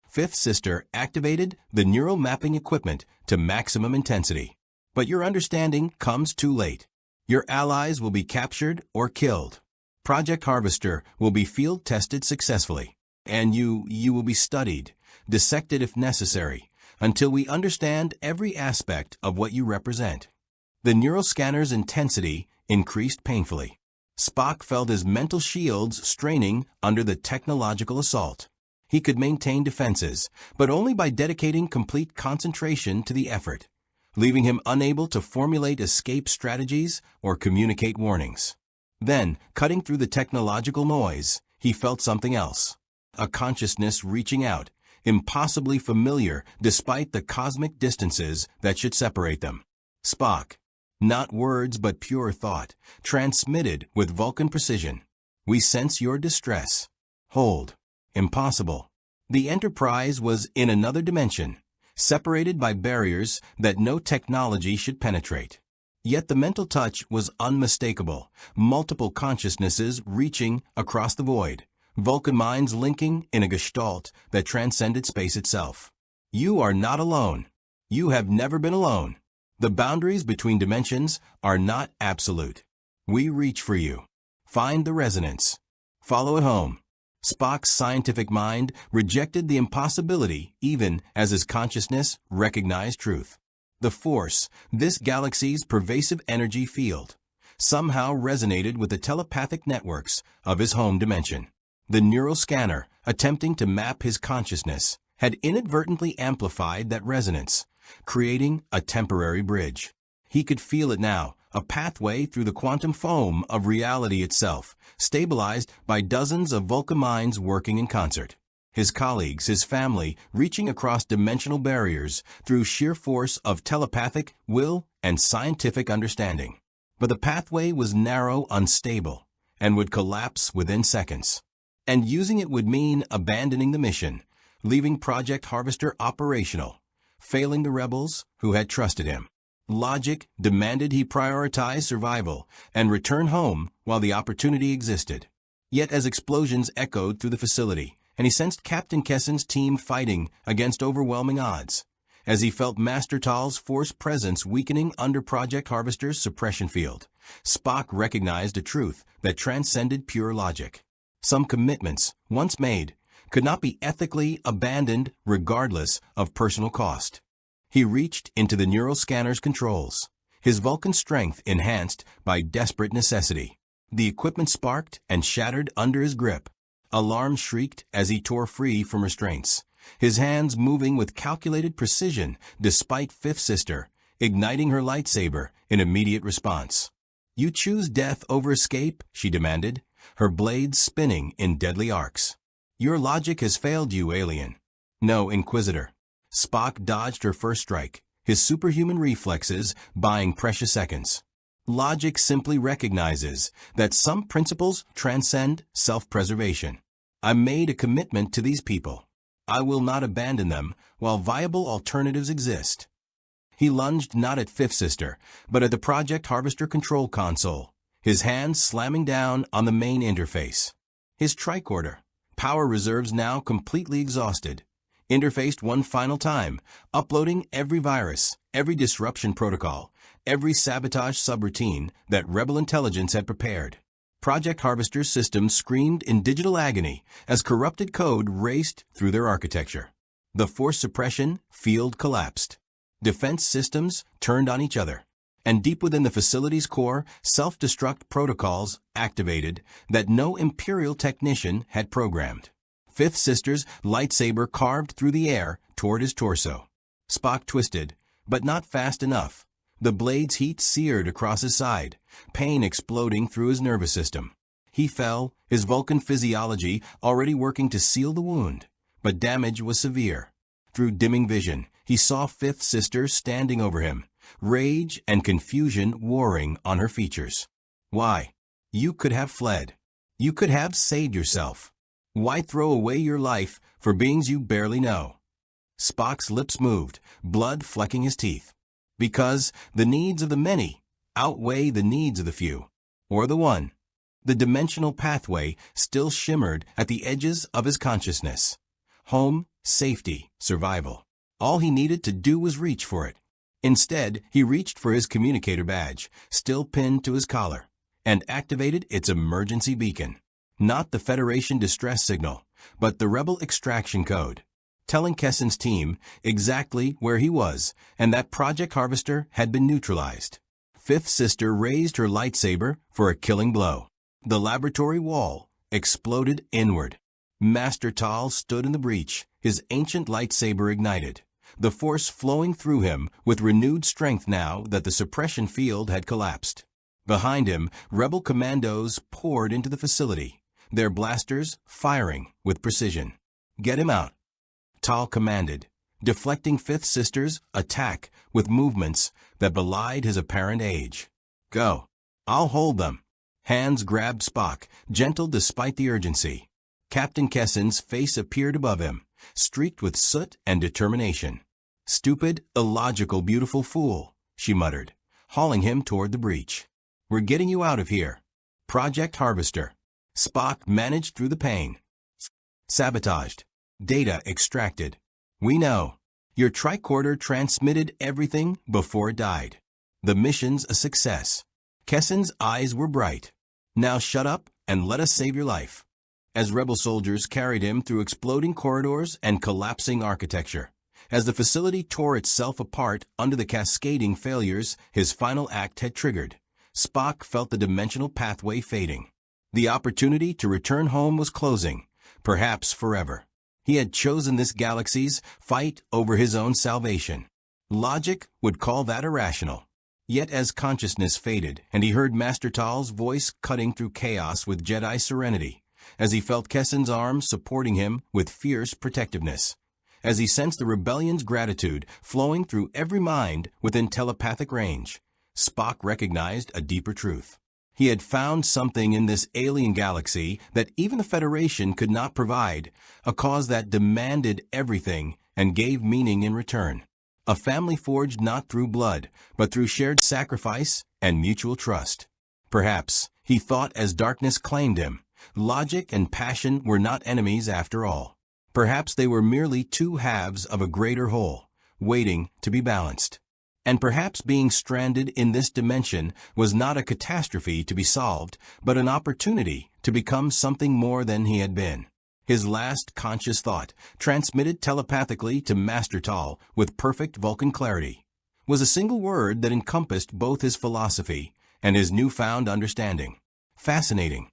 Fifth Sister activated the neural mapping equipment to maximum intensity. But your understanding comes too late. Your allies will be captured or killed. Project Harvester will be field tested successfully, and you will be studied, dissected if necessary, until we understand every aspect of what you represent. The neural scanner's intensity increased painfully. Spock felt his mental shields straining under the technological assault. He could maintain defenses, but only by dedicating complete concentration to the effort, leaving him unable to formulate escape strategies or communicate warnings. Then, cutting through the technological noise, he felt something else. A consciousness reaching out, impossibly familiar despite the cosmic distances that should separate them. Spock. Not words but pure thought, transmitted with Vulcan precision. We sense your distress. Hold. Impossible. The Enterprise was in another dimension, separated by barriers that no technology should penetrate. Yet the mental touch was unmistakable, multiple consciousnesses reaching across the void, Vulcan minds linking in a gestalt that transcended space itself. You are not alone. You have never been alone. The boundaries between dimensions are not absolute. We reach for you. Find the resonance. Follow it home. Spock's scientific mind rejected the impossibility even as his consciousness recognized truth. The Force, this galaxy's pervasive energy field, somehow resonated with the telepathic networks of his home dimension. The neural scanner, attempting to map his consciousness, had inadvertently amplified that resonance, creating a temporary bridge. He could feel it now, a pathway through the quantum foam of reality itself, stabilized by dozens of Vulcan minds working in concert. His colleagues, his family, reaching across dimensional barriers through sheer force of telepathic will and scientific understanding. But the pathway was narrow, unstable, and would collapse within seconds. And using it would mean abandoning the mission, leaving Project Harvester operational, failing the rebels who had trusted him. Logic demanded he prioritize survival and return home while the opportunity existed. Yet as explosions echoed through the facility, and he sensed Captain Kessin's team fighting against overwhelming odds, as he felt Master Tal's force presence weakening under Project Harvester's suppression field, Spock recognized a truth that transcended pure logic. Some commitments, once made, could not be ethically abandoned regardless of personal cost. He reached into the neural scanner's controls, his Vulcan strength enhanced by desperate necessity. The equipment sparked and shattered under his grip. Alarm shrieked as he tore free from restraints, his hands moving with calculated precision despite Fifth Sister, igniting her lightsaber in immediate response. You choose death over escape, she demanded, her blades spinning in deadly arcs. Your logic has failed you, alien. No, Inquisitor. Spock dodged her first strike, his superhuman reflexes buying precious seconds. Logic simply recognizes that some principles transcend self-preservation. I made a commitment to these people. I will not abandon them while viable alternatives exist. He lunged not at Fifth Sister, but at the Project Harvester control console, his hands slamming down on the main interface. His tricorder, power reserves now completely exhausted, interfaced one final time, uploading every virus, every disruption protocol, every sabotage subroutine that Rebel intelligence had prepared. Project Harvester's systems screamed in digital agony as corrupted code raced through their architecture. The force suppression field collapsed. Defense systems turned on each other, and deep within the facility's core, self-destruct protocols activated that no Imperial technician had programmed. Fifth Sister's lightsaber carved through the air toward his torso. Spock twisted, but not fast enough. The blade's heat seared across his side, pain exploding through his nervous system. He fell, his Vulcan physiology already working to seal the wound, but damage was severe. Through dimming vision, he saw Fifth Sister standing over him, rage and confusion warring on her features. Why? You could have fled. You could have saved yourself. Why throw away your life for beings you barely know? Spock's lips moved, blood flecking his teeth. Because the needs of the many outweigh the needs of the few, or the one. The dimensional pathway still shimmered at the edges of his consciousness. Home, safety, survival. All he needed to do was reach for it. Instead, he reached for his communicator badge, still pinned to his collar, and activated its emergency beacon. Not the Federation distress signal, but the Rebel extraction code, telling Kessin's team exactly where he was and that Project Harvester had been neutralized. Fifth Sister raised her lightsaber for a killing blow. The laboratory wall exploded inward. Master Tal stood in the breach, his ancient lightsaber ignited, the force flowing through him with renewed strength now that the suppression field had collapsed. Behind him, Rebel commandos poured into the facility, their blasters firing with precision. Get him out, Tal commanded, deflecting Fifth Sister's attack with movements that belied his apparent age. Go. I'll hold them. Hands grabbed Spock, gentle despite the urgency. Captain Kessin's face appeared above him, streaked with soot and determination. Stupid, illogical, beautiful fool, she muttered, hauling him toward the breach. We're getting you out of here. Project Harvester. Spock managed through the pain. Sabotaged. Data extracted. We know. Your tricorder transmitted everything before it died. The mission's a success. Kessin's eyes were bright. Now shut up and let us save your life. As Rebel soldiers carried him through exploding corridors and collapsing architecture, as the facility tore itself apart under the cascading failures his final act had triggered, Spock felt the dimensional pathway fading. The opportunity to return home was closing, perhaps forever. He had chosen this galaxy's fight over his own salvation. Logic would call that irrational. Yet as consciousness faded and he heard Master Tal's voice cutting through chaos with Jedi serenity, as he felt Kessin's arms supporting him with fierce protectiveness, as he sensed the rebellion's gratitude flowing through every mind within telepathic range, Spock recognized a deeper truth. He had found something in this alien galaxy that even the Federation could not provide, a cause that demanded everything and gave meaning in return. A family forged not through blood, but through shared sacrifice and mutual trust. Perhaps, he thought as darkness claimed him, logic and passion were not enemies after all. Perhaps they were merely two halves of a greater whole, waiting to be balanced. And perhaps being stranded in this dimension was not a catastrophe to be solved, but an opportunity to become something more than he had been. His last conscious thought, transmitted telepathically to Master Tal with perfect Vulcan clarity, was a single word that encompassed both his philosophy and his newfound understanding. Fascinating.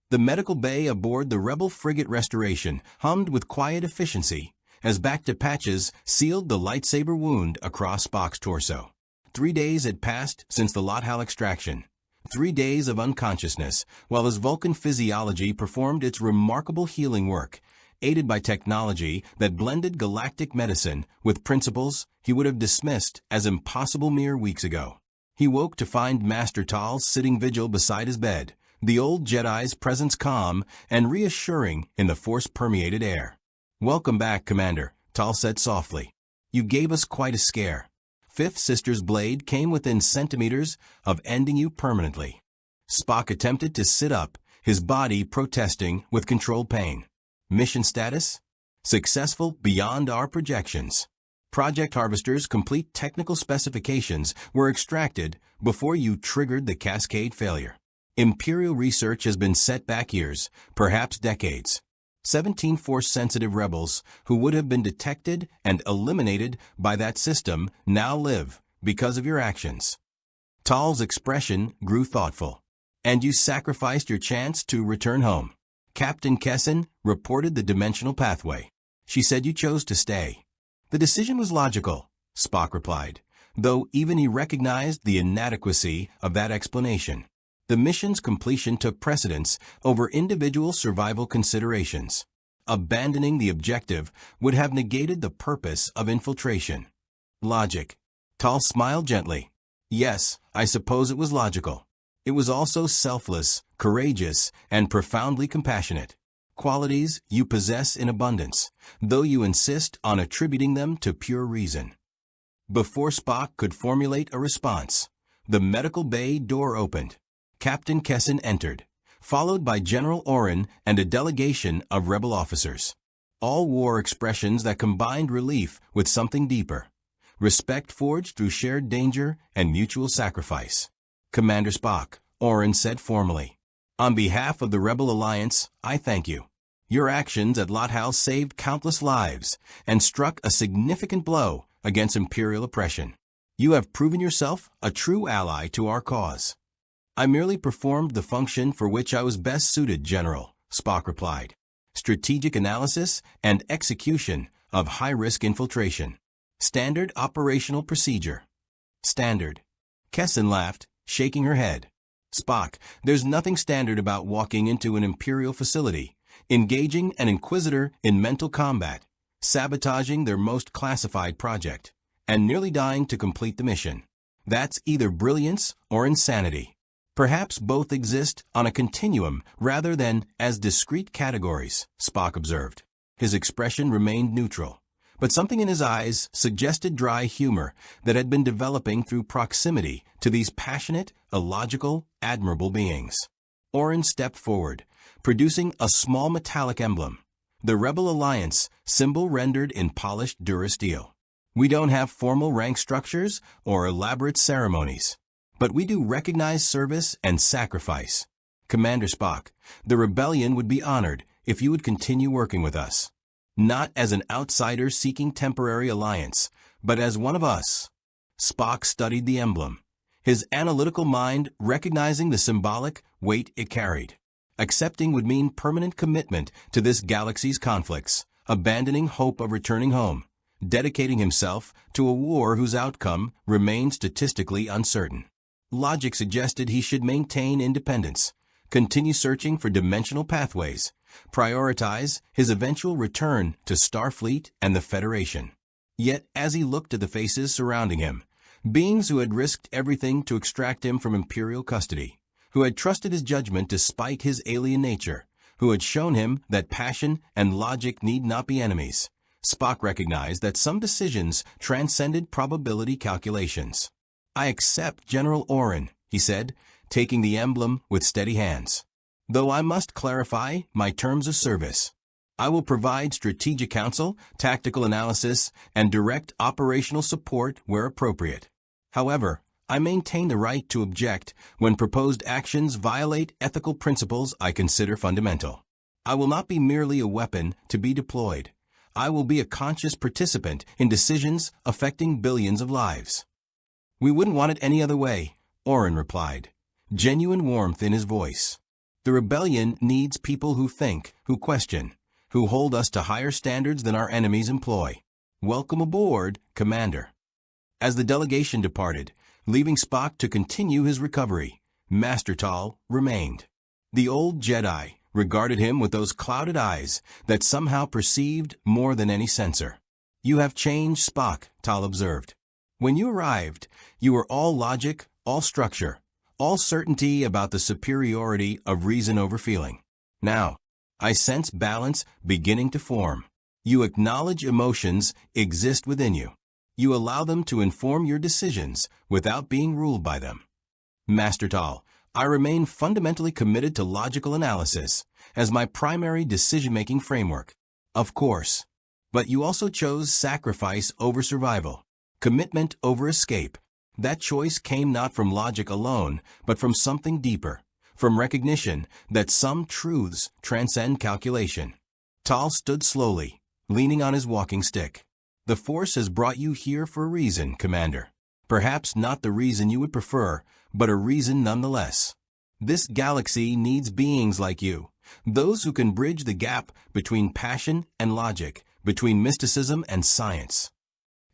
The medical bay aboard the Rebel frigate Restoration hummed with quiet efficiency as back-to-patches sealed the lightsaber wound across Spock's torso. 3 days had passed since the Lothal extraction. 3 days of unconsciousness, while his Vulcan physiology performed its remarkable healing work, aided by technology that blended galactic medicine with principles he would have dismissed as impossible mere weeks ago. He woke to find Master Tal sitting vigil beside his bed, the old Jedi's presence calm and reassuring in the Force-permeated air. "Welcome back, Commander," Tal said softly. "You gave us quite a scare. Fifth Sister's blade came within centimeters of ending you permanently." Spock attempted to sit up, his body protesting with controlled pain. "Mission status? Successful beyond our projections. Project Harvester's complete technical specifications were extracted before you triggered the cascade failure. Imperial research has been set back years, perhaps decades. 17 Force-sensitive rebels who would have been detected and eliminated by that system now live because of your actions." Tal's expression grew thoughtful. "And you sacrificed your chance to return home." Captain Kessin reported the dimensional pathway. "She said you chose to stay." "The decision was logical," Spock replied, though even he recognized the inadequacy of that explanation. The mission's completion took precedence over individual survival considerations. Abandoning the objective would have negated the purpose of infiltration. "Logic." Tal smiled gently. "Yes, I suppose it was logical. It was also selfless, courageous, and profoundly compassionate. Qualities you possess in abundance, though you insist on attributing them to pure reason." Before Spock could formulate a response, the medical bay door opened. Captain Kessin entered, followed by General Oren and a delegation of rebel officers. All wore expressions that combined relief with something deeper. Respect forged through shared danger and mutual sacrifice. "Commander Spock," Oren said formally, "on behalf of the Rebel Alliance, I thank you. Your actions at Lothal saved countless lives and struck a significant blow against Imperial oppression. You have proven yourself a true ally to our cause." "I merely performed the function for which I was best suited, General," Spock replied. "Strategic analysis and execution of high-risk infiltration. Standard operational procedure." "Standard." Kessin laughed, shaking her head. "Spock, there's nothing standard about walking into an Imperial facility, engaging an Inquisitor in mental combat, sabotaging their most classified project, and nearly dying to complete the mission. That's either brilliance or insanity. Perhaps both exist on a continuum rather than as discrete categories," Spock observed. His expression remained neutral, but something in his eyes suggested dry humor that had been developing through proximity to these passionate, illogical, admirable beings. Oren stepped forward, producing a small metallic emblem, the Rebel Alliance symbol rendered in polished durasteel. "We don't have formal rank structures or elaborate ceremonies, but we do recognize service and sacrifice. Commander Spock, the rebellion would be honored if you would continue working with us. Not as an outsider seeking temporary alliance, but as one of us." Spock studied the emblem, his analytical mind recognizing the symbolic weight it carried. Accepting would mean permanent commitment to this galaxy's conflicts, abandoning hope of returning home, dedicating himself to a war whose outcome remained statistically uncertain. Logic suggested he should maintain independence, continue searching for dimensional pathways, prioritize his eventual return to Starfleet and the Federation. Yet, as he looked at the faces surrounding him, beings who had risked everything to extract him from Imperial custody, who had trusted his judgment despite his alien nature, who had shown him that passion and logic need not be enemies, Spock recognized that some decisions transcended probability calculations. "I accept, General Oren," he said, taking the emblem with steady hands. "Though I must clarify my terms of service. I will provide strategic counsel, tactical analysis, and direct operational support where appropriate. However, I maintain the right to object when proposed actions violate ethical principles I consider fundamental. I will not be merely a weapon to be deployed. I will be a conscious participant in decisions affecting billions of lives." "We wouldn't want it any other way," Oren replied, genuine warmth in his voice. "The rebellion needs people who think, who question, who hold us to higher standards than our enemies employ. Welcome aboard, Commander." As the delegation departed, leaving Spock to continue his recovery, Master Tal remained. The old Jedi regarded him with those clouded eyes that somehow perceived more than any sensor. "You have changed, Spock," Tal observed. "When you arrived, you were all logic, all structure, all certainty about the superiority of reason over feeling. Now, I sense balance beginning to form. You acknowledge emotions exist within you. You allow them to inform your decisions without being ruled by them." Master Tal, "I remain fundamentally committed to logical analysis as my primary decision-making framework." "Of course. But you also chose sacrifice over survival, commitment over escape. That choice came not from logic alone, but from something deeper, from recognition that some truths transcend calculation." Tal stood slowly, leaning on his walking stick. "The Force has brought you here for a reason, Commander. Perhaps not the reason you would prefer, but a reason nonetheless. This galaxy needs beings like you, those who can bridge the gap between passion and logic, between mysticism and science."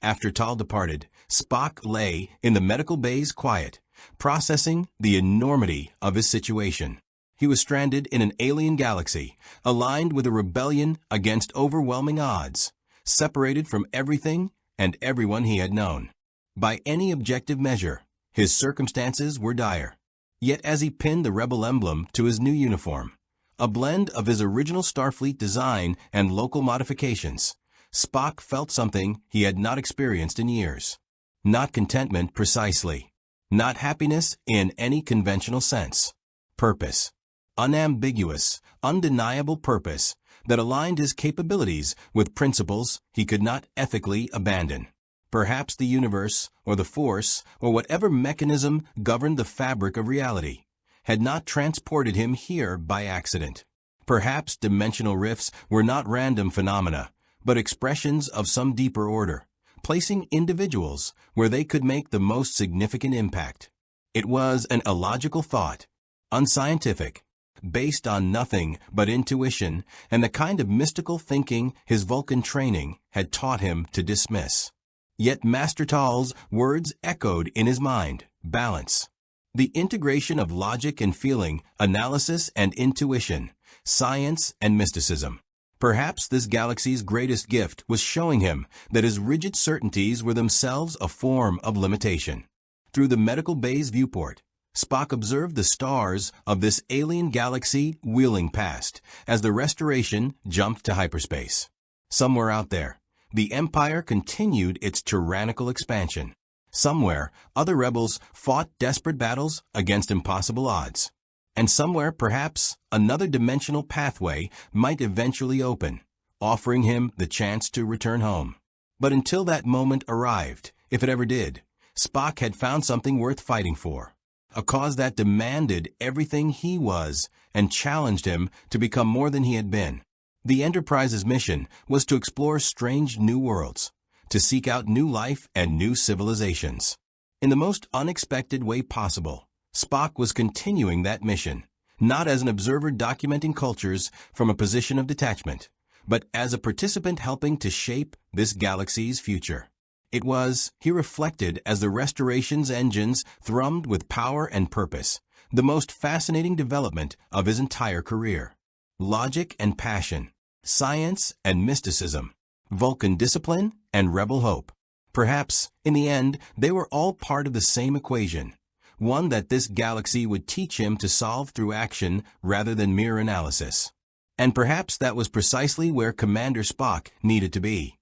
After Tal departed, Spock lay in the medical bay's quiet, processing the enormity of his situation. He was stranded in an alien galaxy, aligned with a rebellion against overwhelming odds, separated from everything and everyone he had known. By any objective measure, his circumstances were dire. Yet as he pinned the rebel emblem to his new uniform, a blend of his original Starfleet design and local modifications, Spock felt something he had not experienced in years. Not contentment precisely. Not happiness in any conventional sense. Purpose. Unambiguous, undeniable purpose that aligned his capabilities with principles he could not ethically abandon. Perhaps the universe, or the Force, or whatever mechanism governed the fabric of reality, had not transported him here by accident. Perhaps dimensional rifts were not random phenomena, but expressions of some deeper order, placing individuals where they could make the most significant impact. It was an illogical thought, unscientific, based on nothing but intuition and the kind of mystical thinking his Vulcan training had taught him to dismiss. Yet Master Tal's words echoed in his mind: balance. The integration of logic and feeling, analysis and intuition, science and mysticism. Perhaps this galaxy's greatest gift was showing him that his rigid certainties were themselves a form of limitation. Through the medical bay's viewport, Spock observed the stars of this alien galaxy wheeling past as the Restoration jumped to hyperspace. Somewhere out there, the Empire continued its tyrannical expansion. Somewhere, other rebels fought desperate battles against impossible odds. And somewhere, perhaps, another dimensional pathway might eventually open, offering him the chance to return home. But until that moment arrived, if it ever did, Spock had found something worth fighting for. A cause that demanded everything he was and challenged him to become more than he had been. The Enterprise's mission was to explore strange new worlds, to seek out new life and new civilizations. In the most unexpected way possible, Spock was continuing that mission, not as an observer documenting cultures from a position of detachment, but as a participant helping to shape this galaxy's future. It was, he reflected as the Restoration's engines thrummed with power and purpose, the most fascinating development of his entire career. Logic and passion, science and mysticism, Vulcan discipline and rebel hope. Perhaps, in the end, they were all part of the same equation, one that this galaxy would teach him to solve through action rather than mere analysis. And perhaps that was precisely where Commander Spock needed to be.